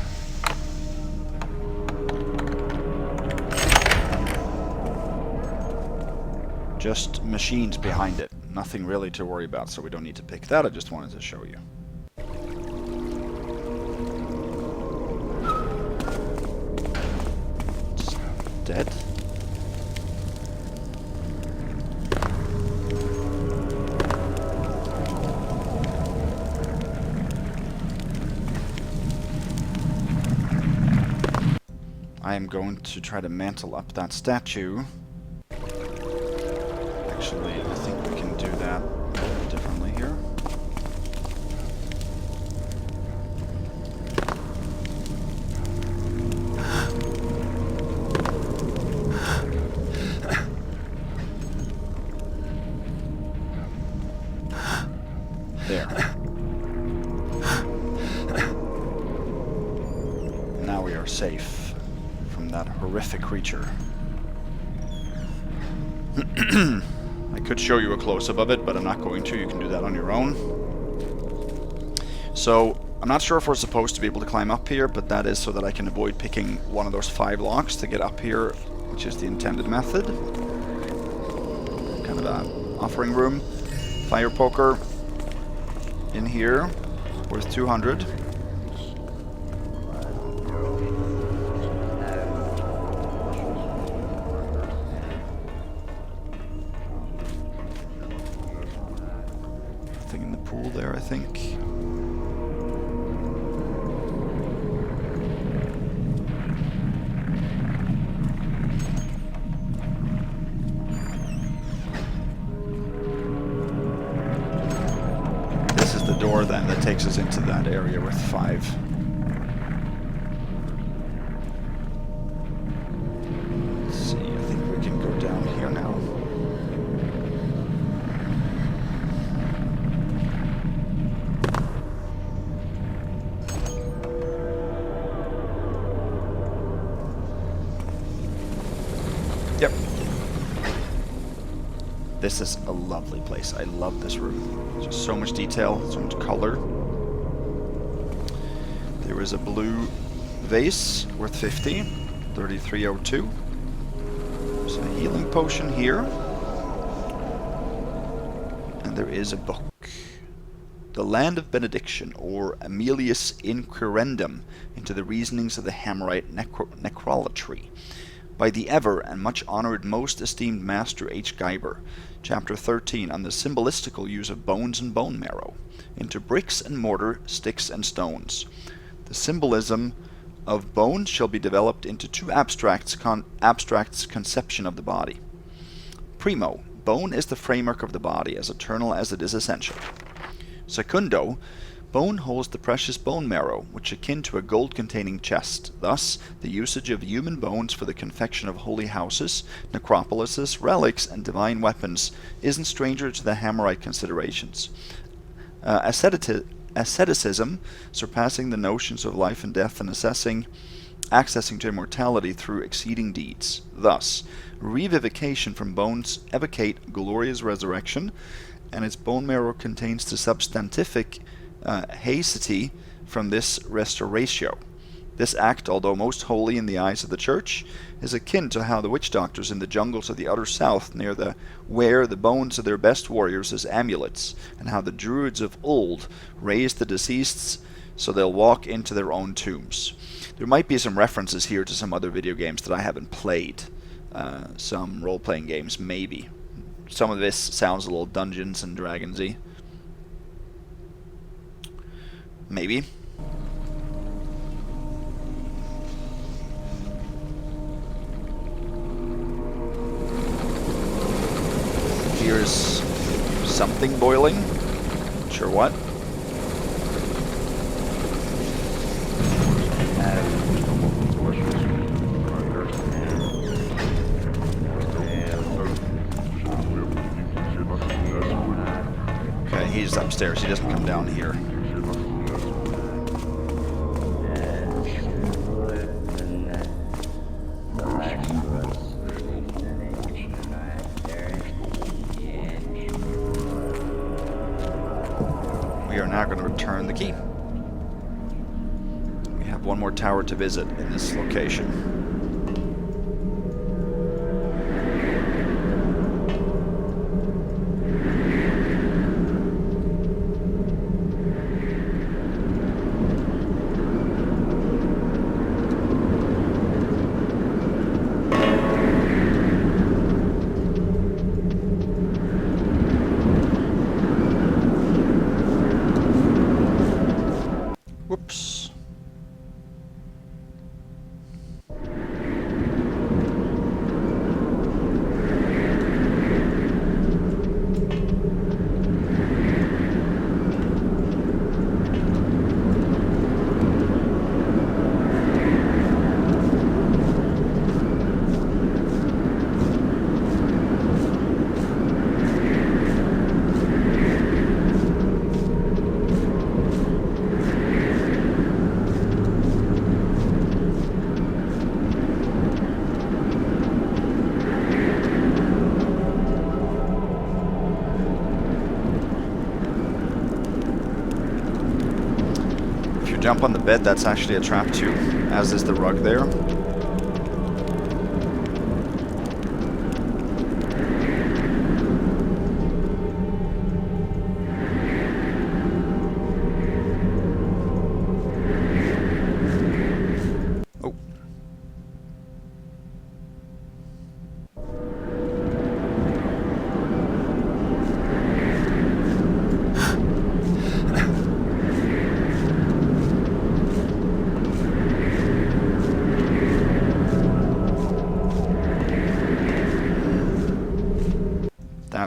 Just machines behind it. Nothing really to worry about, so we don't need to pick that. I just wanted to show you. It's dead. I am going to try to mantle up that statue. Actually, I think we can do that a little differently here. There. Now we are safe from that horrific creature. I could show you a close-up of it, but I'm not going to. You can do that on your own. So, I'm not sure if we're supposed to be able to climb up here, but that is so that I can avoid picking one of those 5 locks to get up here, which is the intended method. Kind of a offering room. Fire poker in here, worth 200. pool there, I think. This is the door then that takes us into that area with 5. Let's see, I think we can go down here now. Yep. This is a lovely place. I love this room. Just so much detail, so much color. There is a blue vase worth 50, 3302. There's a healing potion here. And there is a book. The Land of Benediction, or Aemilius Inquirendum, into the reasonings of the Hammerite necrolatry, by the ever and much honored, most esteemed Master H. Geiber, Chapter 13 on the symbolistical use of bones and bone marrow, into bricks and mortar, sticks and stones. The symbolism of bones shall be developed into 2 abstracts conception of the body. Primo, bone is the framework of the body, as eternal as it is essential. Secundo, bone holds the precious bone marrow, which akin to a gold-containing chest. Thus, the usage of human bones for the confection of holy houses, necropolises, relics, and divine weapons isn't stranger to the Hammerite considerations. Asceticism, surpassing the notions of life and death and accessing to immortality through exceeding deeds. Thus, revivification from bones evocate glorious resurrection, and its bone marrow contains the substantific haecity from this restoratio. This act, although most holy in the eyes of the Church, is akin to how the witch doctors in the jungles of the utter south wear the bones of their best warriors as amulets, and how the druids of old raised the deceased so they'll walk into their own tombs. There might be some references here to some other video games that I haven't played. Some role-playing games, maybe. Some of this sounds a little Dungeons and Dragons-y. Maybe. Here's something boiling. Not sure what. Okay, he's upstairs. He doesn't come down here. We are now going to return the key. We have one more tower to visit in this location. Whoops. Jump on the bed, that's actually a trap too, as is the rug there. Oh.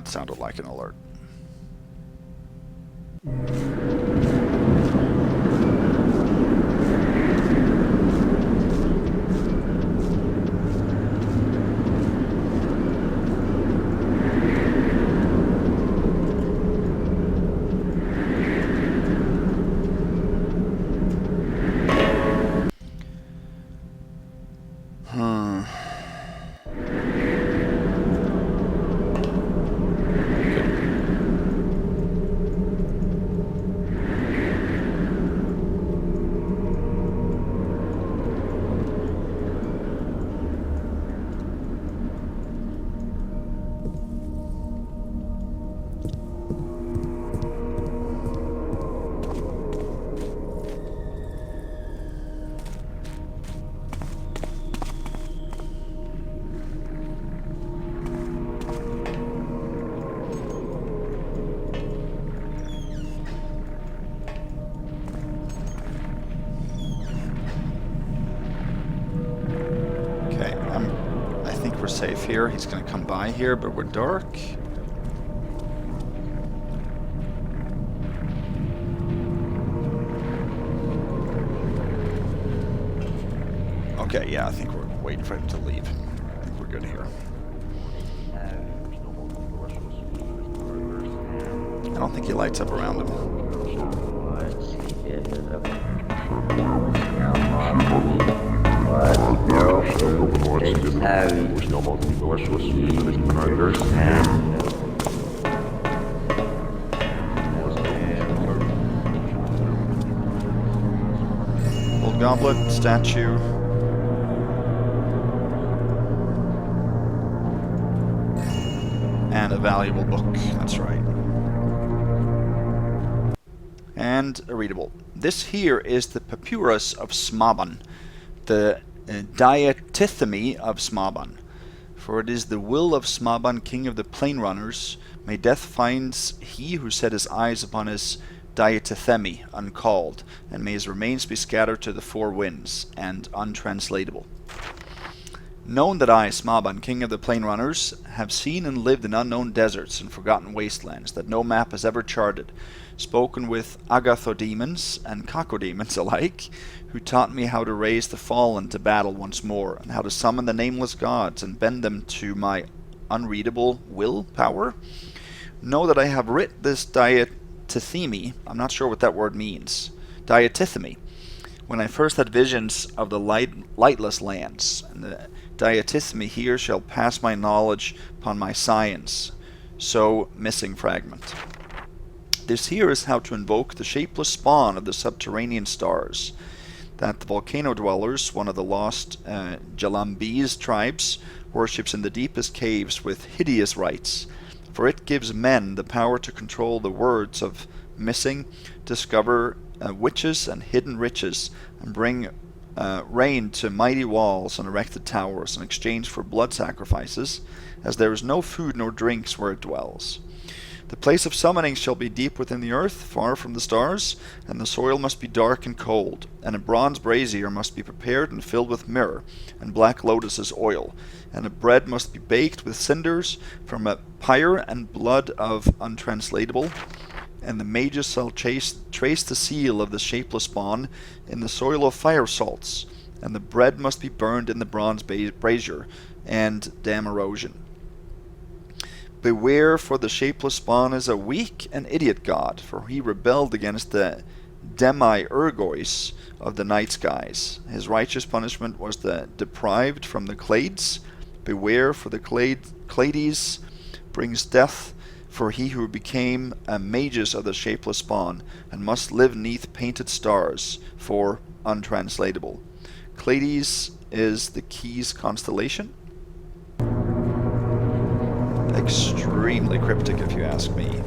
That sounded like an alert. We're safe here. He's going to come by here, but we're dark. Okay, yeah, I think we're waiting for him to leave. I think we're good here. I don't think he lights up around him. Old goblet, statue. And a valuable book, that's right. And a readable. This here is the Papyrus of Smaban, the diatithemy of Smaban. For it is the will of Smaban, king of the plain runners, may death finds he who set his eyes upon his diatithemy uncalled, and may his remains be scattered to the four winds, and untranslatable. Known that I, Smaban, king of the plain runners, have seen and lived in unknown deserts and forgotten wastelands that no map has ever charted, spoken with agathodemons and cacodemons alike, who taught me how to raise the fallen to battle once more, and how to summon the nameless gods and bend them to my unreadable will power. Know that I have writ this diatithemy, I'm not sure what that word means, diatithemy, when I first had visions of the lightless lands, and the diatithemy here shall pass my knowledge upon my science. So, missing fragment. This here is how to invoke the shapeless spawn of the subterranean stars, that the volcano dwellers, one of the lost Jalambese tribes, worships in the deepest caves with hideous rites, for it gives men the power to control the words of missing, discover witches and hidden riches, and bring rain to mighty walls and erected towers in exchange for blood sacrifices, as there is no food nor drinks where it dwells. The place of summoning shall be deep within the earth, far from the stars, and the soil must be dark and cold, and a bronze brazier must be prepared and filled with myrrh, and black lotus's oil, and a bread must be baked with cinders from a pyre and blood of untranslatable, and the mages shall trace the seal of the shapeless spawn in the soil of fire salts, and the bread must be burned in the bronze brazier, and dam erosion. Beware, for the shapeless spawn is a weak and idiot god, for he rebelled against the demi-ergois of the night skies. His righteous punishment was the deprived from the clades. Beware, for the clades brings death, for he who became a magus of the shapeless spawn, and must live neath painted stars, for untranslatable. Clades is the Keys constellation. Extremely cryptic, if you ask me.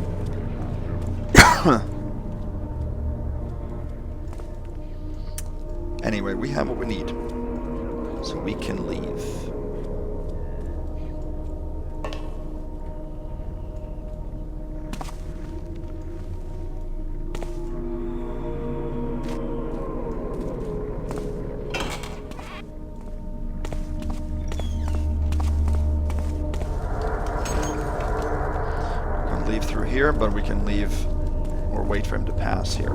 Anyway, we have what we need, so we can leave. here, but we can leave or wait for him to pass here.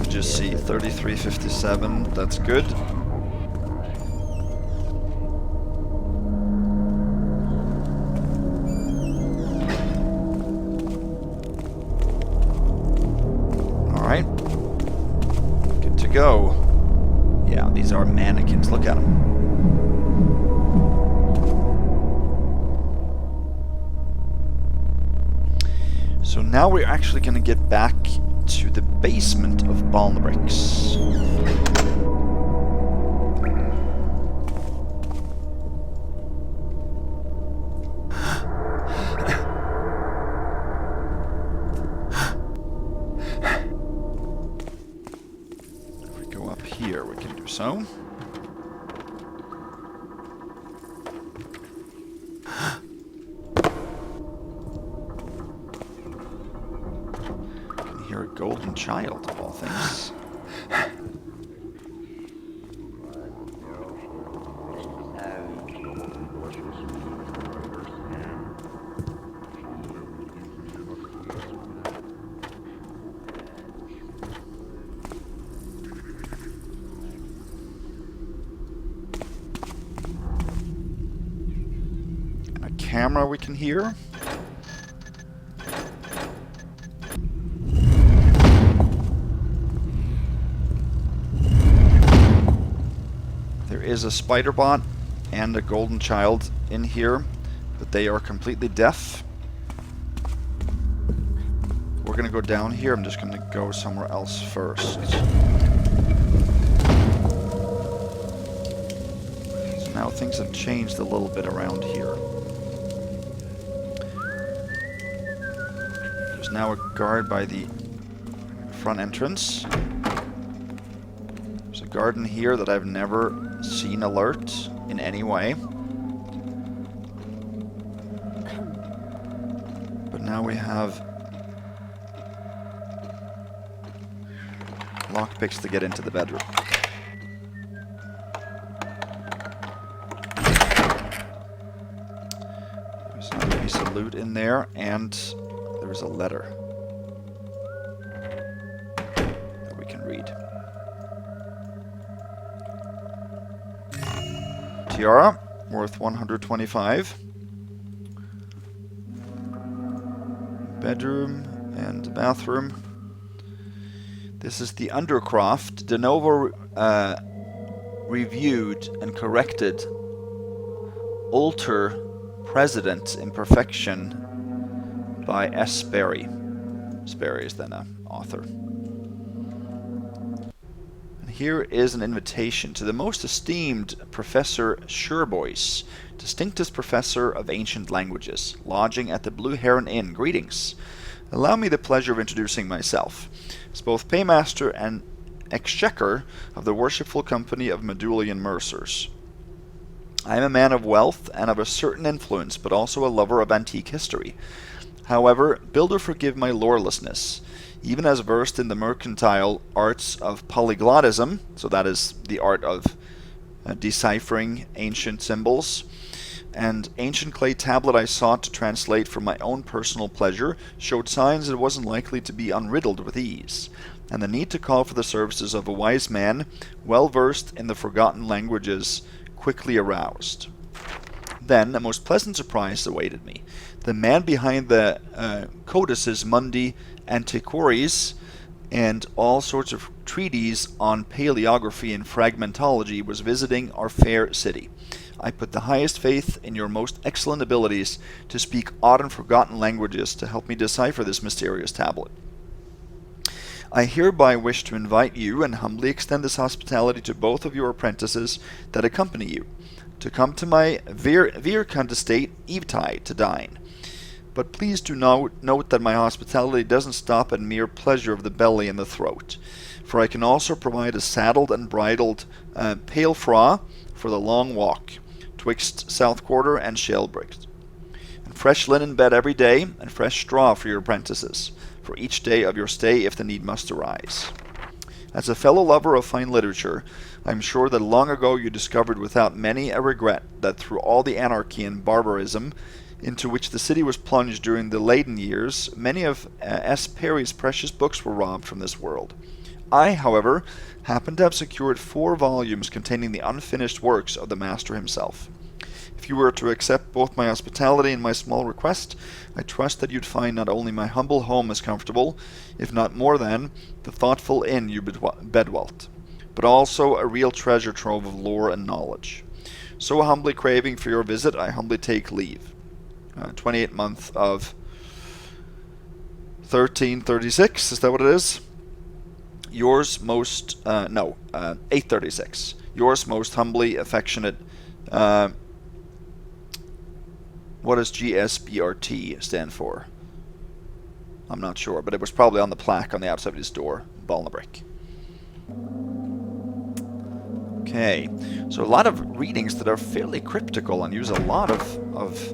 Just see 3357, that's good. Alright. Good to go. Yeah, these are mannequins, look at them. So now we're actually going to get back to the basement of Balnebrich. If we go up here, we can do so. Hear a golden child, of all things. And a camera we can hear. There is a spider bot and a golden child in here, but they are completely deaf. We're gonna go down here. I'm just gonna go somewhere else first. So now things have changed a little bit around here. There's now a guard by the front entrance. There's a garden here that I've never seen alert in any way. But now we have lockpicks to get into the bedroom. There's another piece of loot in there, and there's a letter that we can read. Tiara, worth 125. Bedroom and bathroom. This is the Undercroft, de novo reviewed and corrected altar president imperfection by S. Sperry. Sperry is then an author. Here is an invitation to the most esteemed Professor Sherboyce, distinctest professor of ancient languages, lodging at the Blue Heron Inn. Greetings. Allow me the pleasure of introducing myself, as both paymaster and exchequer of the worshipful company of Medulian Mercers. I am a man of wealth and of a certain influence, but also a lover of antique history. However, builder forgive my lorelessness. Even as versed in the mercantile arts of polyglottism, so that is the art of deciphering ancient symbols, and ancient clay tablet I sought to translate for my own personal pleasure, showed signs it wasn't likely to be unriddled with ease, and the need to call for the services of a wise man, well versed in the forgotten languages, quickly aroused. Then a most pleasant surprise awaited me. The man behind the Codices Mundi Antiquaries and all sorts of treatises on paleography and fragmentology was visiting our fair city. I put the highest faith in your most excellent abilities to speak odd and forgotten languages to help me decipher this mysterious tablet. I hereby wish to invite you and humbly extend this hospitality to both of your apprentices that accompany you, to come to my Virkund estate eventide to dine. But please do note that my hospitality doesn't stop at mere pleasure of the belly and the throat, for I can also provide a saddled and bridled pale fra for the long walk, twixt South Quarter and Shelbrick, and fresh linen bed every day, and fresh straw for your apprentices, for each day of your stay if the need must arise. As a fellow lover of fine literature, I am sure that long ago you discovered without many a regret that through all the anarchy and barbarism into which the city was plunged during the Leyden years, many of S. Perry's precious books were robbed from this world. I, however, happen to have secured 4 volumes containing the unfinished works of the master himself. If you were to accept both my hospitality and my small request, I trust that you'd find not only my humble home as comfortable, if not more than, the thoughtful inn you bedwelt, but also a real treasure trove of lore and knowledge. So humbly craving for your visit, I humbly take leave. 28th month of 1336, is that what it is? Yours most, 836. Yours most humbly affectionate, what does GSBRT stand for? I'm not sure, but it was probably on the plaque on the outside of his door, Balnebrich. Okay, so a lot of readings that are fairly cryptical and use a lot of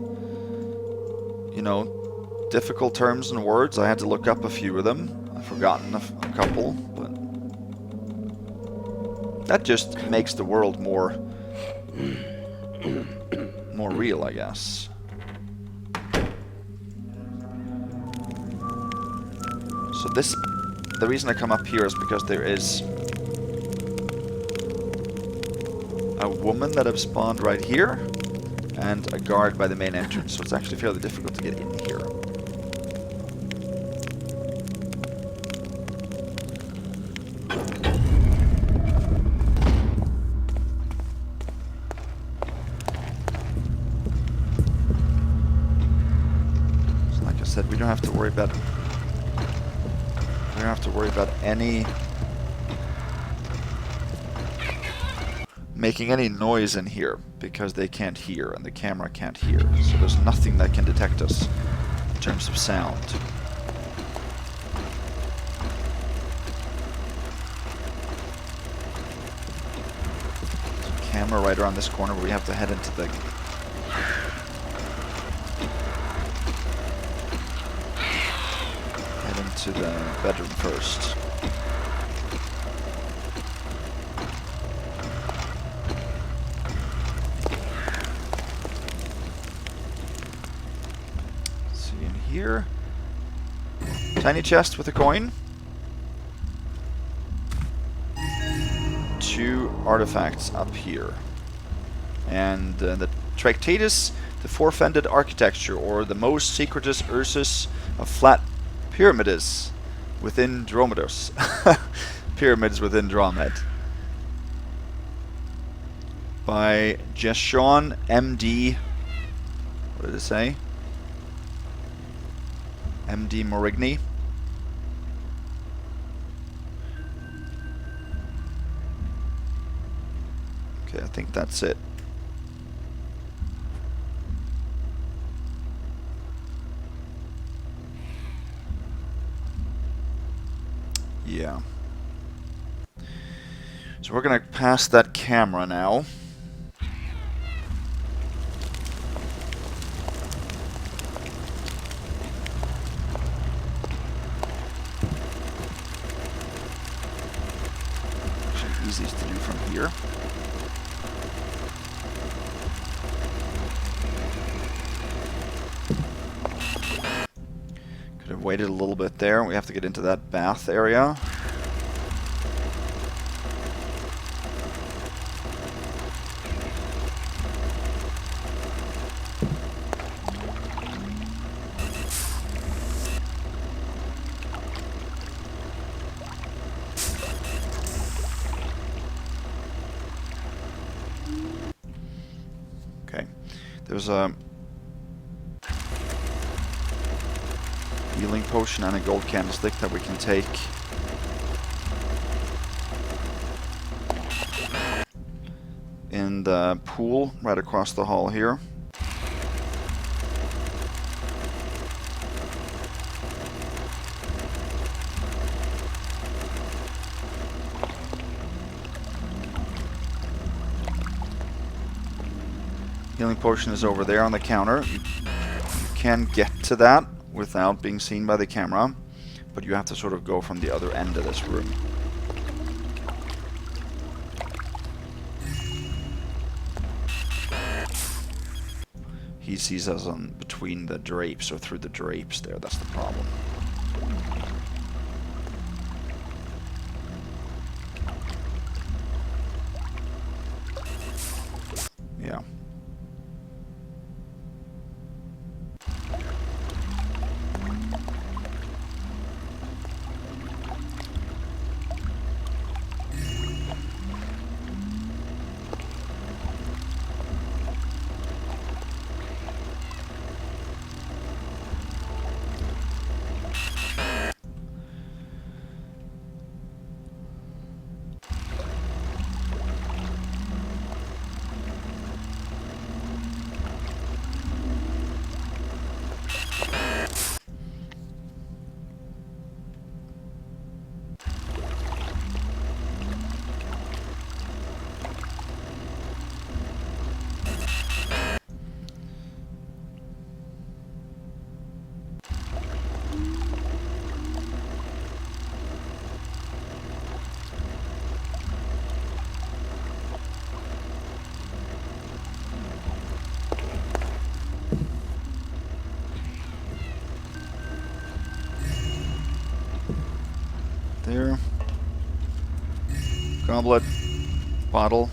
you know, difficult terms and words. I had to look up a few of them. I've forgotten a couple, but that just makes the world more real, I guess. So the reason I come up here is because there is a woman that have spawned right here, and a guard by the main entrance, so it's actually fairly difficult to get in here. So like I said, we don't have to worry about any making any noise in here, because they can't hear and the camera can't hear, so there's nothing that can detect us in terms of sound. There's a camera right around this corner, but we have to head into the bedroom first. Here. Tiny chest with a coin. 2 artifacts up here. And the Tractatus, the Forfended Architecture, or the Most Secretus Ursus of Flat Pyramids within Dromedos. Pyramids within Dromed. By Jeshawn M.D. What did it say? M.D. Morigny. Okay, I think that's it. Yeah. So we're gonna pass that camera now. Easiest to do from here. Could have waited a little bit there. We have to get into that bath area. There's a healing potion and a gold candlestick that we can take. In the pool right across the hall here. Healing potion is over there on the counter. You can get to that without being seen by the camera, but you have to sort of go from the other end of this room. He sees us on between the drapes, or through the drapes there. That's the problem. Yeah. There. Goblet. Bottle.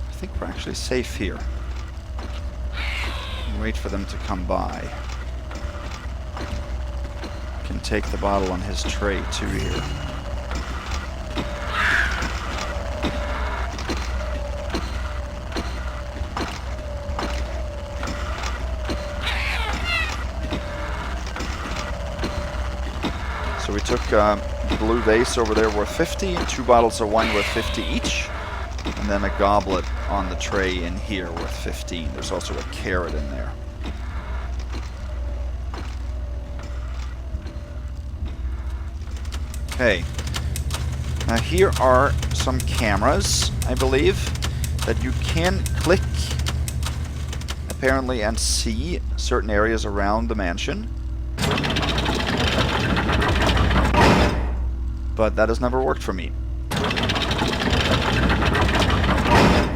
I think we're actually safe here. Wait for them to come by. Can take the bottle on his tray too here. So we took blue vase over there worth 50, 2 bottles of wine worth 50 each, and then a goblet on the tray in here worth 15. There's also a carrot in there. Okay. Now here are some cameras, I believe, that you can click apparently and see certain areas around the mansion. But that has never worked for me.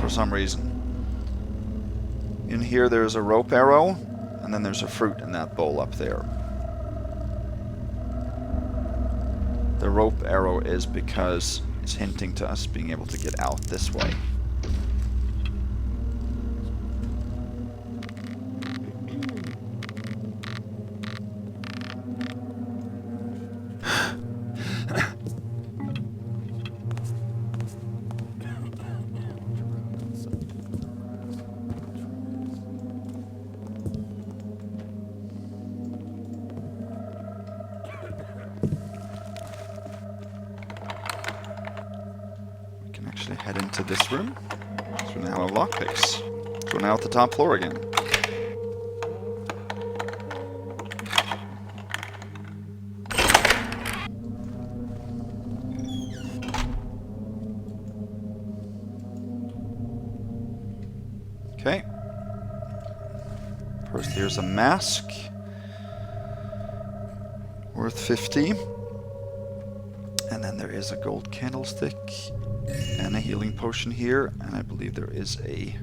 For some reason. In here there's a rope arrow, and then there's a fruit in that bowl up there. The rope arrow is because it's hinting to us being able to get out this way. Head into this room. So we now have lockpicks. So we're now at the top floor again. Okay. First here's a mask. Worth 50. And then there is a gold candlestick. And a healing potion here, and I believe there is a...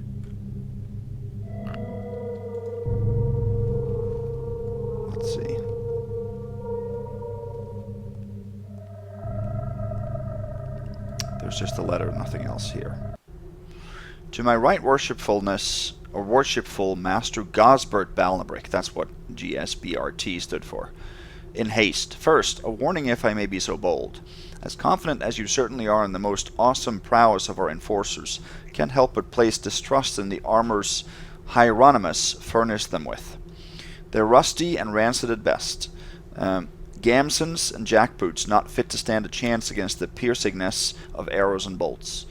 Let's see. There's just a letter, nothing else here. To my right worshipfulness, or worshipful Master Gosbert Balnebrich, that's what GSBRT stood for. In haste. First, a warning if I may be so bold. As confident as you certainly are in the most awesome prowess of our enforcers, can't help but place distrust in the armors Hieronymus furnished them with. They're rusty and rancid at best. Gamsons and jackboots not fit to stand a chance against the piercingness of arrows and bolts.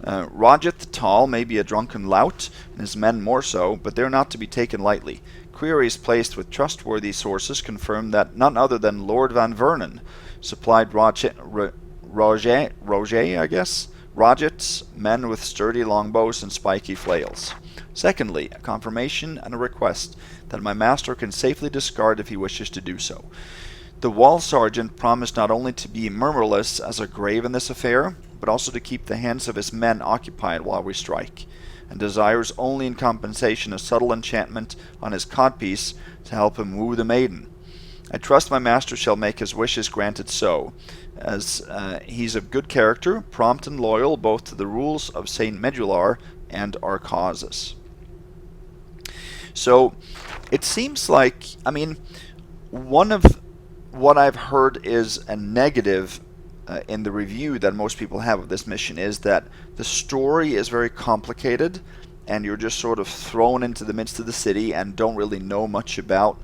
Roget the Tall may be a drunken lout, and his men more so, but they're not to be taken lightly. Queries placed with trustworthy sources confirm that none other than Lord Van Vernon supplied Roget's men with sturdy longbows and spiky flails. Secondly, a confirmation and a request that my master can safely discard if he wishes to do so. The wall sergeant promised not only to be murmurless as a grave in this affair, but also to keep the hands of his men occupied while we strike, and desires only in compensation a subtle enchantment on his codpiece to help him woo the maiden. I trust my master shall make his wishes granted so, as he's of good character, prompt and loyal both to the rules of Saint Medular and our causes. So, it seems like, I mean, one of what I've heard is a negative in the review that most people have of this mission is that the story is very complicated and you're just sort of thrown into the midst of the city and don't really know much about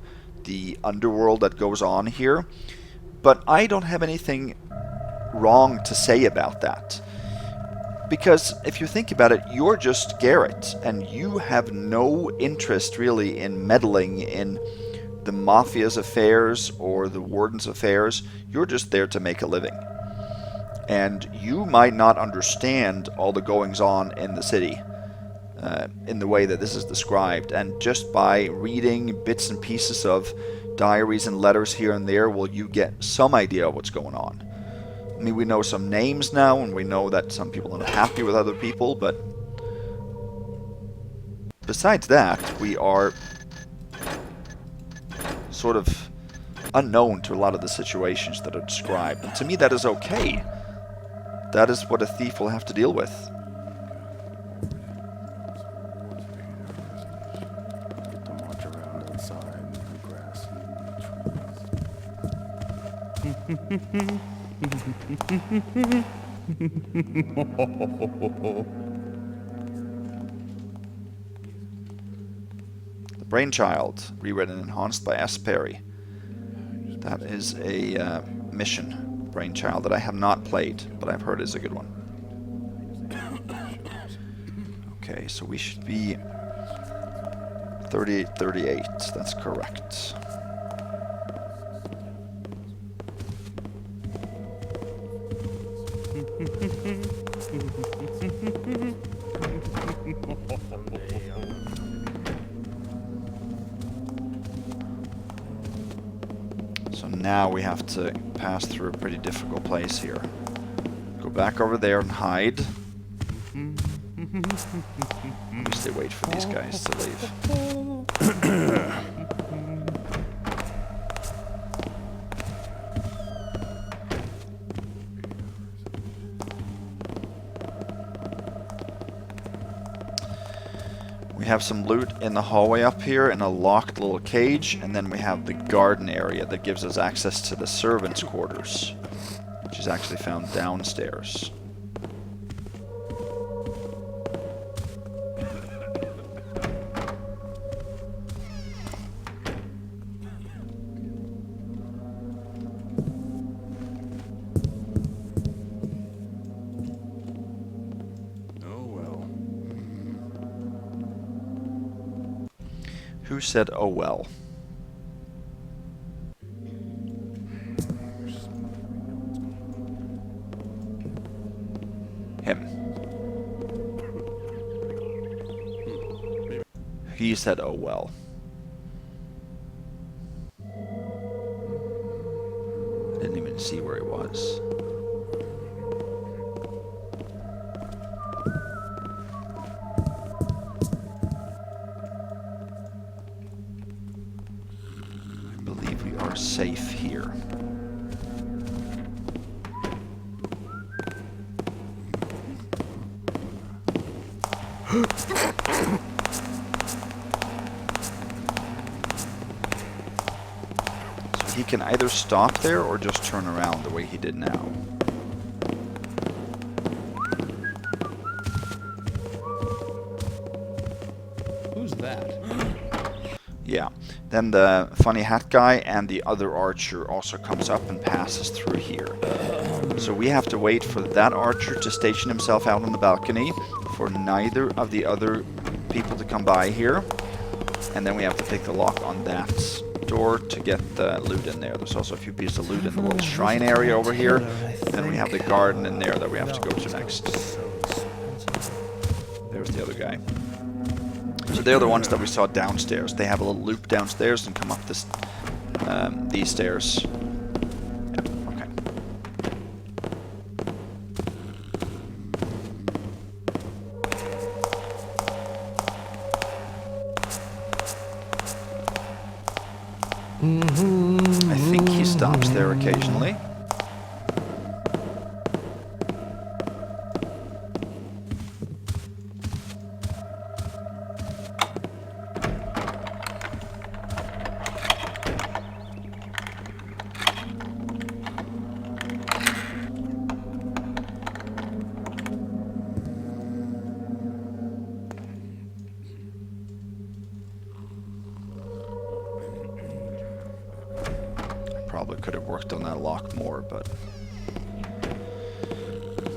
the underworld that goes on here. But I don't have anything wrong to say about that. Because if you think about it, you're just Garrett and you have no interest really in meddling in the Mafia's affairs or the Warden's affairs. You're just there to make a living. And you might not understand all the goings-on in the city in the way that this is described. And just by reading bits and pieces of diaries and letters here and there, will you get some idea of what's going on. I mean, we know some names now, and we know that some people are not happy with other people, but besides that, we are sort of unknown to a lot of the situations that are described. And to me, that is okay. That is what a thief will have to deal with. Get to march around outside in the grass The Brainchild, rewritten and enhanced by S. Perry. That is a mission, Brainchild, that I have not played, but I've heard is a good one. Okay, so we should be 38, that's correct. So now we have to pass through a pretty difficult place here. Go back over there and hide. At least they wait for these guys to leave. We have some loot in the hallway up here in a locked little cage, and then we have the garden area that gives us access to the servants' quarters, which is actually found downstairs. Who said, oh well? Him. He said, oh well. I didn't even see where he was. Safe here. So he can either stop there or just turn around the way he did now. Who's that? Yeah. Then the funny hat guy and the other archer also comes up and passes through here. So we have to wait for that archer to station himself out on the balcony, for neither of the other people to come by here, and then we have to pick the lock on that door to get the loot in there. There's also a few pieces of loot in the little shrine area over here. Then we have the garden in there that we have to go to next. There's the other guy. So they're the ones that we saw downstairs. They have a little loop downstairs and come up this, these stairs I think he stops there occasionally. Probably could have worked on that lock more, but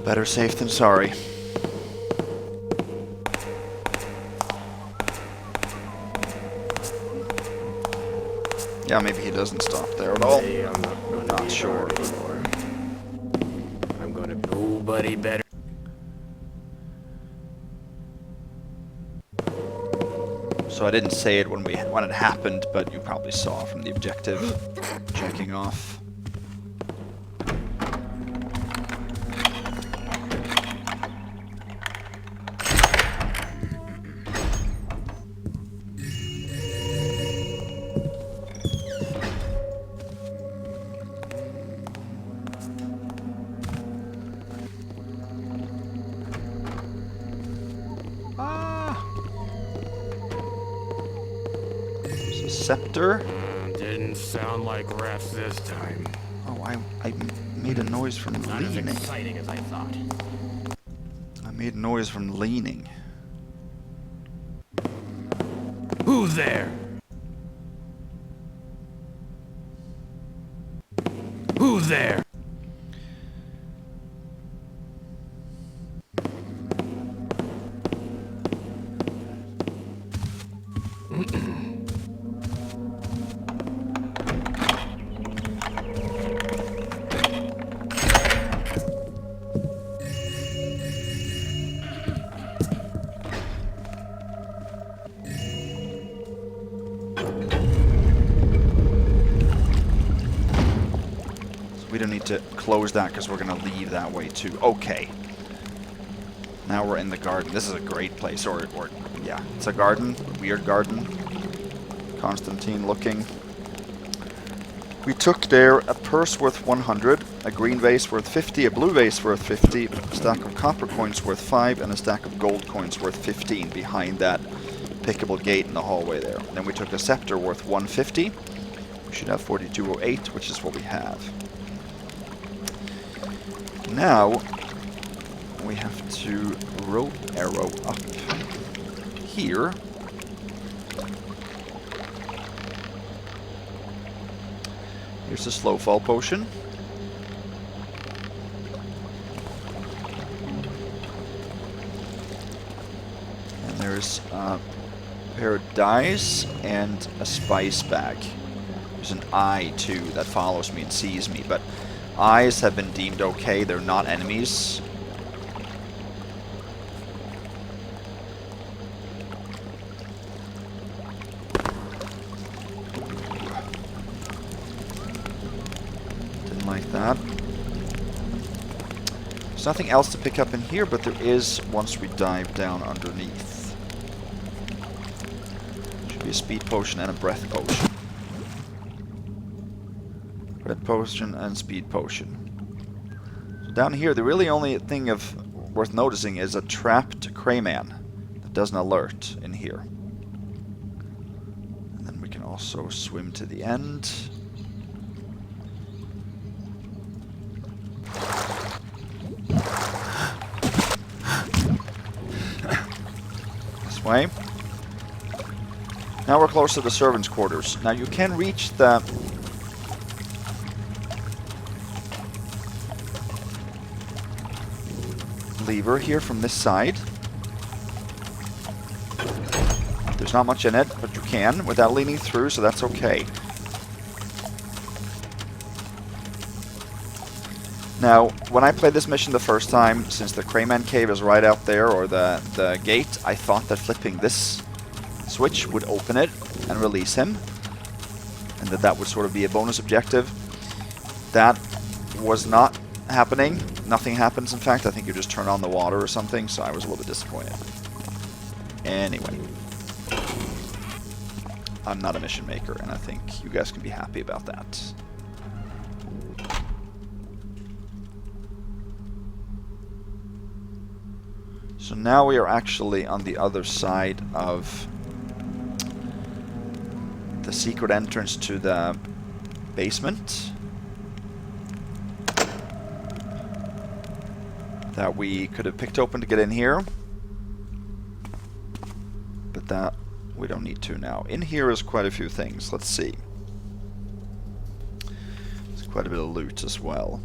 better safe than sorry. Yeah, maybe he doesn't stop there at all. Hey, I'm Not sure. anymore. I'm gonna nobody better. So I didn't say it when it happened, but you probably saw from the objective checking off. Scepter. Didn't sound like rats this time. Oh, I made a noise from Not as leaning. exciting as I thought. I made a noise from leaning. Who's there? Who's there? We don't need to close that because we're going to leave that way too. Okay. Now we're in the garden. This is a great place. Or yeah, it's a garden. Weird garden. Constantine looking. We took there a purse worth 100, a green vase worth 50, a blue vase worth 50, a stack of copper coins worth 5, and a stack of gold coins worth 15 behind that pickable gate in the hallway there. And then we took a scepter worth 150. We should have 4208, which is what we have. Now, we have to rope arrow up here. Here's the slow fall potion. And there's a pair of dice and a spice bag. There's an eye too that follows me and sees me, but eyes have been deemed okay, they're not enemies. Didn't like that. There's nothing else to pick up in here, but there is once we dive down underneath. Should be a speed potion and a breath potion. Red potion and speed potion. So down here, the really only thing worth noticing is a trapped crayman that does an alert in here. And then we can also swim to the end. This way. Now we're close to the servants' quarters. Now you can reach the lever here from this side. There's not much in it, but you can without leaning through, so that's okay. Now, when I played this mission the first time, since the Crayman Cave is right out there, or the gate, I thought that flipping this switch would open it and release him, and that would sort of be a bonus objective. That was not happening. Nothing happens, in fact. I think you just turn on the water or something, so I was a little bit disappointed. Anyway. I'm not a mission maker, and I think you guys can be happy about that. So now we are actually on the other side of the secret entrance to the basement that we could have picked open to get in here, but that we don't need to now. In here is quite a few things. Let's see. There's quite a bit of loot as well.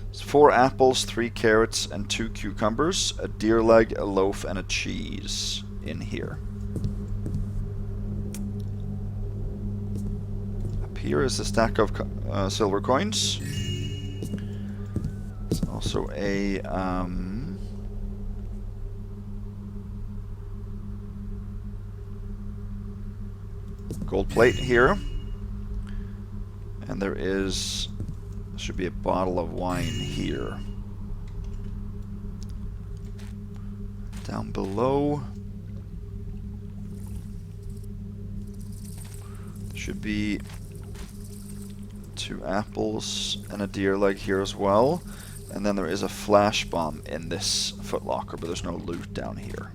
It's 4 apples, 3 carrots, and 2 cucumbers, a deer leg, a loaf, and a cheese in here. Up here is a stack of silver coins. There's also a gold plate here. And there should be a bottle of wine here. Down below should be 2 apples and a deer leg here as well. And then there is a flash bomb in this footlocker, but there's no loot down here.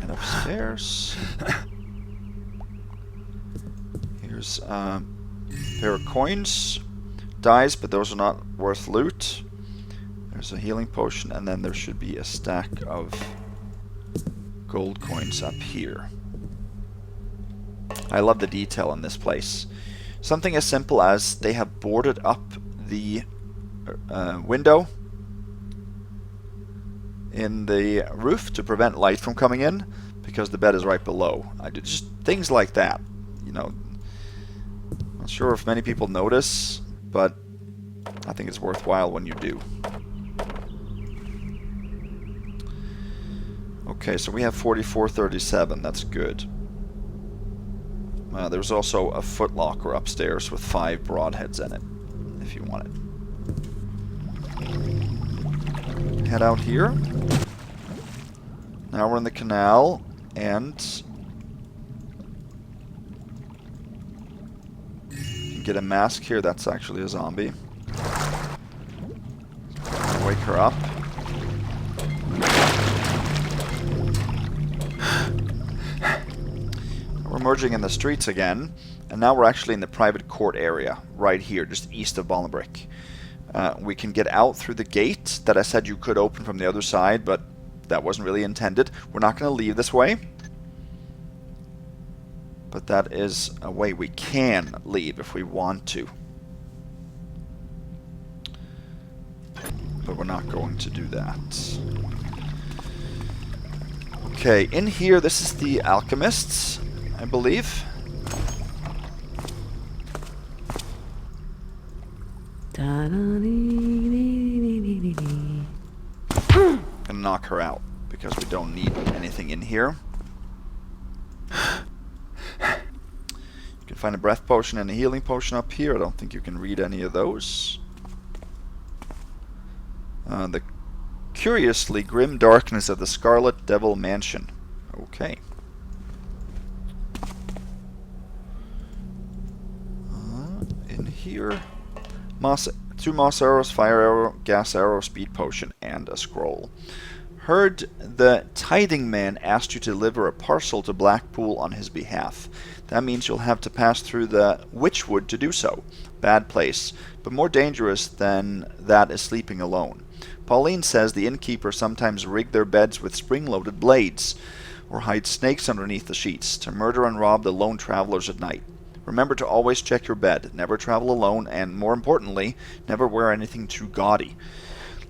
And upstairs, here's a pair of coins, dice, but those are not worth loot. There's a healing potion, and then there should be a stack of gold coins up here. I love the detail in this place. Something as simple as they have boarded up the window in the roof to prevent light from coming in, because the bed is right below. I do just things like that, you know. Not sure if many people notice, but I think it's worthwhile when you do. Okay, so we have 4437. That's good. There's also a footlocker upstairs with 5 broadheads in it, if you want it. Head out here. Now we're in the canal, and you can get a mask here. That's actually a zombie. Wake her up. We're emerging in the streets again, and now we're actually in the private court area, right here, just east of Balnebrich. We can get out through the gate that I said you could open from the other side, but that wasn't really intended. We're not going to leave this way, but that is a way we can leave if we want to. But we're not going to do that. Okay, in here, this is the alchemists, I believe. And knock her out, because we don't need anything in here. You can find a breath potion and a healing potion up here. I don't think you can read any of those. The curiously grim darkness of the Scarlet Devil Mansion. Okay. In here, 2 moss arrows, fire arrow, gas arrow, speed potion, and a scroll. Heard the tithing man asked you to deliver a parcel to Blackpool on his behalf. That means you'll have to pass through the Witchwood to do so. Bad place, but more dangerous than that is sleeping alone. Pauline says the innkeepers sometimes rig their beds with spring-loaded blades, or hide snakes underneath the sheets to murder and rob the lone travelers at night. Remember to always check your bed, never travel alone, and more importantly, never wear anything too gaudy.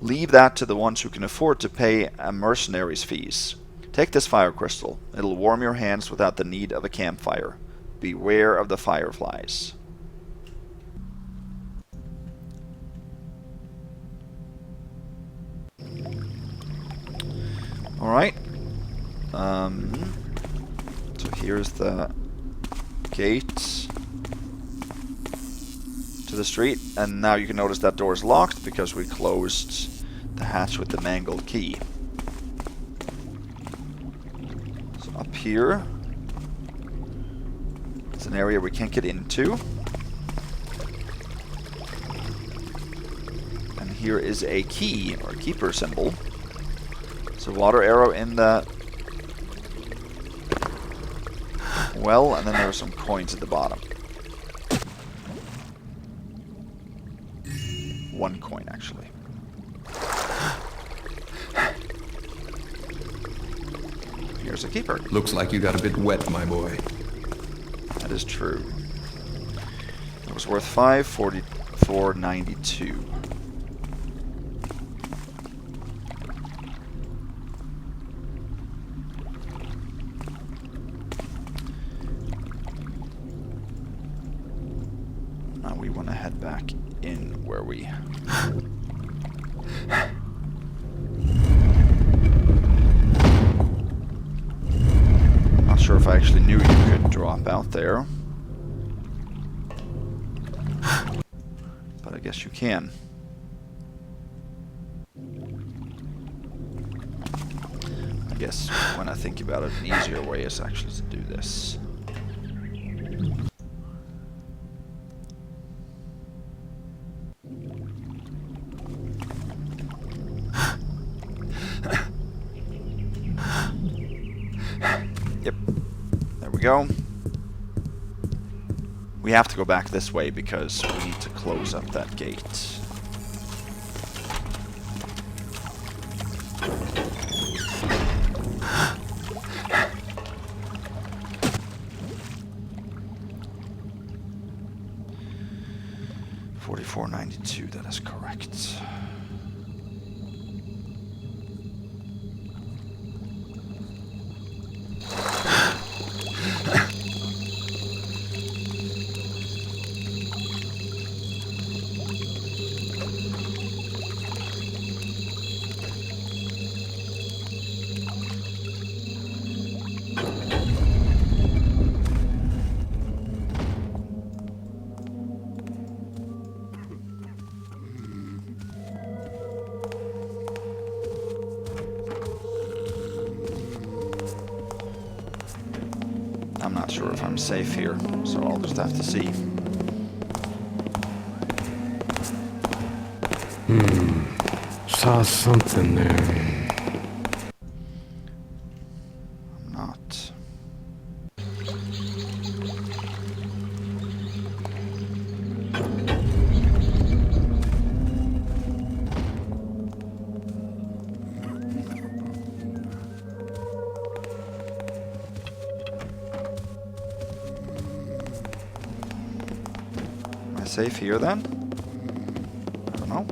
Leave that to the ones who can afford to pay a mercenary's fees. Take this fire crystal. It'll warm your hands without the need of a campfire. Beware of the fireflies. Alright. So here's the gate to the street, and now you can notice that door is locked because we closed the hatch with the mangled key. So up here, it's an area we can't get into. And here is a key, or a keeper symbol. So water arrow in the well, and then there are some coins at the bottom. 1 coin, actually. Here's a keeper. Looks like you got a bit wet, my boy. That is true. It was worth 544.92. Now we want to head back in where we... Not sure if I actually knew you could drop out there. But I guess you can. I guess when I think about it, an easier way is actually to do this. Yep. There we go. We have to go back this way because we need to close up that gate. $44.92, that is correct. I'm not sure if I'm safe here, so I'll just have to see. Saw something there. I'm not. Am I safe here then? I don't know.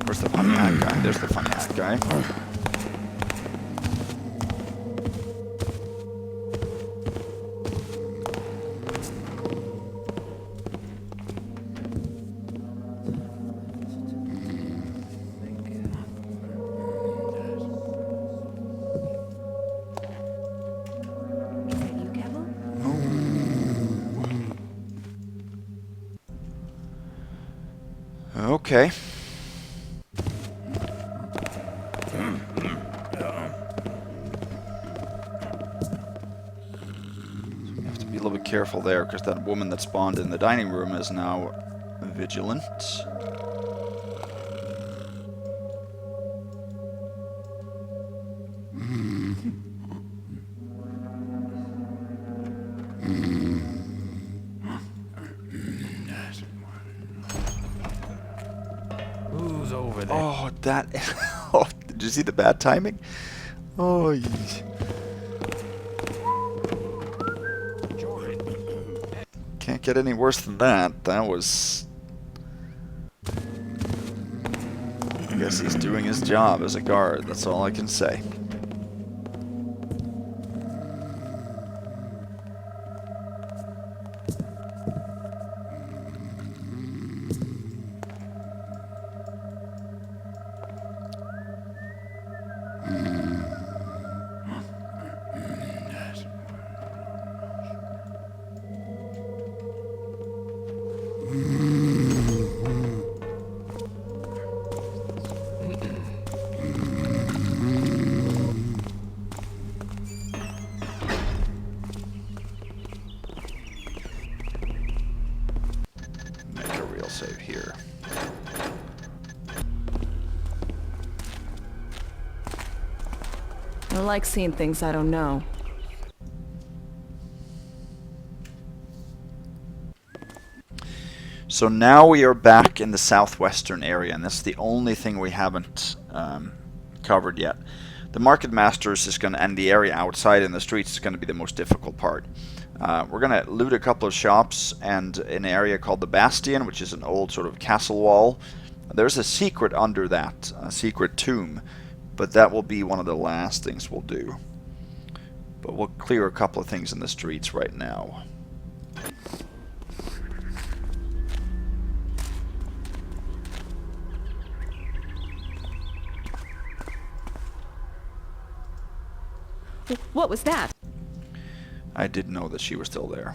Where's the funny hat guy? There's the funny hat guy. Okay. We have to be a little bit careful there, because that woman that spawned in the dining room is now vigilant. Who's over there? Oh, that... Oh, did you see the bad timing? Oh, yeesh. Can't get any worse than that. That was... I guess he's doing his job as a guard. That's all I can say. like seeing things I don't know. So now we are back in the southwestern area, and that's the only thing we haven't covered yet. The Marketmasters is going to, and the area outside in the streets is going to be the most difficult part. We're going to loot a couple of shops and an area called the Bastion, which is an old sort of castle wall. There's a secret under that, a secret tomb, but that will be one of the last things we'll do. But we'll clear a couple of things in the streets right now. What was that? I didn't know that she was still there.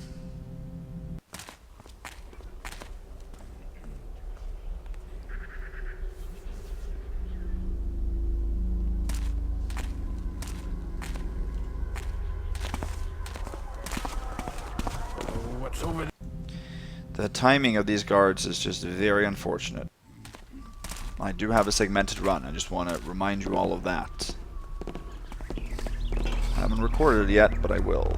What's over there? The timing of these guards is just very unfortunate. I do have a segmented run, I just want to remind you all of that. I haven't recorded it yet, but I will.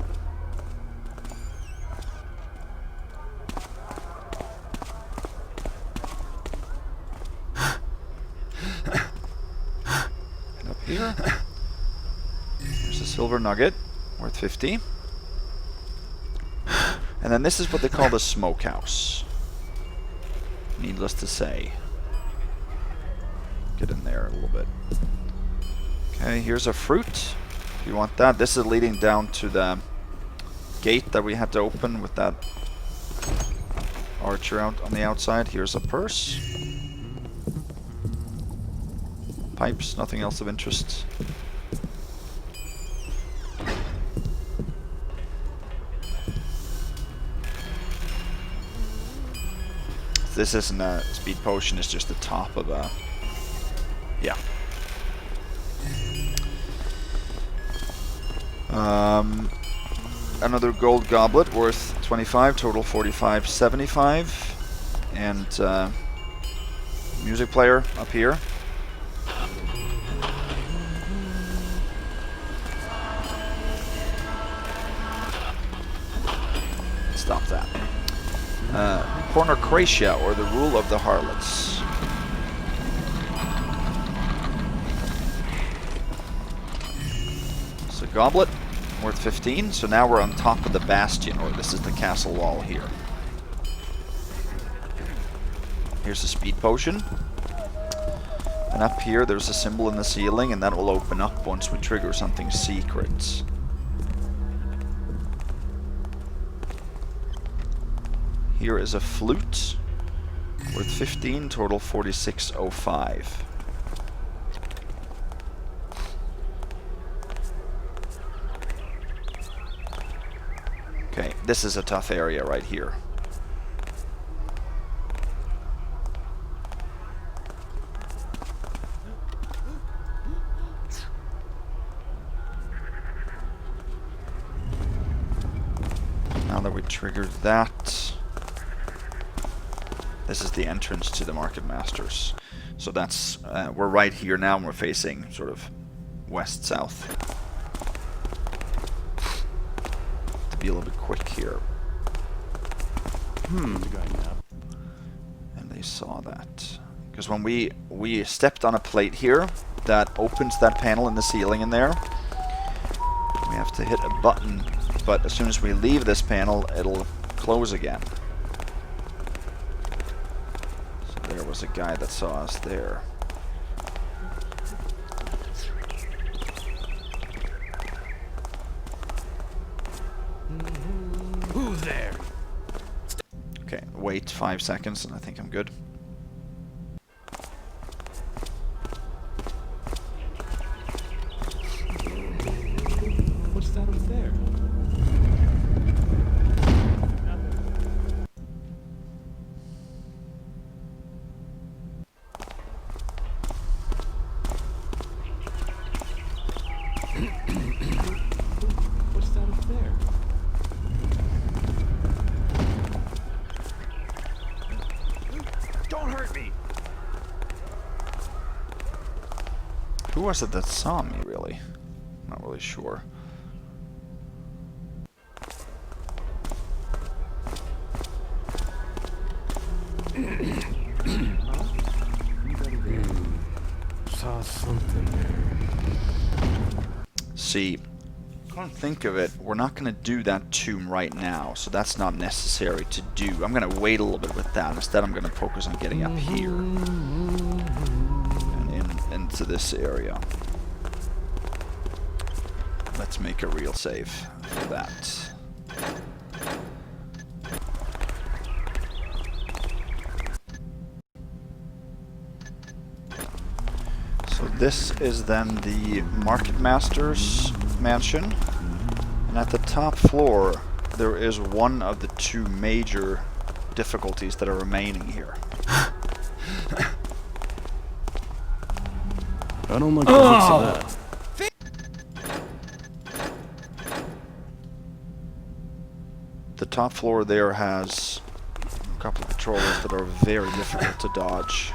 And up here, there's a silver nugget, worth 50. And then this is what they call the smokehouse. Needless to say. Get in there a little bit. Okay, here's a fruit. You want that? This is leading down to the gate that we had to open with that archer out on the outside. Here's a purse. Pipes, nothing else of interest. This isn't a speed potion, it's just the top of a... Yeah. Another gold goblet worth 25, total 45.75, and music player up here. Stop that. Pornocratia, or the rule of the harlots. It's a goblet. Worth 15, so now we're on top of the bastion, or this is the castle wall here. Here's a speed potion. And up here there's a symbol in the ceiling, and that will open up once we trigger something secret. Here is a flute, worth 15, total 46.05. Okay, this is a tough area right here. Now that we triggered that, this is the entrance to the Marketmasters. So that's, we're right here now, and we're facing sort of west-south. Be a little bit quick here. And they saw that. Because when we stepped on a plate here that opens that panel in the ceiling in there, we have to hit a button, but as soon as we leave this panel, it'll close again. So there was a guy that saw us there. Who's there? Okay, wait 5 seconds and I think I'm good. What's that over there? What's that over there? Don't hurt me! Who was it that saw me, really? Not really really sure. Saw something there. See, come to think of it, we're not going to do that tomb right now, so that's not necessary to do. I'm going to wait a little bit with that. Instead, I'm going to focus on getting up here and into this area. Let's make a real save for that. So this is then the Marketmaster's mansion, and at the top floor there is one of the two major difficulties that are remaining here. I don't like the looks of that. The top floor there has a couple of patrollers that are very difficult to dodge.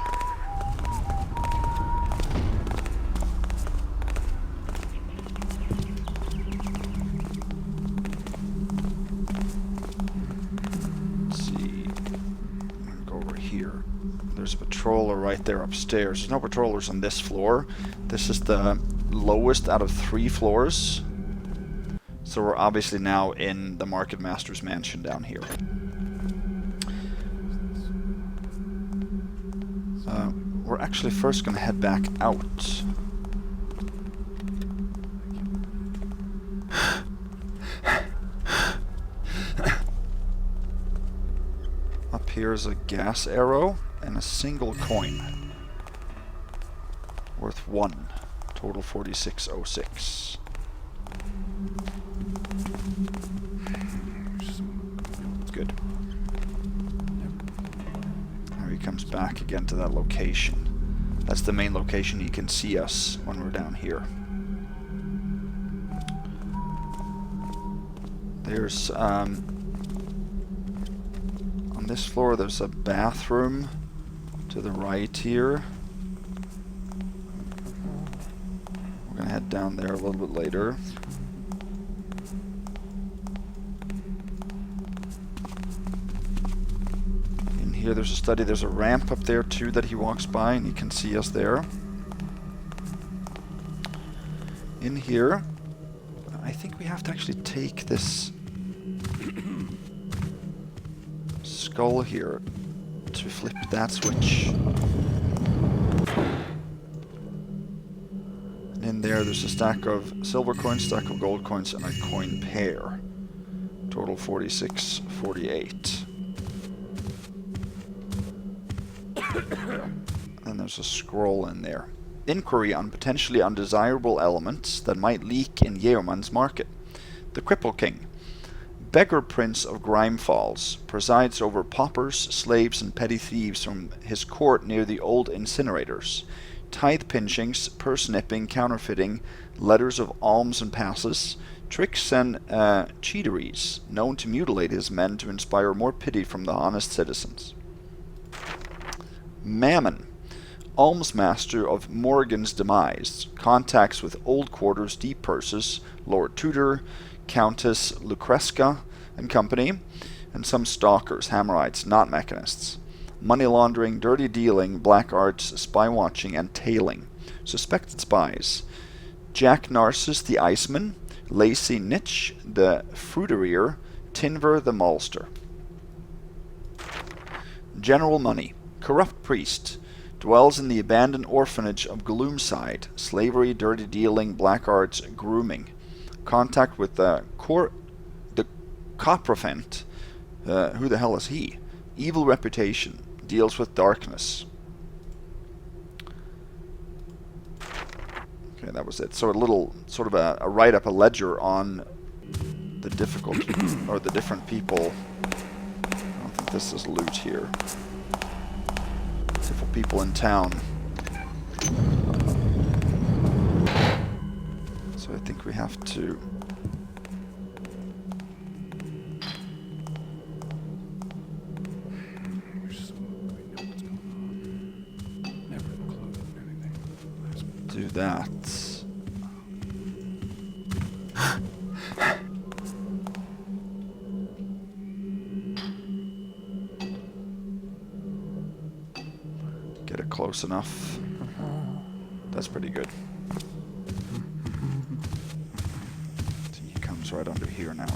There's a patroller right there upstairs. There's no patrollers on this floor. This is the lowest out of 3 floors. So we're obviously now in the Marketmaster's mansion down here. We're actually first going to head back out. Up here is a gas arrow and a single coin worth 1, total 4606. Good. Now he comes back again to that location. That's the main location. He can see us when we're down here. There's on this floor there's a bathroom to the right here. We're gonna head down there a little bit later. In here there's a study. There's a ramp up there too that he walks by, and he can see us there. In here, I think we have to actually take this skull here to flip that switch. And in there's a stack of silver coins, stack of gold coins, and a coin pair. Total 4648. And there's a scroll in there. Inquiry on potentially undesirable elements that might leak in Yeoman's market. The Cripple King, beggar prince of Grimefalls, presides over paupers, slaves, and petty thieves from his court near the old incinerators. Tithe pinchings, purse nipping, counterfeiting, letters of alms and passes, tricks and cheateries, known to mutilate his men to inspire more pity from the honest citizens. Mammon, almsmaster of Morgan's demise, contacts with old quarters, deep purses, Lord Tudor, Countess Lucresca and company, and some stalkers, Hammerites, not mechanists. Money laundering, dirty dealing, black arts, spy watching, and tailing. Suspected spies: Jack Narcissus the Iceman, Lacey Nitch the Fruiterer, Tinver the Malster. General money: corrupt priest, dwells in the abandoned orphanage of Gloomside, slavery, dirty dealing, black arts, grooming. Contact with the Coprofent. Who the hell is he? Evil reputation. Deals with darkness. Okay, that was it. So a little, sort of a write-up, a ledger on the difficulty, or the different people. I don't think this is loot here. Different people in town. So I think we have to... do that. close enough. That's pretty good. So he comes right under here now.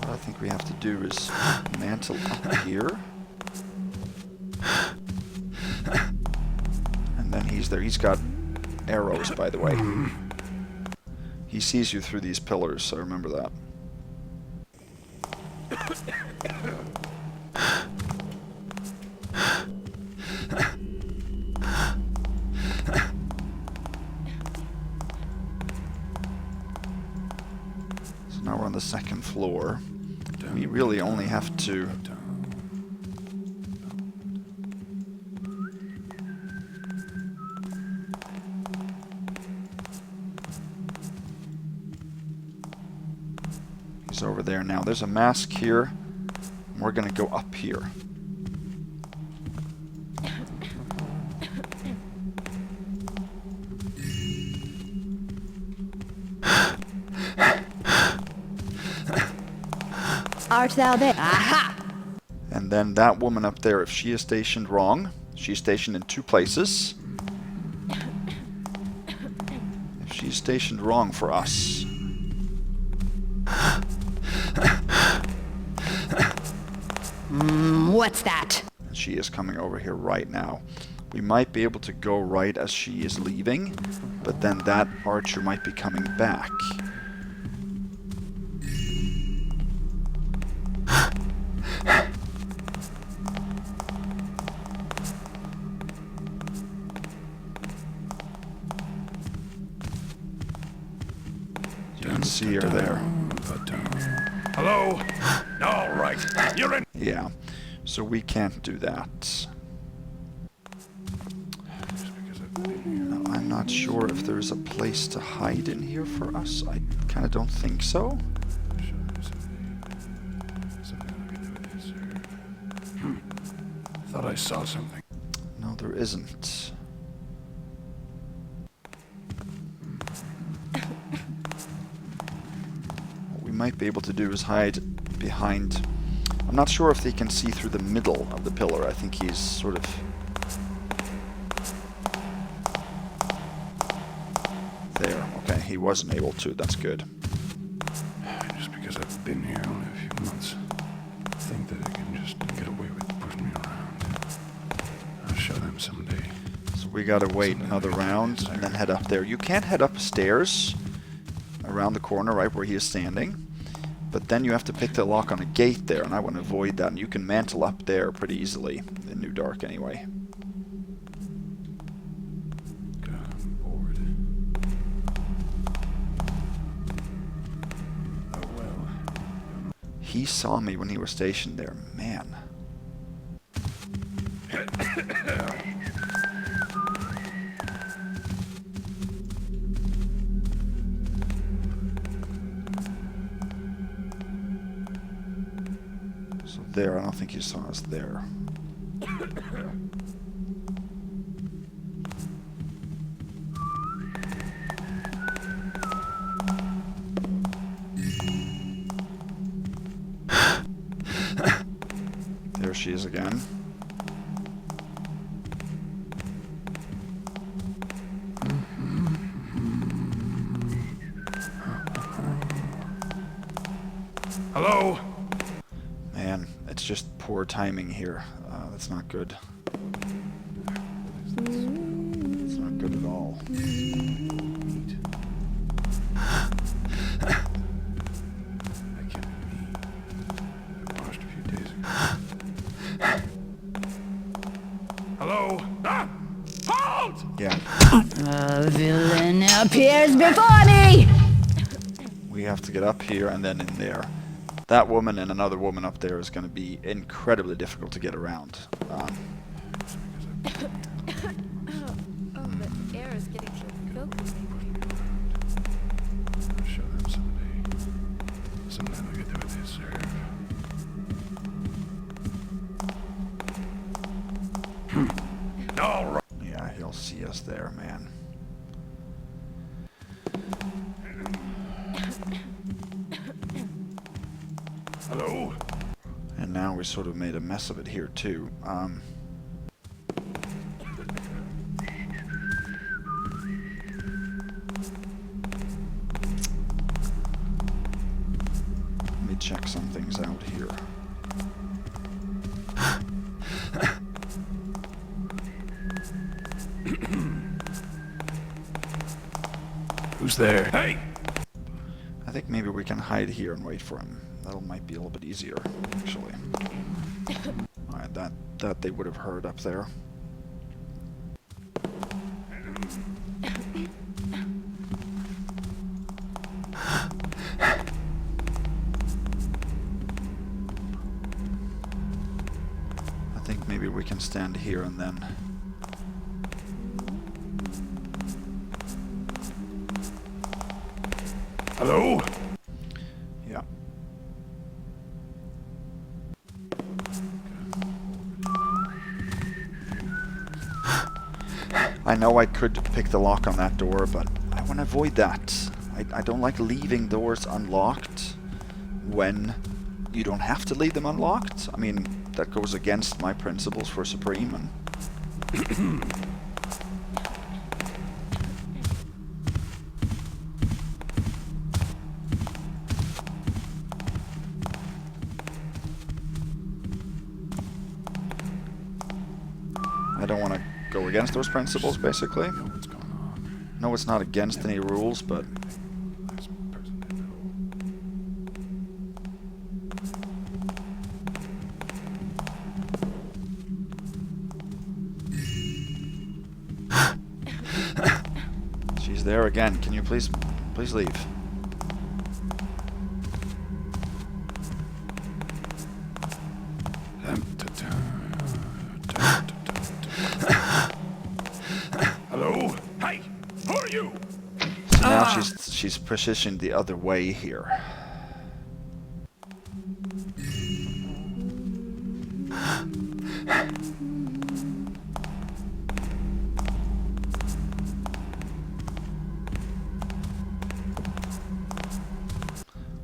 What I think we have to do is mantle up here. And then he's there. He's got arrows, by the way. He sees you through these pillars, so remember that. So now we're on the second floor. We really only have to... He's over there now. There's a mask here. And we're gonna go up here. Art thou there? Aha! And then that woman up there, if she is stationed wrong, she's stationed in two places. If she's stationed wrong for us... What's that? And she is coming over here right now. We might be able to go right as she is leaving, but then that archer might be coming back. You can see her there. Hello? All right, you're in. Yeah, so we can't do that. Now, I'm not sure if there's a place to hide in here for us. I kind of don't think so. Thought I saw something. No, there isn't. What we might be able to do is hide behind... I'm not sure if they can see through the middle of the pillar. I think he's sort of... there. Okay, he wasn't able to. That's good. Just because I've been here only a few months, I think that I can just get away with pushing me around. I'll show them someday. So we gotta wait another round and then head up there. You can't head upstairs around the corner right where he is standing. But then you have to pick the lock on a gate there, and I want to avoid that. And you can mantle up there pretty easily in New Dark anyway. I'm bored. Oh well. He saw me when he was stationed there. Man. There, I don't think he saw us there. There she is again. Hello? Man, it's just poor timing here. That's not good. It's not good at all. I can't be me. I washed a few days ago. Hello? Ah! Halt! Yeah. A villain appears before me! We have to get up here and then in there. That woman and another woman up there is going to be incredibly difficult to get around. The air is getting so filthy. I'll show them someday. Sometime I'll get what they deserve. All right. Yeah, he'll see us there, man. Hello? And now we sort of made a mess of it here too. Let me check some things out here. Who's there? Hey! I think maybe we can hide here and wait for him. That might be a little bit easier, actually. Alright, that they would have heard up there. I think maybe we can stand here and then... Hello? Yeah. I know I could pick the lock on that door, but I want to avoid that. I don't like leaving doors unlocked when you don't have to leave them unlocked. I mean, that goes against my principles for Supreme. And I don't want to go against those principles, basically. What's going on? No, it's not against any rules, but... She's there again. Can you please leave? Hello? Hey! Who are you? So now she's positioned the other way here.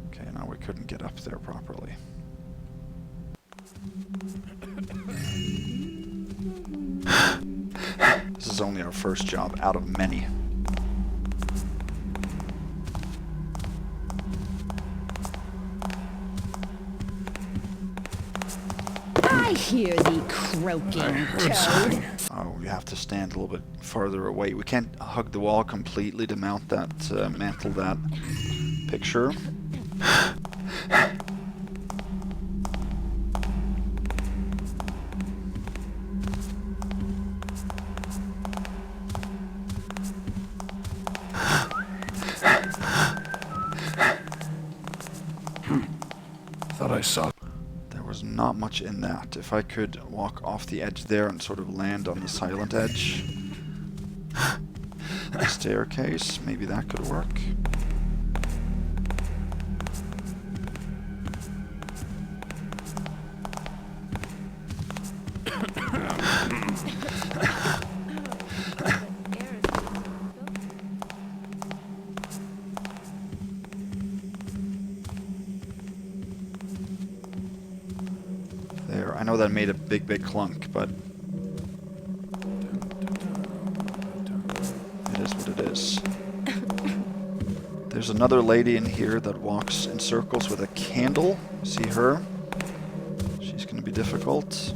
Okay, now we couldn't get up there properly. This is only our first job out of many. I hear thee croaking, Toad. Oh, you have to stand a little bit further away. We can't hug the wall completely to mount that, mantle that picture. Thought I saw... There was not much in that. If I could walk off the edge there and sort of land on the silent edge. The staircase, maybe that could work. There, I know that made a big clunk, but it is what it is. There's another lady in here that walks in circles with a candle. See her? She's gonna be difficult.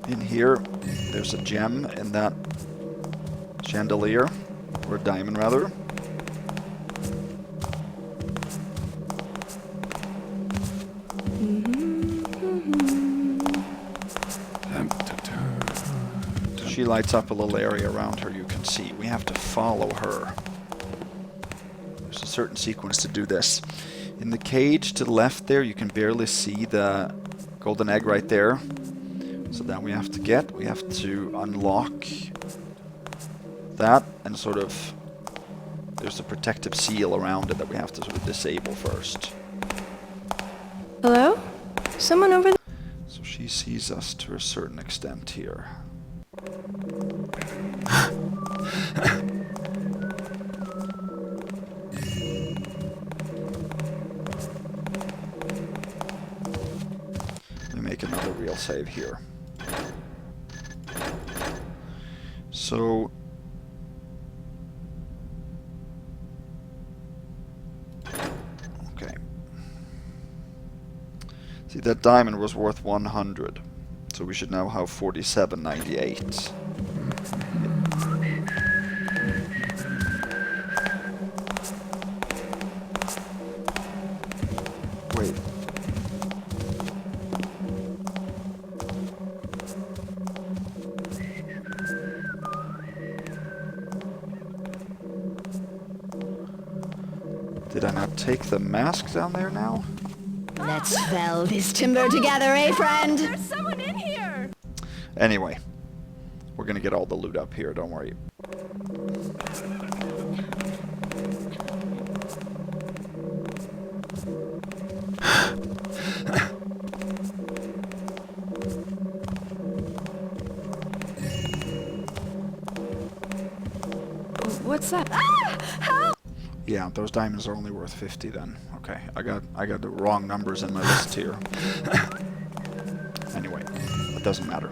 In here, there's a gem in that chandelier. Or a diamond, rather. She lights up a little area around her, you can see. We have to follow her. There's a certain sequence to do this. In the cage to the left there, you can barely see the golden egg right there. So that we have to get. We have to unlock that, and sort of there's a protective seal around it that we have to sort of disable first. Hello? Someone over there? So she sees us to a certain extent here. make another real save here. So okay. See, that diamond was worth 100. So we should now have 47.98. Wait. Did I not take the mask down there now? Let's fell this timber together, eh, friend? There's someone in here! Anyway, we're gonna get all the loot up here, don't worry. What's that? Ah! Help! Yeah, those diamonds are only worth 50 then. Okay, I got the wrong numbers in my list here. Anyway, it doesn't matter.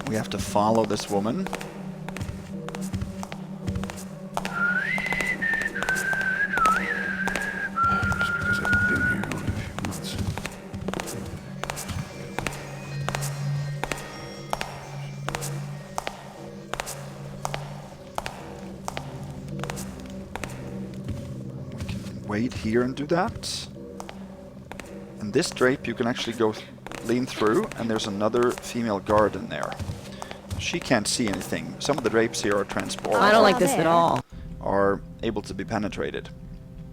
We have to follow this woman. Just because I've been here only a few months. We can wait here and do that. And this drape you can actually go lean through, and there's another female guard in there. She can't see anything. Some of the drapes here are transparent. I don't like this at all. Are able to be penetrated.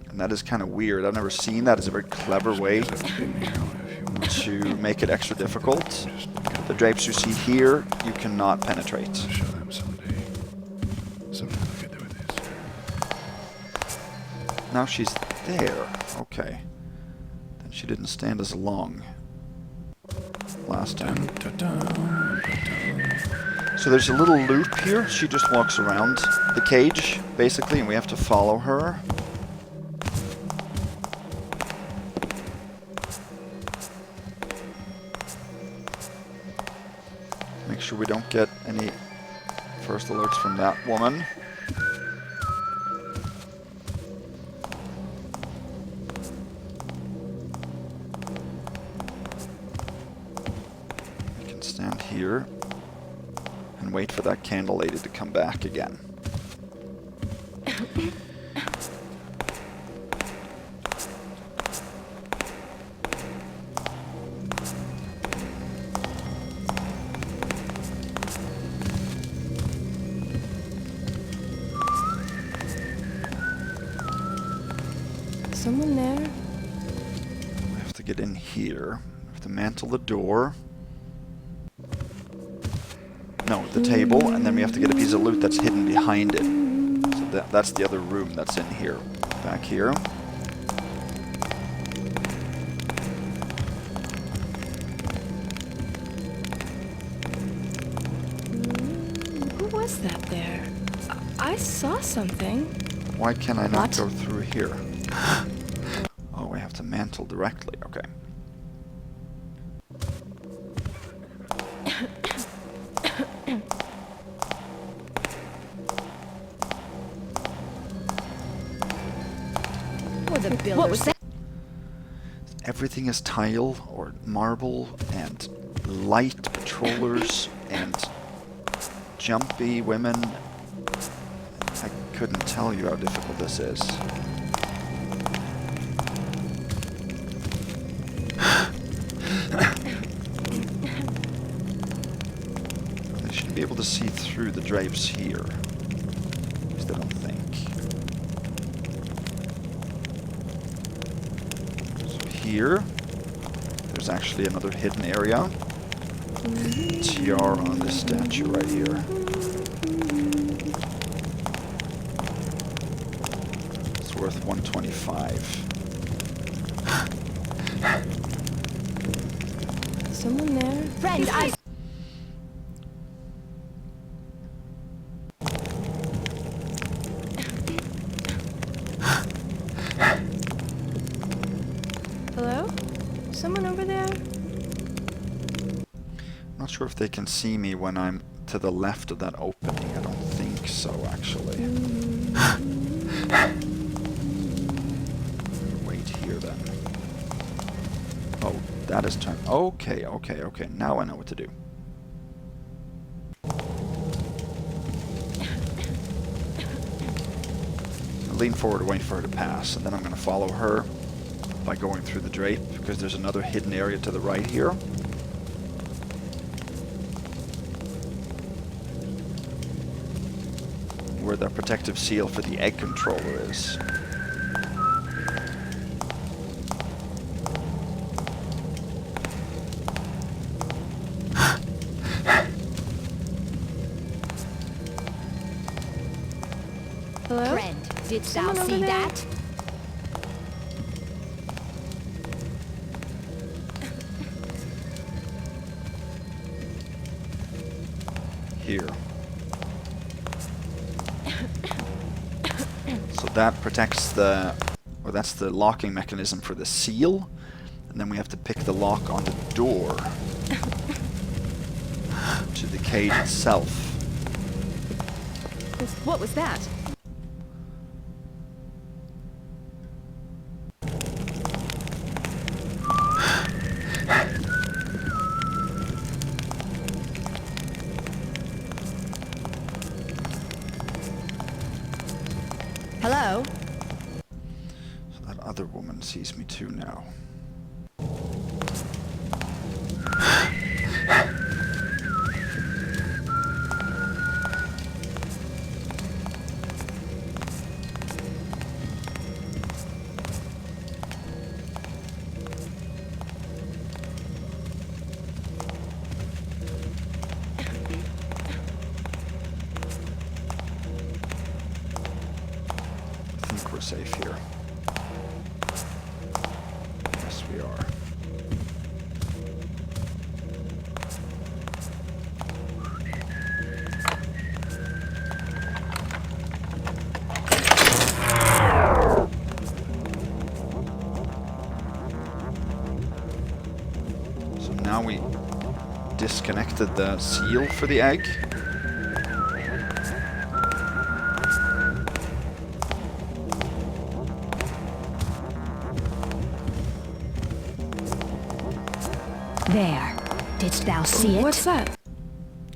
And that is kind of weird. I've never seen that. It's a very clever way to make it extra difficult. The drapes you see here, you cannot penetrate. I'll show them someday. Something I could do with this. Now she's there. Okay. Then she didn't stand as long last time. So there's a little loop here. She just walks around the cage, basically, and we have to follow her. Make sure we don't get any first alerts from that woman. We can stand here and wait for that candle lady to come back again. Someone there? We have to get in here. We have to mantle the door. No, the table, and then we have to get a piece of loot that's hidden behind it. So that's the other room that's in here. Back here. Who was that there? I saw something. Why can I not What? go through here? Oh, we have to mantle directly. Okay. What was that? Everything is tile or marble and light patrollers and jumpy women. I couldn't tell you how difficult this is. They should be able to see through the drapes here. At least I don't think. So here, there's actually another hidden area. Tiara on this statue right here. It's worth 125. Someone there? Friend, I... sure if they can see me when I'm to the left of that opening. I don't think so, actually. Wait here then. Oh, that is turned. Okay, okay, okay. Now I know what to do. Lean forward and wait for her to pass, and then I'm going to follow her by going through the drape, because there's another hidden area to the right here. Where the protective seal for the egg controller is. Hello? Friend, didst thou Someone see over there? that? Here. So that protects the, or that's the locking mechanism for the seal, and then we have to pick the lock on the door to the cage itself. What was that? Hello? So that other woman sees me too now. I think we're safe here. Yes, we are. So now we disconnected the seal for the egg. There. Didst thou see it? What's that?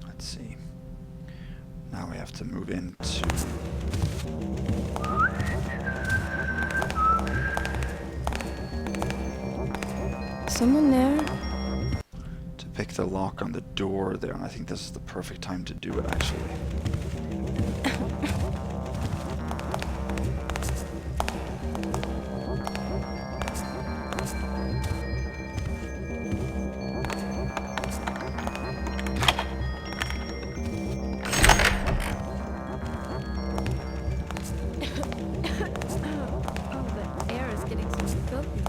Let's see. Now we have to move into... Someone there? to pick the lock on the door there, and I think this is the perfect time to do it, actually. Oh, the air is getting so filthy.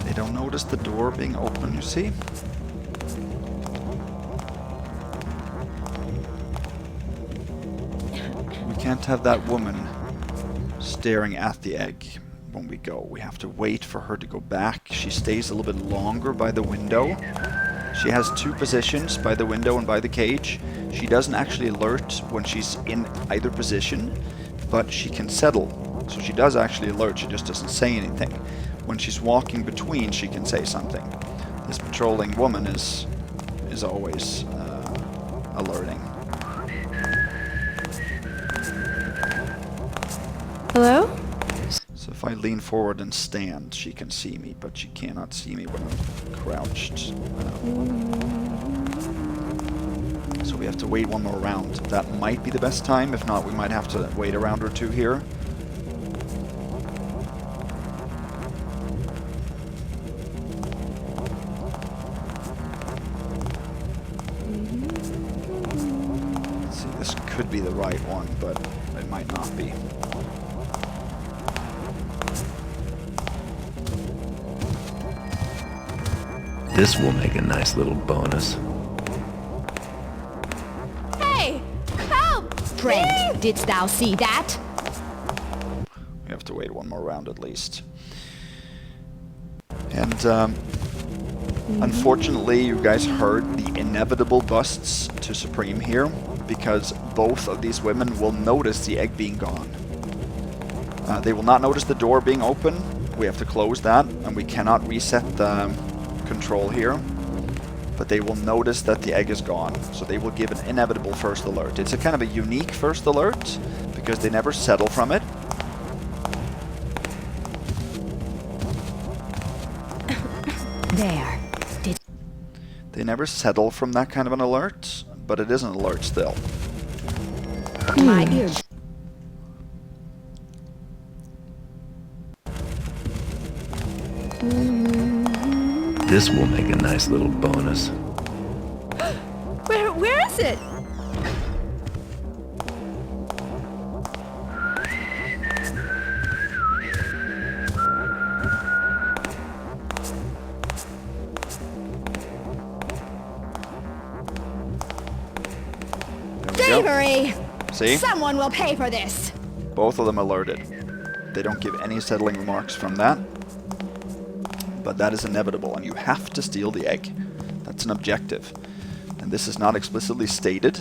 They don't notice the door being open, you see? We can't have that woman staring at the egg when we go. We have to wait for her to go back. She stays a little bit longer by the window. She has two positions, by the window and by the cage. She doesn't actually alert when she's in either position, but she can settle. So she does actually alert, she just doesn't say anything. When she's walking between, she can say something. This patrolling woman is always alerting. Hello? So if I lean forward and stand, she can see me, but she cannot see me when I'm crouched. So we have to wait one more round. That might be the best time. If not, we might have to wait a round or two here. Let's see, this could be the right one, but it might not be. This will make a nice little bonus. Hey! Help! Friend, didst thou see that? We have to wait one more round at least. And unfortunately, you guys heard the inevitable busts to Supreme here, because both of these women will notice the egg being gone. They will not notice the door being open. We have to close that, and we cannot reset the control here. But they will notice that the egg is gone, so they will give an inevitable first alert. It's a kind of a unique first alert, because they never settle from it. There. They never settle from that kind of an alert, but it is an alert still. My ear. This will make a nice little bonus. Where is it? Thievery! See? Someone will pay for this. Both of them alerted. They don't give any settling remarks from that. But that is inevitable, and you have to steal the egg. That's an objective. And this is not explicitly stated.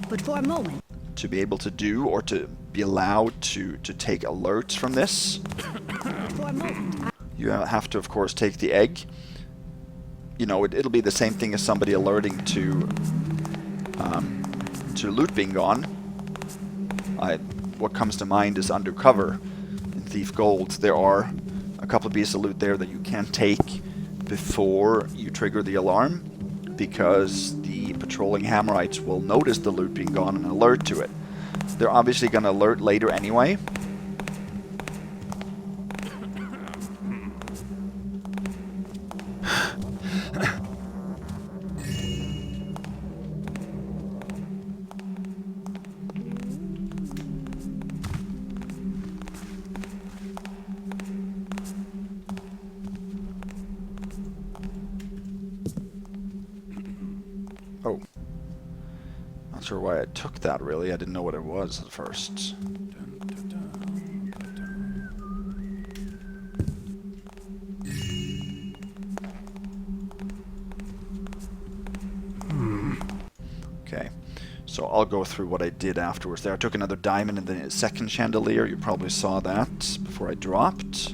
But for a moment. To be able to do, or to be allowed to take alerts from this, For a moment. you have to, of course, take the egg. You know, it'll be the same thing as somebody alerting to loot being gone. What comes to mind is Undercover in Thief Gold. There are a couple of pieces of loot there that you can't take before you trigger the alarm, because the patrolling Hammerites will notice the loot being gone and alert to it. They're obviously going to alert later anyway. Oh. Not sure why I took that, really. I didn't know what it was at first. Okay. So I'll go through what I did afterwards there. I took another diamond in the second chandelier. You probably saw that before I dropped.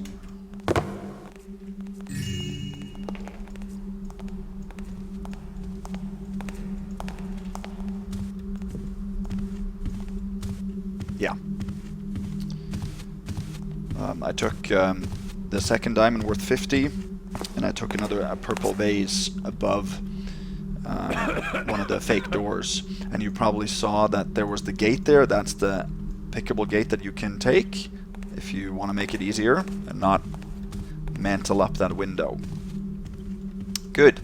Yeah. I took the second diamond worth 50, and I took another purple vase above one of the fake doors. And you probably saw that there was the gate there. That's the pickable gate that you can take if you want to make it easier and not mantle up that window. Good.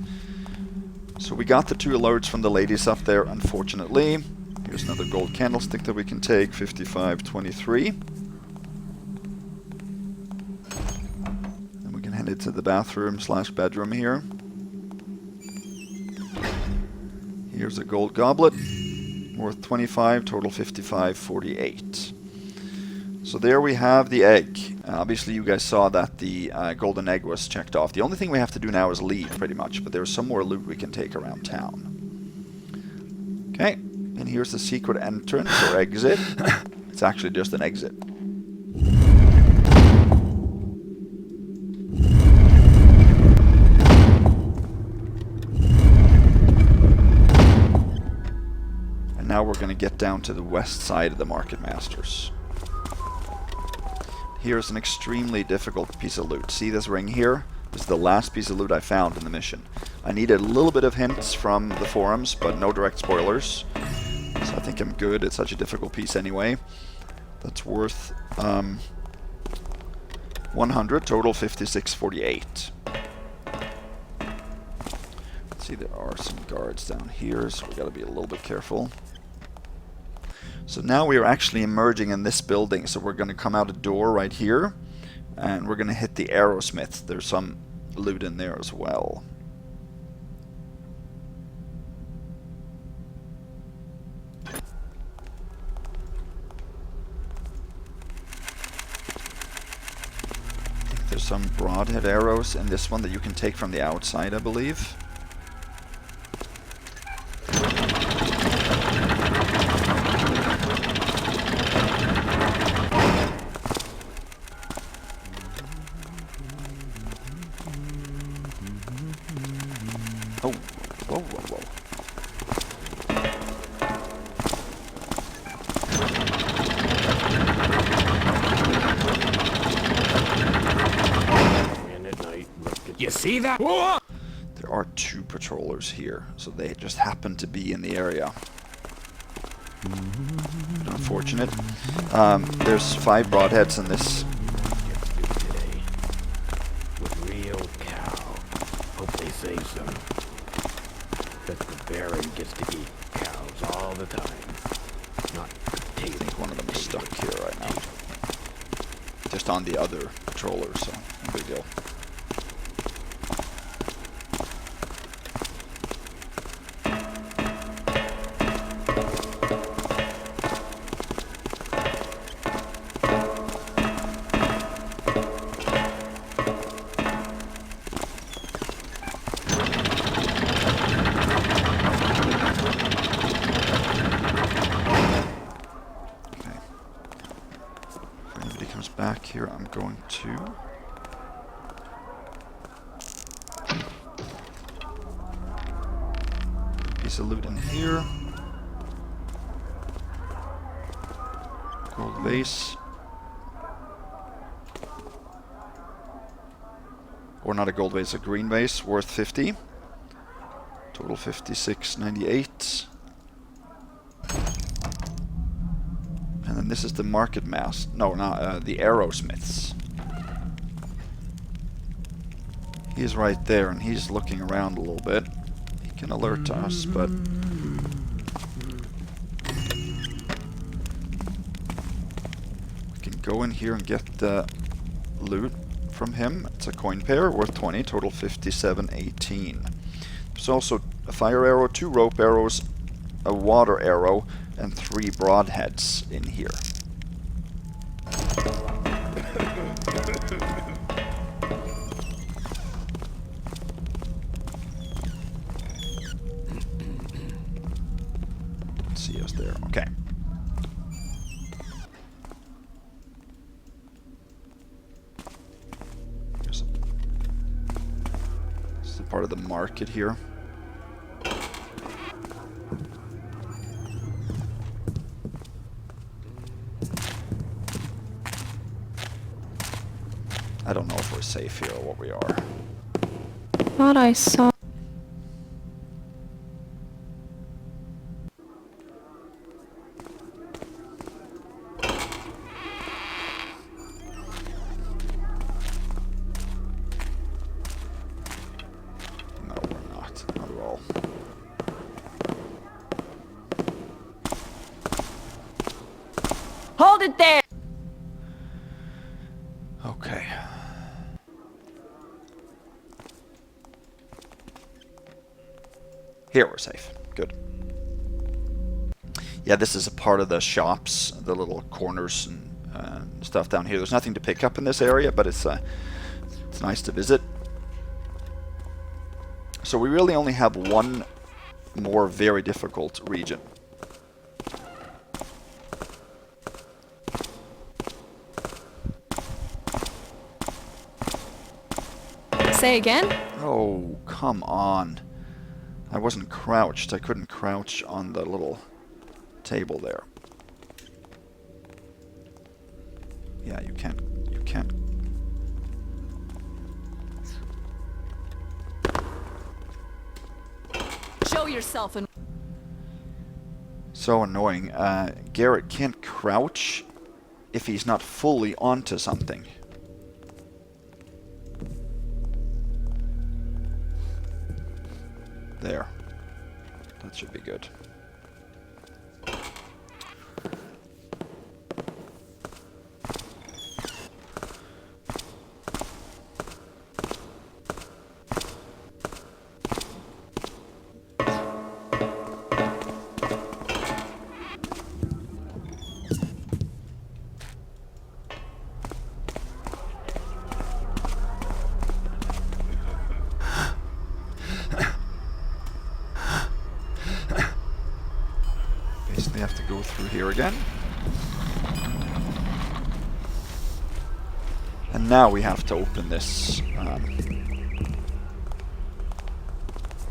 So we got the 2 alerts from the ladies up there, unfortunately. Here's another gold candlestick that we can take, 5523. And we can head into the bathroom / bedroom here. Here's a gold goblet, worth 25, total 5548. So there we have the egg. Obviously you guys saw that the golden egg was checked off. The only thing we have to do now is leave, pretty much, but there's some more loot we can take around town. Okay. And here's the secret entrance or exit. It's actually just an exit. And now we're going to get down to the west side of the Marketmasters. Here's an extremely difficult piece of loot. See this ring here? This is the last piece of loot I found in the mission. I needed a little bit of hints from the forums, but no direct spoilers. So I think I'm good. It's such a difficult piece anyway. That's worth 100, total 5648. Let's see, there are some guards down here, so we gotta be a little bit careful. So now we are actually emerging in this building, so we're gonna come out a door right here, and we're gonna hit the Arrowsmith. There's some loot in there as well. some broadhead arrows in this one that you can take from the outside, I believe. Oh, whoa, whoa, whoa. You see that? There are 2 patrollers here, so they just happen to be in the area. Unfortunate. There's 5 broadheads in this. Today. With real cow. Hope they save some. But the Baron gets to eat cows all the time. Not I think one of them is stuck here right now. Just on the other patroller, so no big deal. Back here, I'm going to piece of loot in here. Gold vase, or not a gold vase, a green vase worth 50. Total 56.98. And then this is the Marketmaster. No, not the Arrowsmiths. He's right there, and he's looking around a little bit. He can alert us, but we can go in here and get the loot from him. It's a coin pair worth 20, total 57.18. There's also a fire arrow, 2 rope arrows, a water arrow, and 3 broadheads in here. See us there. Okay. This is a part of the market here. I don't know if we're safe here or what we are. Thought I saw. No, we're not. Not at all. Hold it there! Okay. Here we're safe. Good. Yeah, this is a part of the shops, the little corners and stuff down here. There's nothing to pick up in this area, but it's nice to visit. So we really only have one more very difficult region. Say again? Oh, come on. I wasn't crouched. I couldn't crouch on the little table there. Yeah, you can't. You can't. Show yourself and... So annoying. Garrett can't crouch if he's not fully onto something. There. That should be good. they have to go through here again. And now we have to open this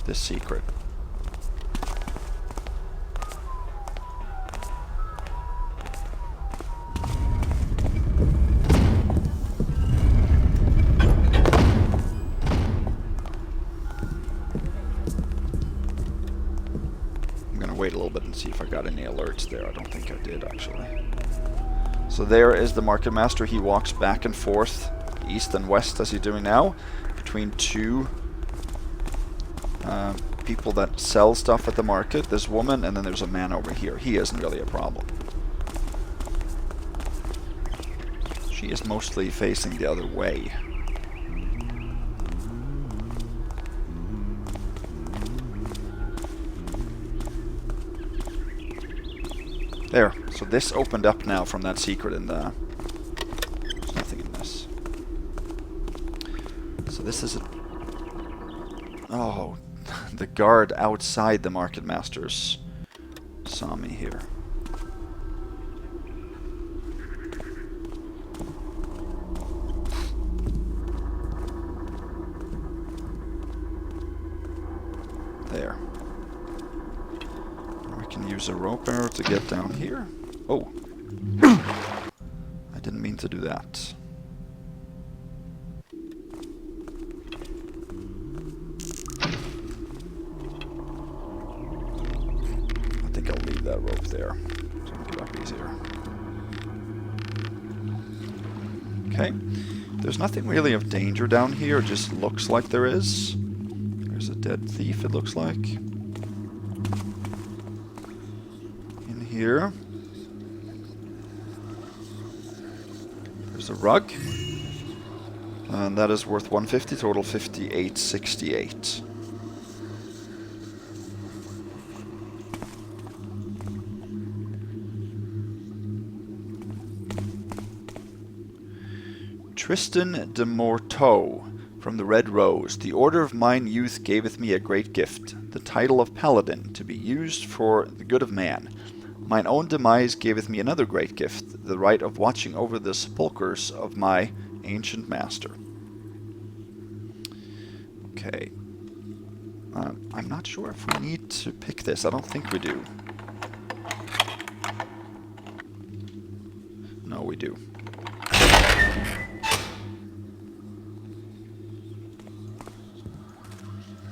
this secret. Wait a little bit and see if I got any alerts there. I don't think I did, actually. So there is the Marketmaster. He walks back and forth, east and west, as he's doing now, between two people that sell stuff at the market. This woman, and then there's a man over here. He isn't really a problem. She is mostly facing the other way. There, so this opened up now from that secret in the... There's nothing in this. So this is a... Oh, the guard outside the Marketmasters saw me here. There. Use a rope arrow to get down here. Oh. I didn't mean to do that. I think I'll leave that rope there. So I'll get up easier. Okay. There's nothing really of danger down here. It just looks like there is. There's a dead thief, it looks like. Here. There's a rug. And that is worth 150, total 58.68. Tristan de Morteau from the Red Rose. The order of mine youth gaveth me a great gift, the title of Paladin, to be used for the good of man. Mine own demise gaveth me another great gift, the right of watching over the sepulchres of my ancient master. Okay. I'm not sure if we need to pick this. I don't think we do. No, we do.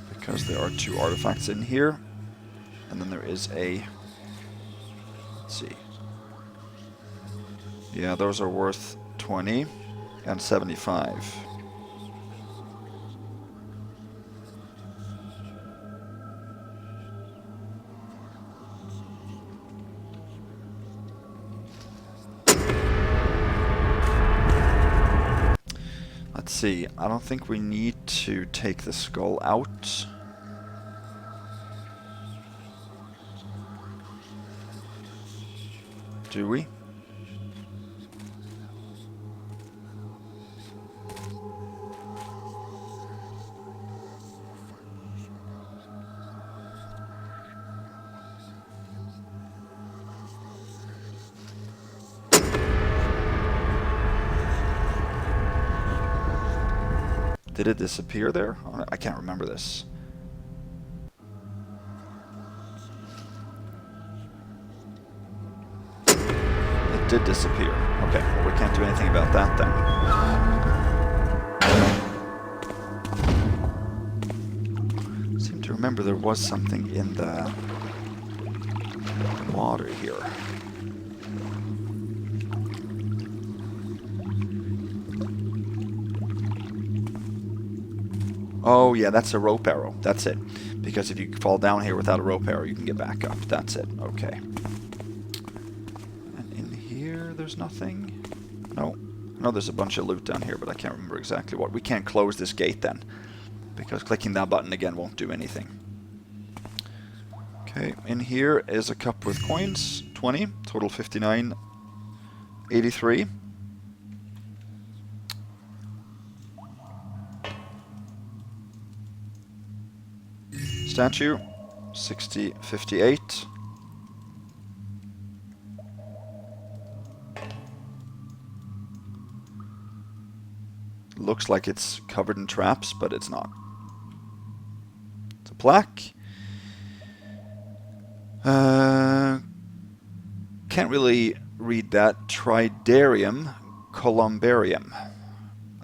Because there are two artifacts in here, and then there is a... Let's see. Yeah, those are worth 20 and 75. Let's see. I don't think we need to take the skull out. Do we? Did it disappear there? I can't remember this. It did disappear. Okay, well, we can't do anything about that then. I seem to remember there was something in the water here. Oh yeah, that's a rope arrow. That's it. Because if you fall down here without a rope arrow, you can get back up. That's it. Okay. And in here, there's nothing? No. No, there's a bunch of loot down here, but I can't remember exactly what. We can't close this gate then, because clicking that button again won't do anything. Okay, in here is a cup with coins. 20. Total 59.83. Statue, 60.58. looks like it's covered in traps, but it's not. It's a plaque. Can't really read that. Tridarium columbarium.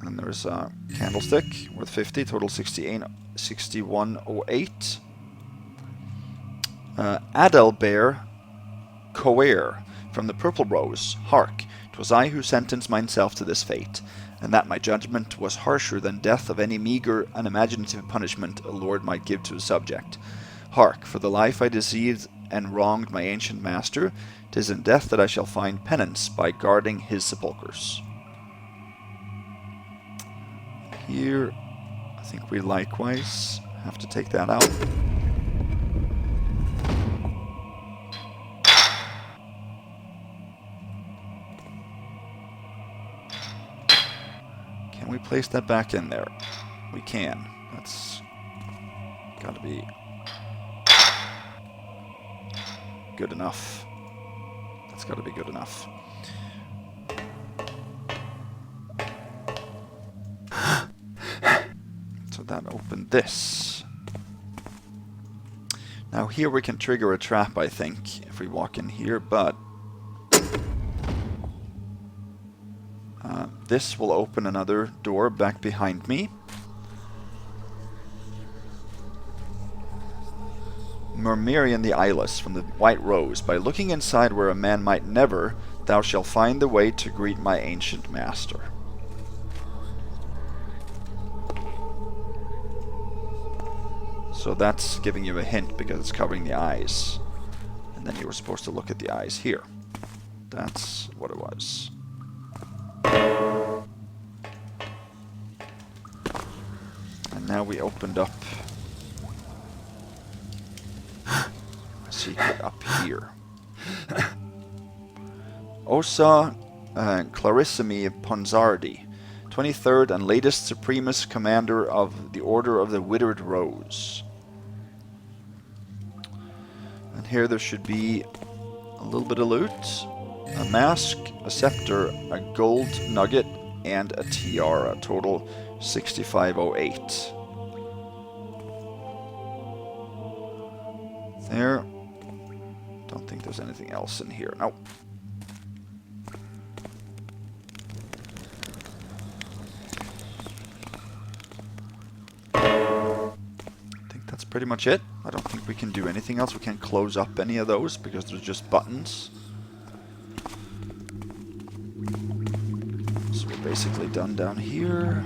And there's a candlestick worth 50, total 6108. Adelbear Coer from the Purple Rose. Hark, 'twas I who sentenced myself to this fate, and that my judgment was harsher than death of any meagre, unimaginative punishment a lord might give to a subject. Hark, for the life I deceived and wronged my ancient master, 'tis in death that I shall find penance by guarding his sepulchres. Here, I think we likewise have to take that out. Can we place that back in there? We can. That's gotta be good enough. That's gotta be good enough. So that opened this. Now here we can trigger a trap, I think, if we walk in here, but this will open another door back behind me. Murmurian the Eyeless from the White Rose. By looking inside where a man might never, thou shalt find the way to greet my ancient master. So that's giving you a hint because it's covering the eyes. And then you were supposed to look at the eyes here. That's what it was. And now we opened up a secret up here. Osa Clarissimi Ponzardi, 23rd and latest Supremus Commander of the Order of the Withered Rose. And here there should be a little bit of loot. A mask, a scepter, a gold nugget, and a tiara. Total 6508. There. Don't think there's anything else in here. Nope. I think that's pretty much it. I don't think we can do anything else. We can't close up any of those because there's just buttons. So we're basically done down here.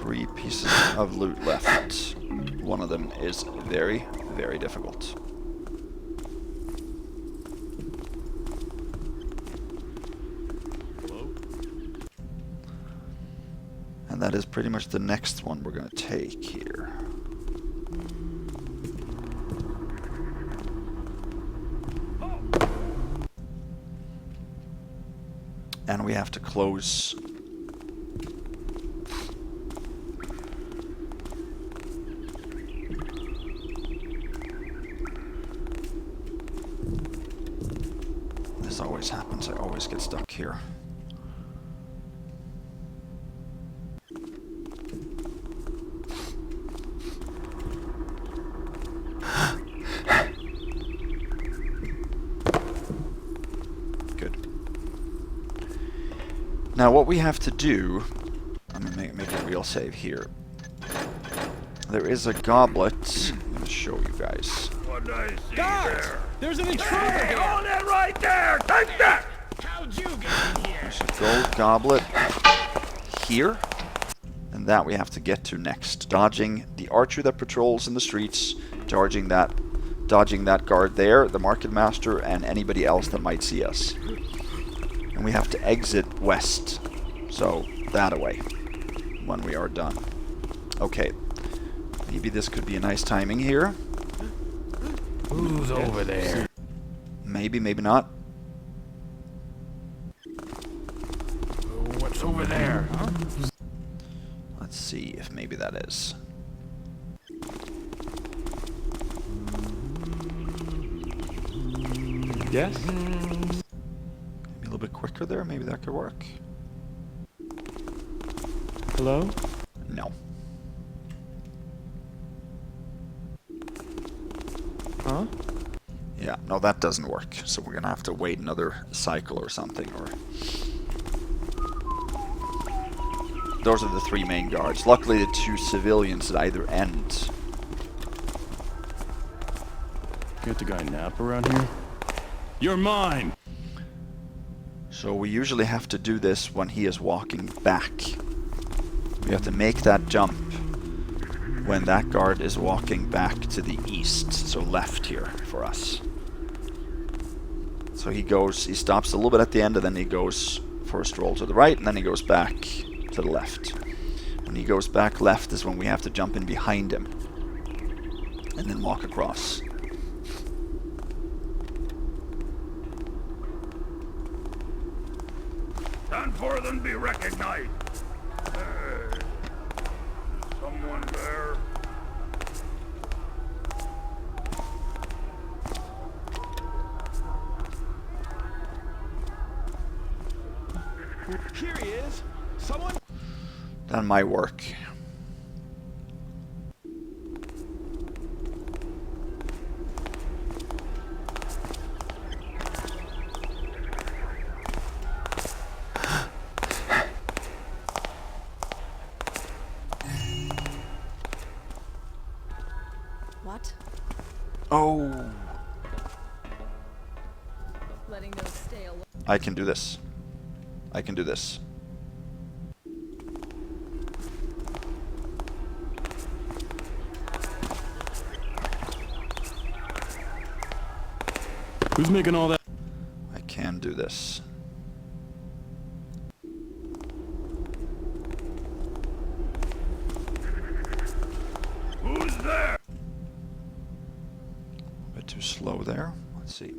Three pieces of loot left. One of them is very, very difficult. And that is pretty much the next one we're going to take here. And we have to close always happens. I always get stuck here. Good. Now what we have to do, I'm going to make a real save here. There is a goblet. I'm going to show you guys. What I see Guys! there? There's an intruder here! Hold it right there! Take that! How'd you get in here? There's a gold goblet here. And that we have to get to next. Dodging the archer that patrols in the streets, dodging that guard there, the Marketmaster, and anybody else that might see us. And we have to exit west. So, that away. When we are done. Okay. Maybe this could be a nice timing here. Who's over there? Maybe, maybe not. What's over there, huh? Let's see if maybe that is. Yes? Maybe a little bit quicker there, maybe that could work. Hello? No. Huh? Yeah, no, that doesn't work. So we're gonna have to wait another cycle or something, or... Those are the 3 main guards. Luckily, the 2 civilians at either end. Get the guy nap around here? You're mine! So we usually have to do this when he is walking back. We have to make that jump when that guard is walking back to the east, so left here for us. So he stops a little bit at the end, and then he goes for a stroll to the right, and then he goes back to the left. When he goes back left is when we have to jump in behind him and then walk across. Stand forth and be recognized. Hey, someone there? Here he is. Someone. That might work. What? Oh, Letting those stay alone. I can do this. I can do this. Who's making all that? I can do this. Who's there? A bit too slow there. Let's see.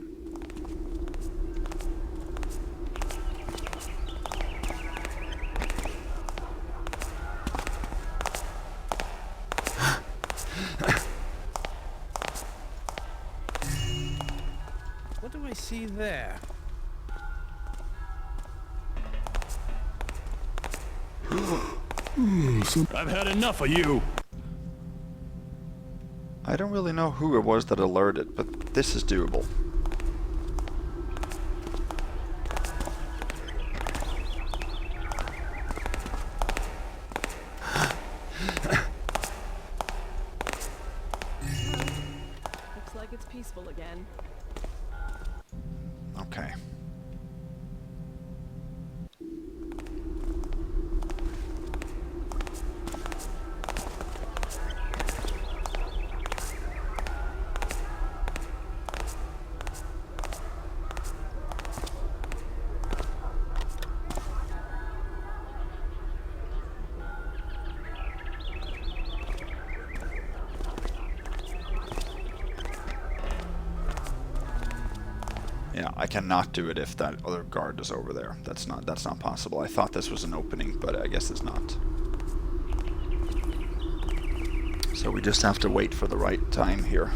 What do I see there? I've had enough of you! I don't really know who it was that alerted, but this is doable. Looks like it's peaceful again. Okay. Yeah, I cannot do it if that other guard is over there. That's not possible. I thought this was an opening, but I guess it's not. So we just have to wait for the right time here.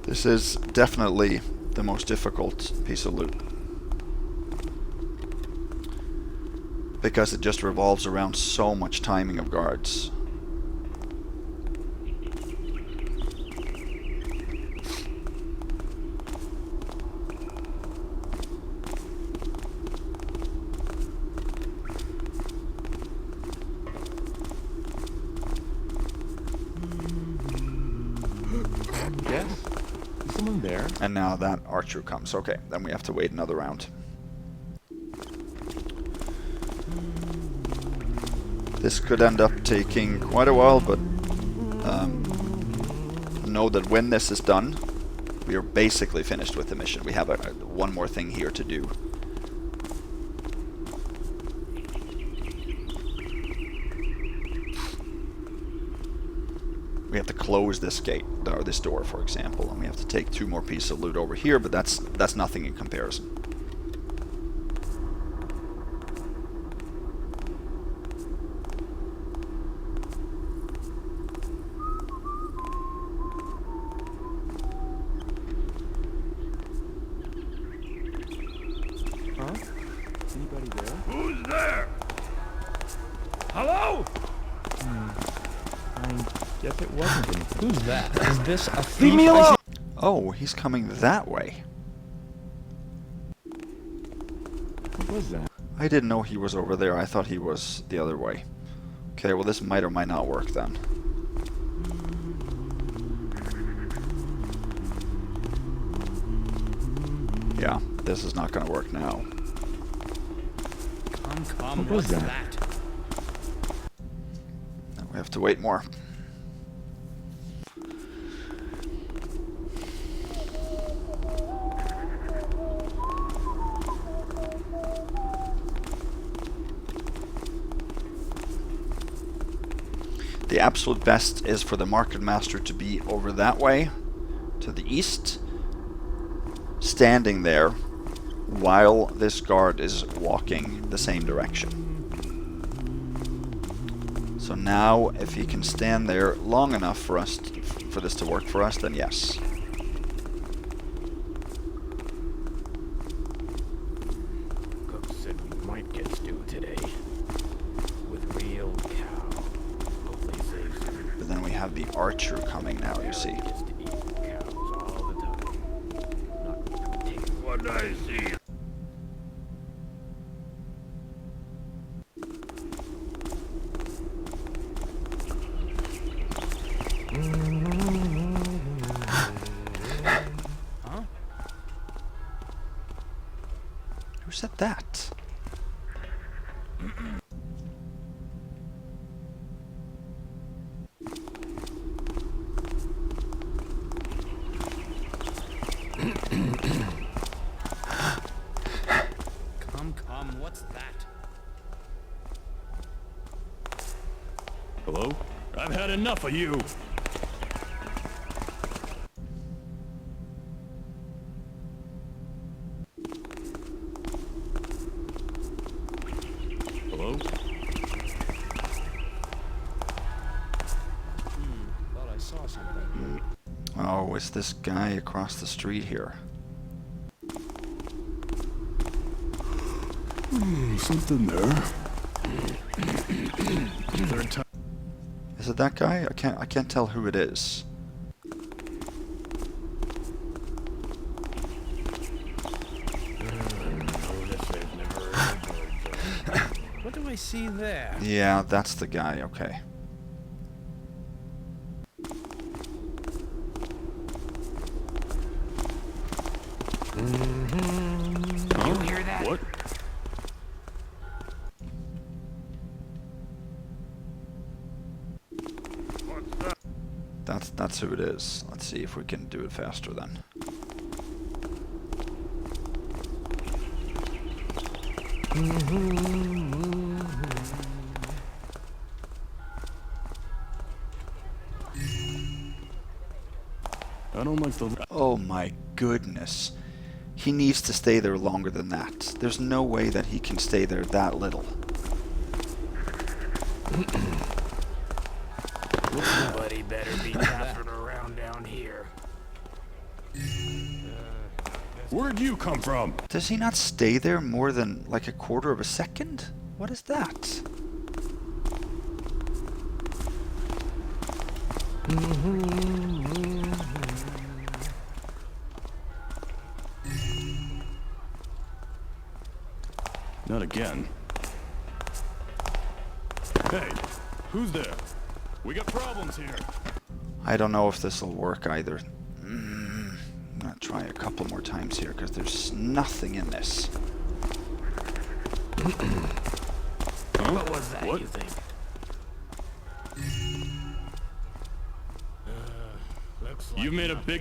This is definitely the most difficult piece of loot, because it just revolves around so much timing of guards. Yes? Is someone there? And now that archer comes. Okay, then we have to wait another round. This could end up taking quite a while, but know that when this is done, we are basically finished with the mission. We have one more thing here to do. we have to close this gate, or this door, for example, and we have to take 2 more pieces of loot over here, but that's nothing in comparison. Huh? Anybody there? Who's there? Hello? I guess it wasn't anything. Who's that? Is this a thief? Leave me alone! Oh, he's coming that way. What was that? I didn't know he was over there. I thought he was the other way. Okay, well this might or might not work then. Yeah, this is not going to work now. What was that? We have to wait more. The absolute best is for the Marketmaster to be over that way, to the east, standing there while this guard is walking the same direction. So now, if he can stand there long enough for us, for this to work for us, then yes. Cook said we might get stew today. With real cow. Hope they save some. But then we have the archer coming now, you see. Gets to eat cows all the time. Not take what I see. Huh? Who said that? Come, what's that? Hello? I've had enough of you. Hello? Thought I saw something. Oh, it's this guy across the street here. Something there. Third time. Is it that guy? I can't tell who it is. What do I see there? Yeah, that's the guy, okay. You hear that? What? That's who it is. Let's see if we can do it faster then. I don't like the... Oh my goodness. He needs to stay there longer than that. There's no way that he can stay there that little. Somebody better be passing around down here. Where'd you come from? Does he not stay there more than like a quarter of a second? What is that? Not again. Hey, who's there? We got problems here. I don't know if this will work either. I'm gonna try a couple more times here because there's nothing in this. What was that, What? you think? Looks like You made a big...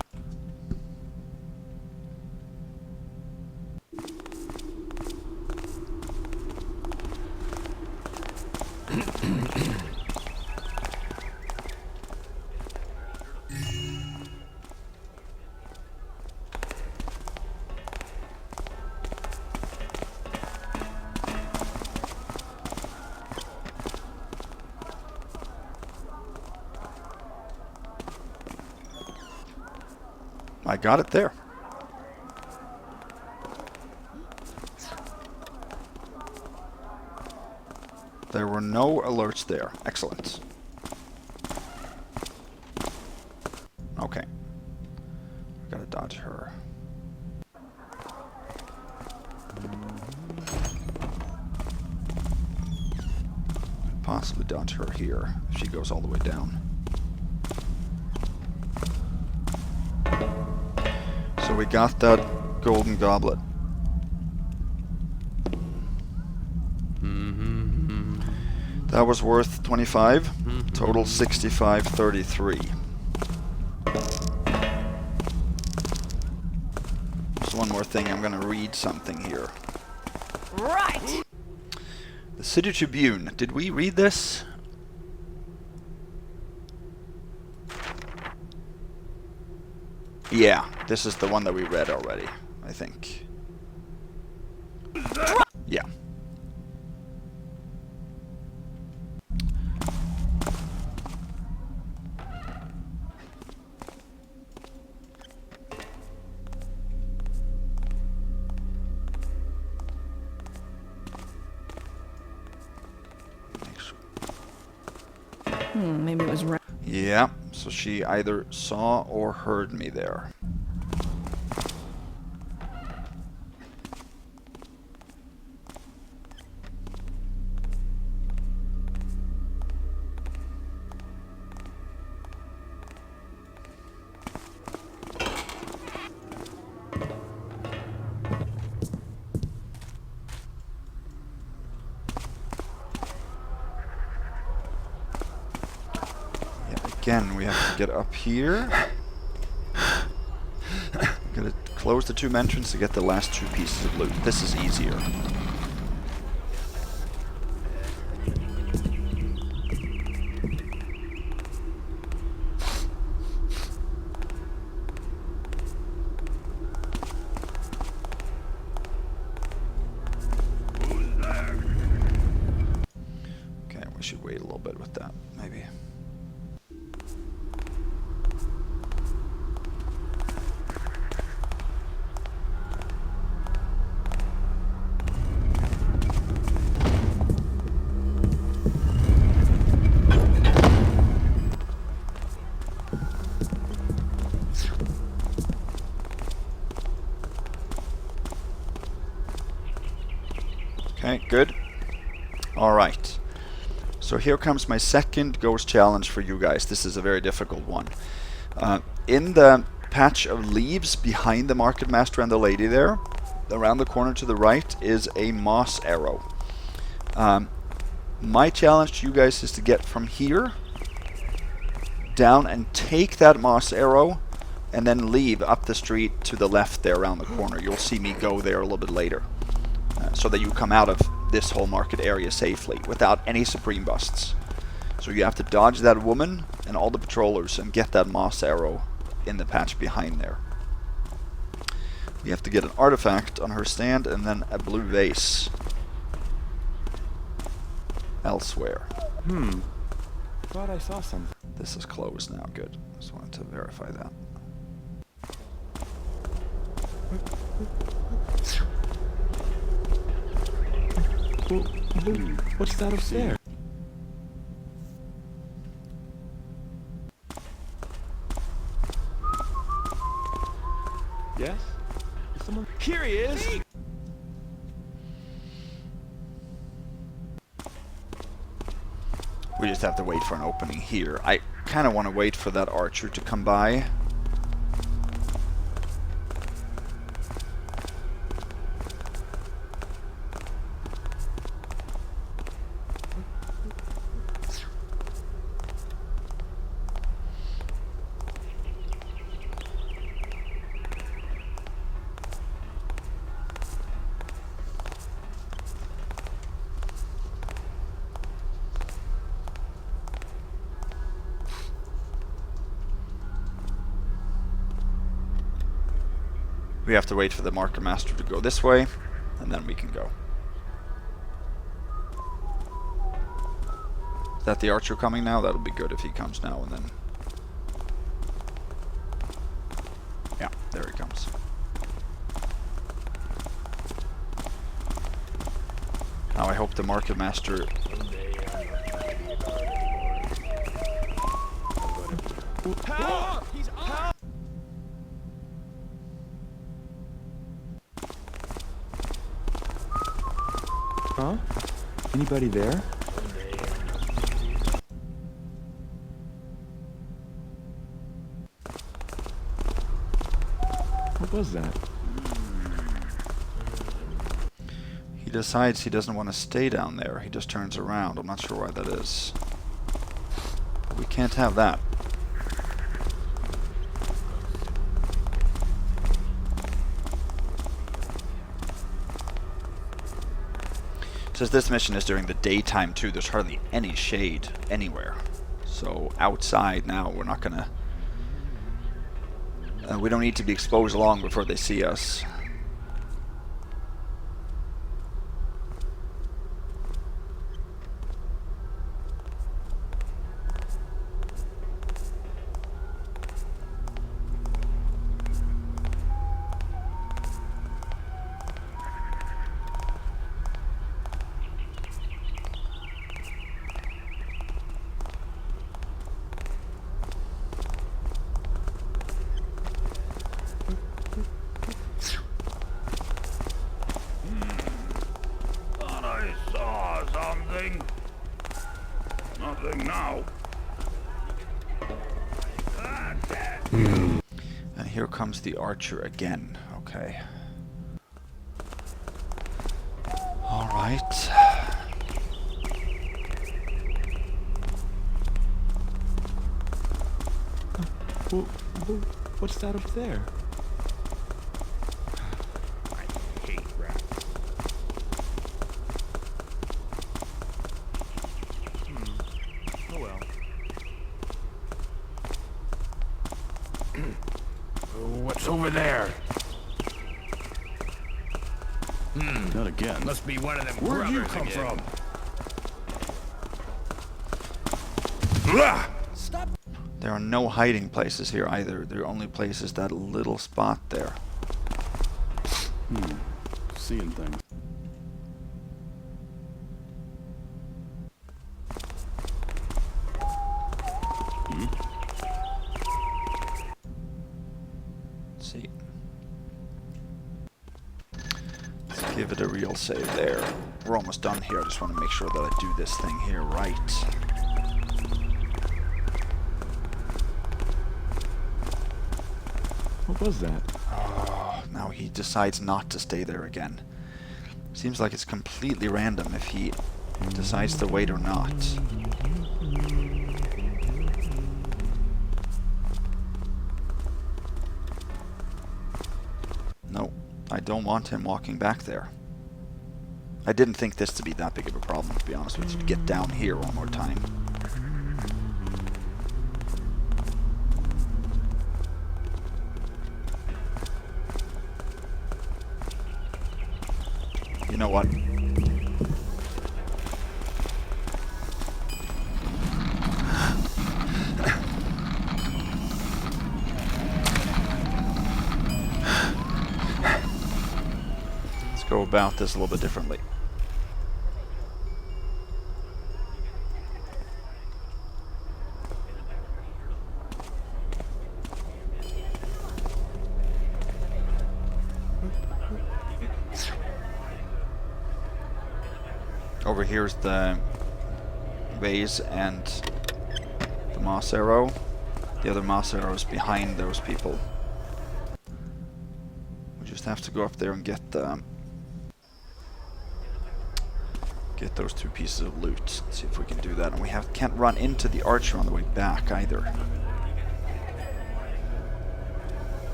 I got it there. There were no alerts there. Excellent. Okay. Gotta dodge her. Possibly dodge her here if she goes all the way down. So we got that golden goblet. That was worth 25. Total 65.33. Just one more thing. I'm going to read something here. Right. The City Tribune. Did we read this? Yeah, this is the one that we read already, I think. Yeah. Maybe it was right. Yeah, so she either saw or heard me there. Again, we have to get up here. Gotta close the tomb entrance to get the last two pieces of loot. This is easier. Okay, we should wait a little bit with that, maybe. Okay, good. Alright. So here comes my second ghost challenge for you guys. This is a very difficult one. In the patch of leaves behind the Marketmaster and the lady there, around the corner to the right, is a moss arrow. My challenge to you guys is to get from here down and take that moss arrow and then leave up the street to the left there around the corner. You'll see me go there a little bit later. So that you come out of this whole market area safely without any supreme busts. So you have to dodge that woman and all the patrollers and get that moss arrow in the patch behind there. We have to get an artifact on her stand and then a blue vase elsewhere. Thought I saw something. This is closed now. Good. Just wanted to verify that. What's that upstairs? Yes? Is someone... Here he is! We just have to wait for an opening here. I kind of want to wait for that archer to come by. We have to wait for the Marketmaster to go this way, and then we can go. Is that the archer coming now? That'll be good if he comes now and then. Yeah. there he comes. Now I hope the Marketmaster... Help! He's on! Huh? Anybody there? What was that? He decides he doesn't want to stay down there. He just turns around. I'm not sure why that is. But we can't have that. Says this mission is during the daytime too. There's hardly any shade anywhere. So outside now, we're not gonna... we don't need to be exposed long before they see us. Nothing now. And here comes the archer again. Okay. All right. What's that up there? I hate rats. Oh well. What's over there? Not again. Must be one of them Where'd you grubbers come again. from? Stop! There are no hiding places here either. There are only places that little spot there. Seeing things. Let's see. Let's give it a real save there. We're almost done here. I just want to make sure that I do this thing here right. What was that? Oh, now he decides not to stay there again. Seems like it's completely random if he decides to wait or not. No, I don't want him walking back there. I didn't think this to be that big of a problem, to be honest with you, to get down here one more time. You know what? Let's go about this a little bit differently. Over here's the vase and the moss arrow. The other moss arrow is behind those people. We just have to go up there and get those two pieces of loot. Let's see if we can do that. And we can't run into the archer on the way back either.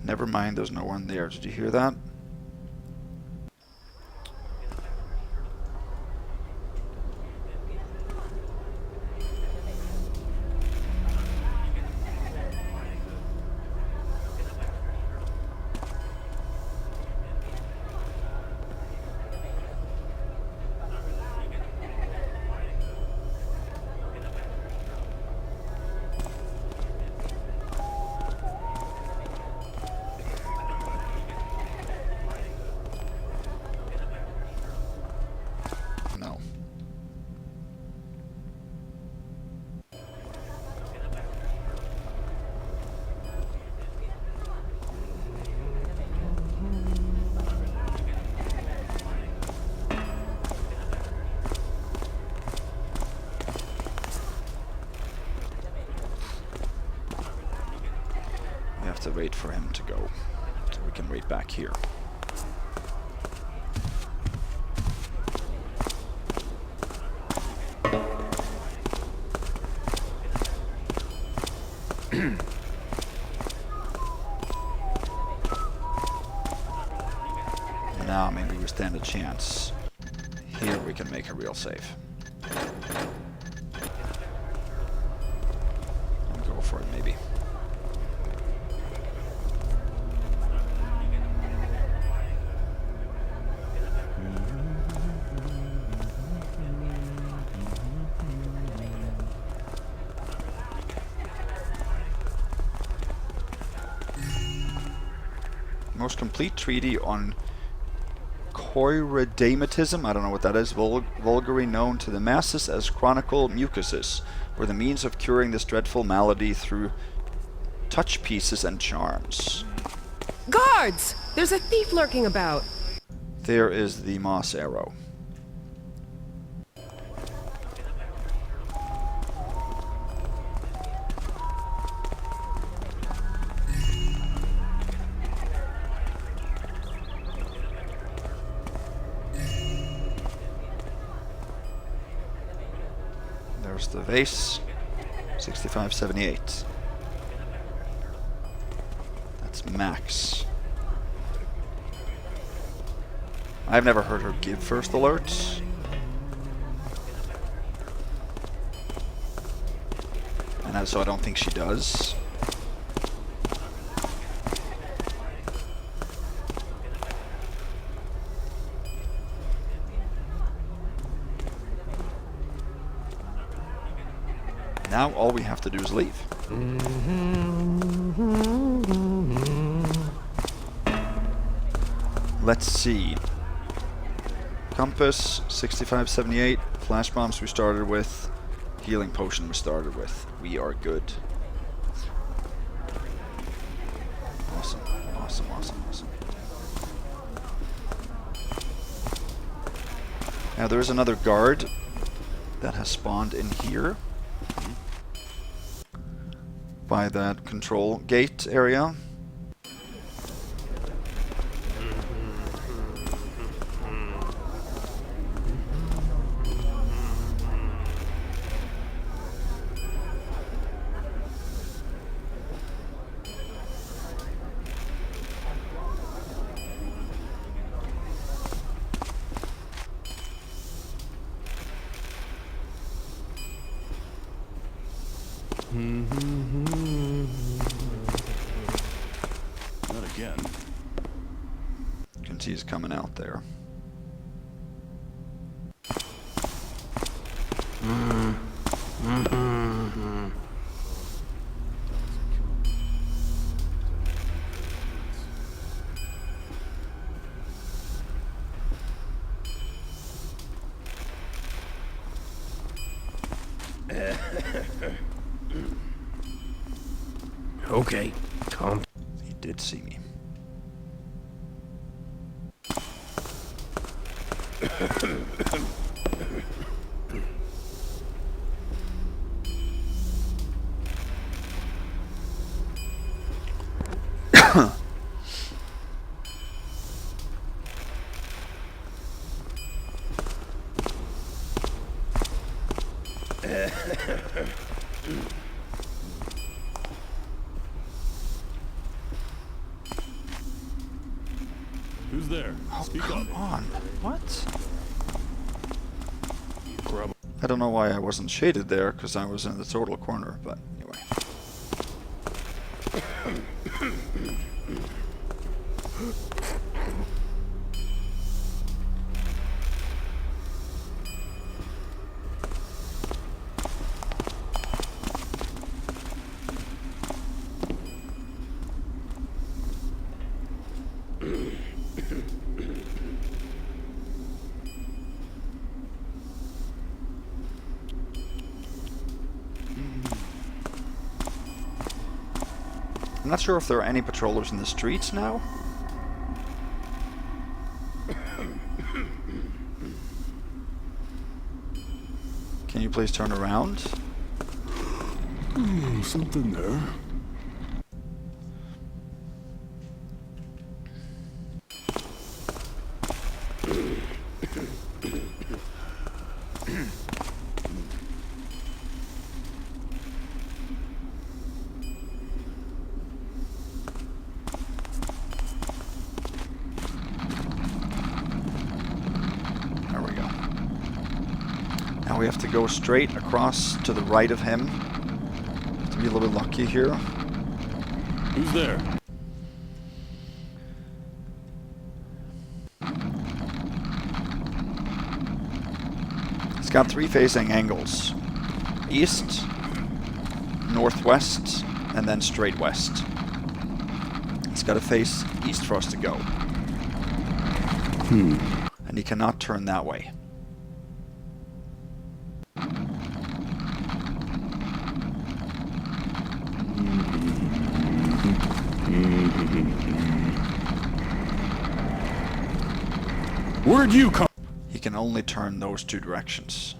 Never mind, there's no one there. Did you hear that? to wait for him to go. So we can wait back here. Now maybe we stand a chance. Here we can make a real save. And go for it maybe. Most complete treaty on Coiredematism, I don't know what that is, vulgarly known to the masses as chronical mucusis, were the means of curing this dreadful malady through touch pieces and charms. Guards! There's a thief lurking about! There is the moss arrow. There's the vase, 6578. That's max. I've never heard her give first alerts. And so I don't think she does. Now all we have to do is leave. Let's see. Compass, 6578. Flash bombs we started with. Healing potion we started with. We are good. Awesome, awesome, awesome, awesome. Now there is another guard that has spawned in here. By that control gate area. Not again. You can see he's coming out there. Okay, calm. He did see me. Who's there? Oh, Speak come up. on. What? Grab. I don't know why I wasn't shaded there, because I was in the total corner, but anyway. I'm not sure if there are any patrollers in the streets now. Can you please turn around? Something there. we have to go straight across to the right of him. Have to be a little bit lucky here. Who's there? It's got 3 facing angles. East, northwest, and then straight west. It's got to face east for us to go. And he cannot turn that way. Where'd you come? He can only turn those 2 directions.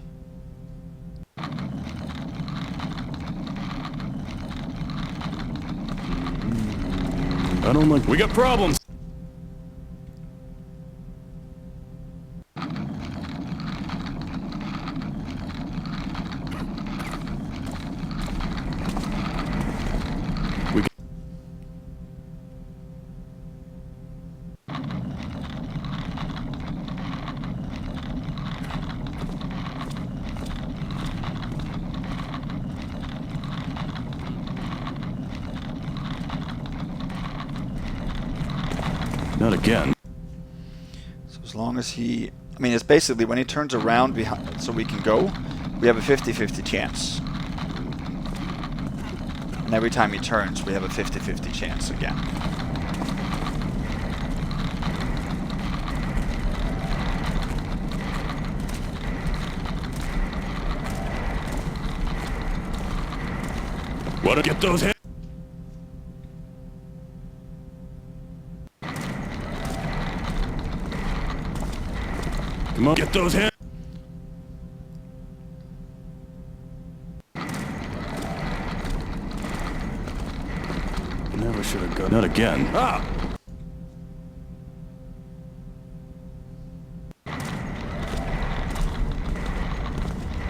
I don't like. We got problems. Not again. So as long as he... I mean, it's basically when he turns around behind, so we can go, we have a 50-50 chance. And every time he turns, we have a 50-50 chance again. Wanna get those hands? Come on, get those hands. Never should have gone. Not again. Ah!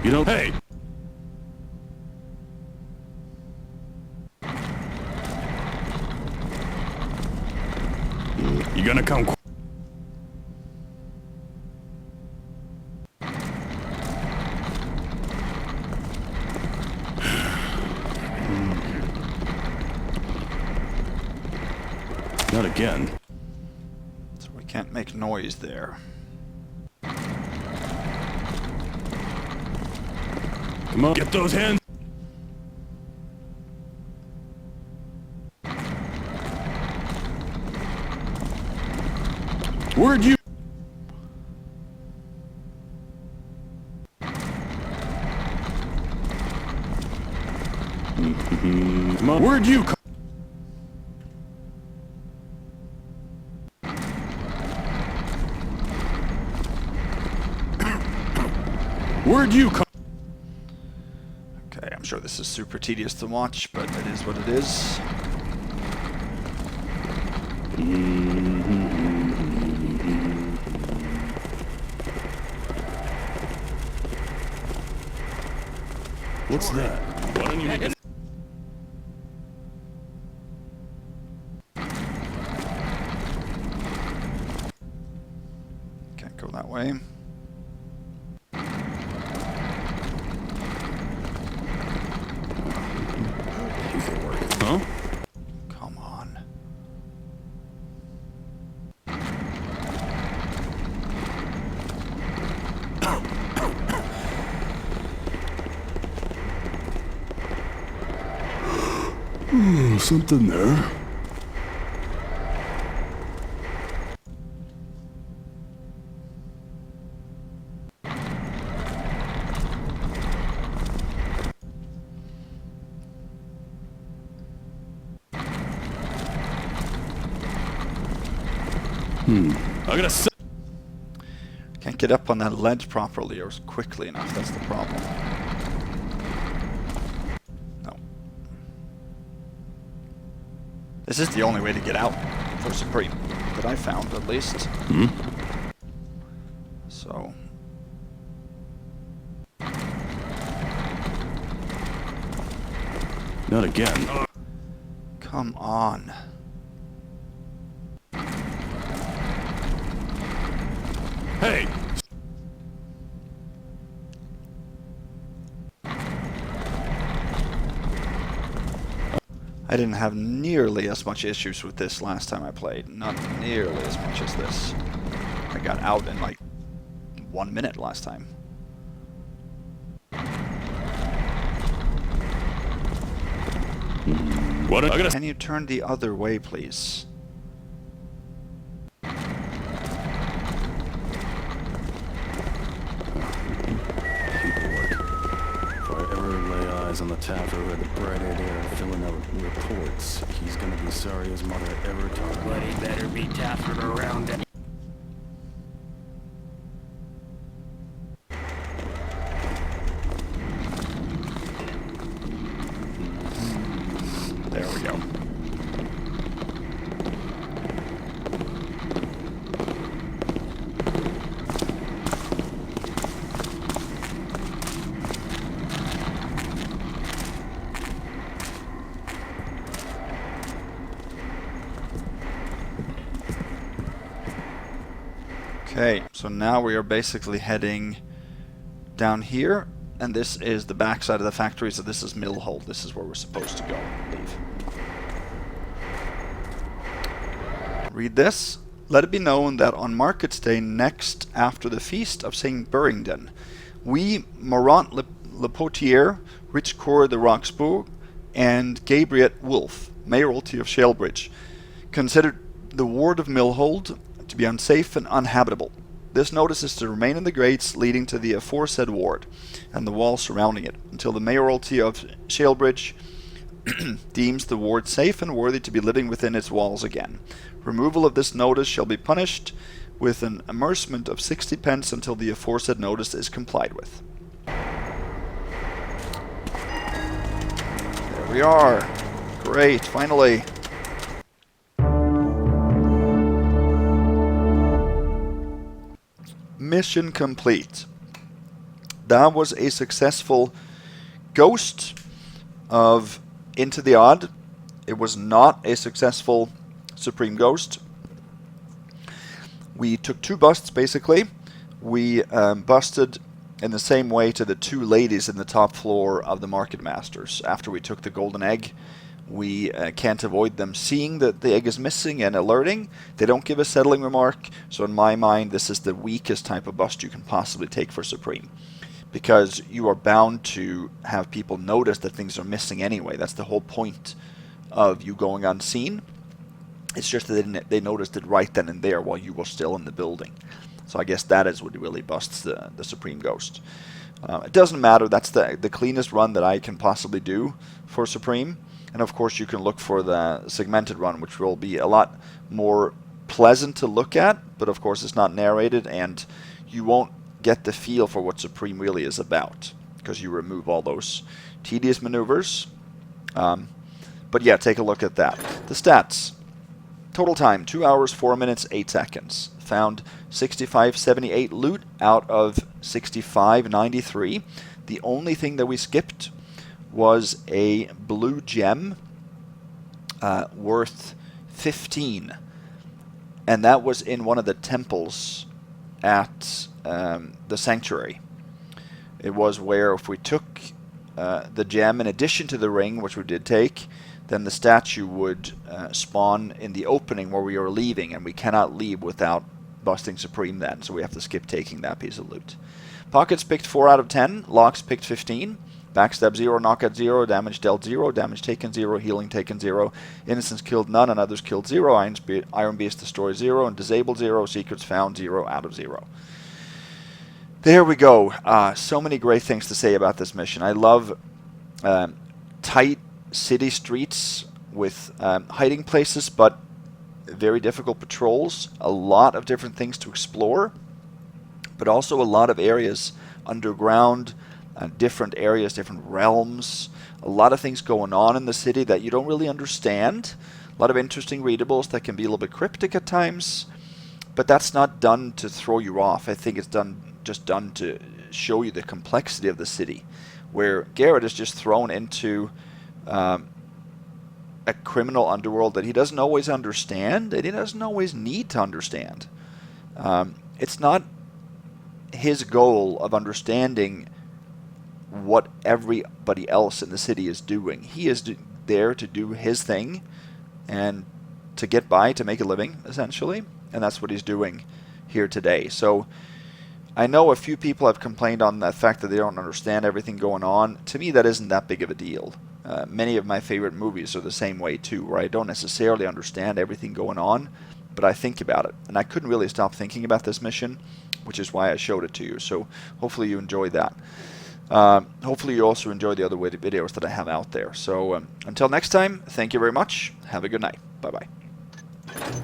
You don't. Hey! You gonna come? Not again. So we can't make noise there. Come on, get those hands. Where'd you? Come on. Where'd you come? Where'd you come? Okay, I'm sure this is super tedious to watch, but it is what it is. What's that? Why don't you make it? Can't go that way. Huh? Come on. Something there. I gotta say. Can't get up on that ledge properly or quickly enough, that's the problem. No. This is the only way to get out for Supreme, that I found at least. So... Not again. Come on. Hey! I didn't have nearly as much issues with this last time I played. Not nearly as much as this. I got out in like 1 minute last time. What? Can you turn the other way, please? On the taffer who had the bright idea of filling out reports. He's gonna be sorry his mother ever taught him. But he better be taffered around it. There we go. Okay, so now we are basically heading down here, and this is the backside of the factory, so this is Millhold. This is where we're supposed to go, I believe. Read this. Let it be known that on Market's Day next after the feast of St. Burrington, we, Morant Le Potier, Richcourt de Roxburgh, and Gabriel Wolf, mayoralty of Shalebridge, considered the ward of Millhold to be unsafe and uninhabitable. This notice is to remain in the grates leading to the aforesaid ward and the walls surrounding it until the mayoralty of Shalebridge deems the ward safe and worthy to be living within its walls again. Removal of this notice shall be punished with an amercement of 60 pence until the aforesaid notice is complied with. There we are. Great, finally. Mission complete. That was a successful ghost of Into the Odd. It was not a successful Supreme Ghost. We took 2 busts basically. We busted in the same way to the 2 ladies in the top floor of the Marketmasters. After we took the golden egg, we can't avoid them seeing that the egg is missing and alerting. They don't give a settling remark, so in my mind this is the weakest type of bust you can possibly take for Supreme. Because you are bound to have people notice that things are missing anyway. That's the whole point of you going unseen. It's just that they noticed it right then and there while you were still in the building. So I guess that is what really busts the Supreme Ghost. It doesn't matter, that's the cleanest run that I can possibly do for Supreme. And of course you can look for the segmented run, which will be a lot more pleasant to look at, but of course it's not narrated and you won't get the feel for what Supreme really is about, because you remove all those tedious maneuvers. But yeah, take a look at that. The stats. Total time, 2 hours, 4 minutes, 8 seconds. Found 6578 loot out of 6593. The only thing that we skipped was a blue gem worth 15. And that was in one of the temples at the sanctuary. It was where if we took the gem in addition to the ring, which we did take, then the statue would spawn in the opening where we are leaving, and we cannot leave without busting Supreme then, so we have to skip taking that piece of loot. Pockets picked 4 out of 10, locks picked 15, backstab 0, knockout 0, damage dealt 0, damage taken 0, healing taken 0, innocents killed none and others killed 0, Iron Beast destroyed 0, and disabled 0, secrets found 0 out of 0. There we go. So many great things to say about this mission. I love tight city streets with hiding places, but very difficult patrols, a lot of different things to explore, but also a lot of areas underground, different areas, different realms, a lot of things going on in the city that you don't really understand, a lot of interesting readables that can be a little bit cryptic at times, but that's not done to throw you off. I think it's just done to show you the complexity of the city, where Garrett is just thrown into a criminal underworld that he doesn't always understand, and he doesn't always need to understand. It's not his goal of understanding what everybody else in the city is doing. He is there to do his thing and to get by, to make a living, essentially. And that's what he's doing here today. So I know a few people have complained on the fact that they don't understand everything going on. To me, that isn't that big of a deal. Many of my favorite movies are the same way too, where I don't necessarily understand everything going on, but I think about it. And I couldn't really stop thinking about this mission, which is why I showed it to you. So hopefully you enjoyed that. Hopefully you also enjoy the other videos that I have out there. So until next time, thank you very much. Have a good night. Bye-bye.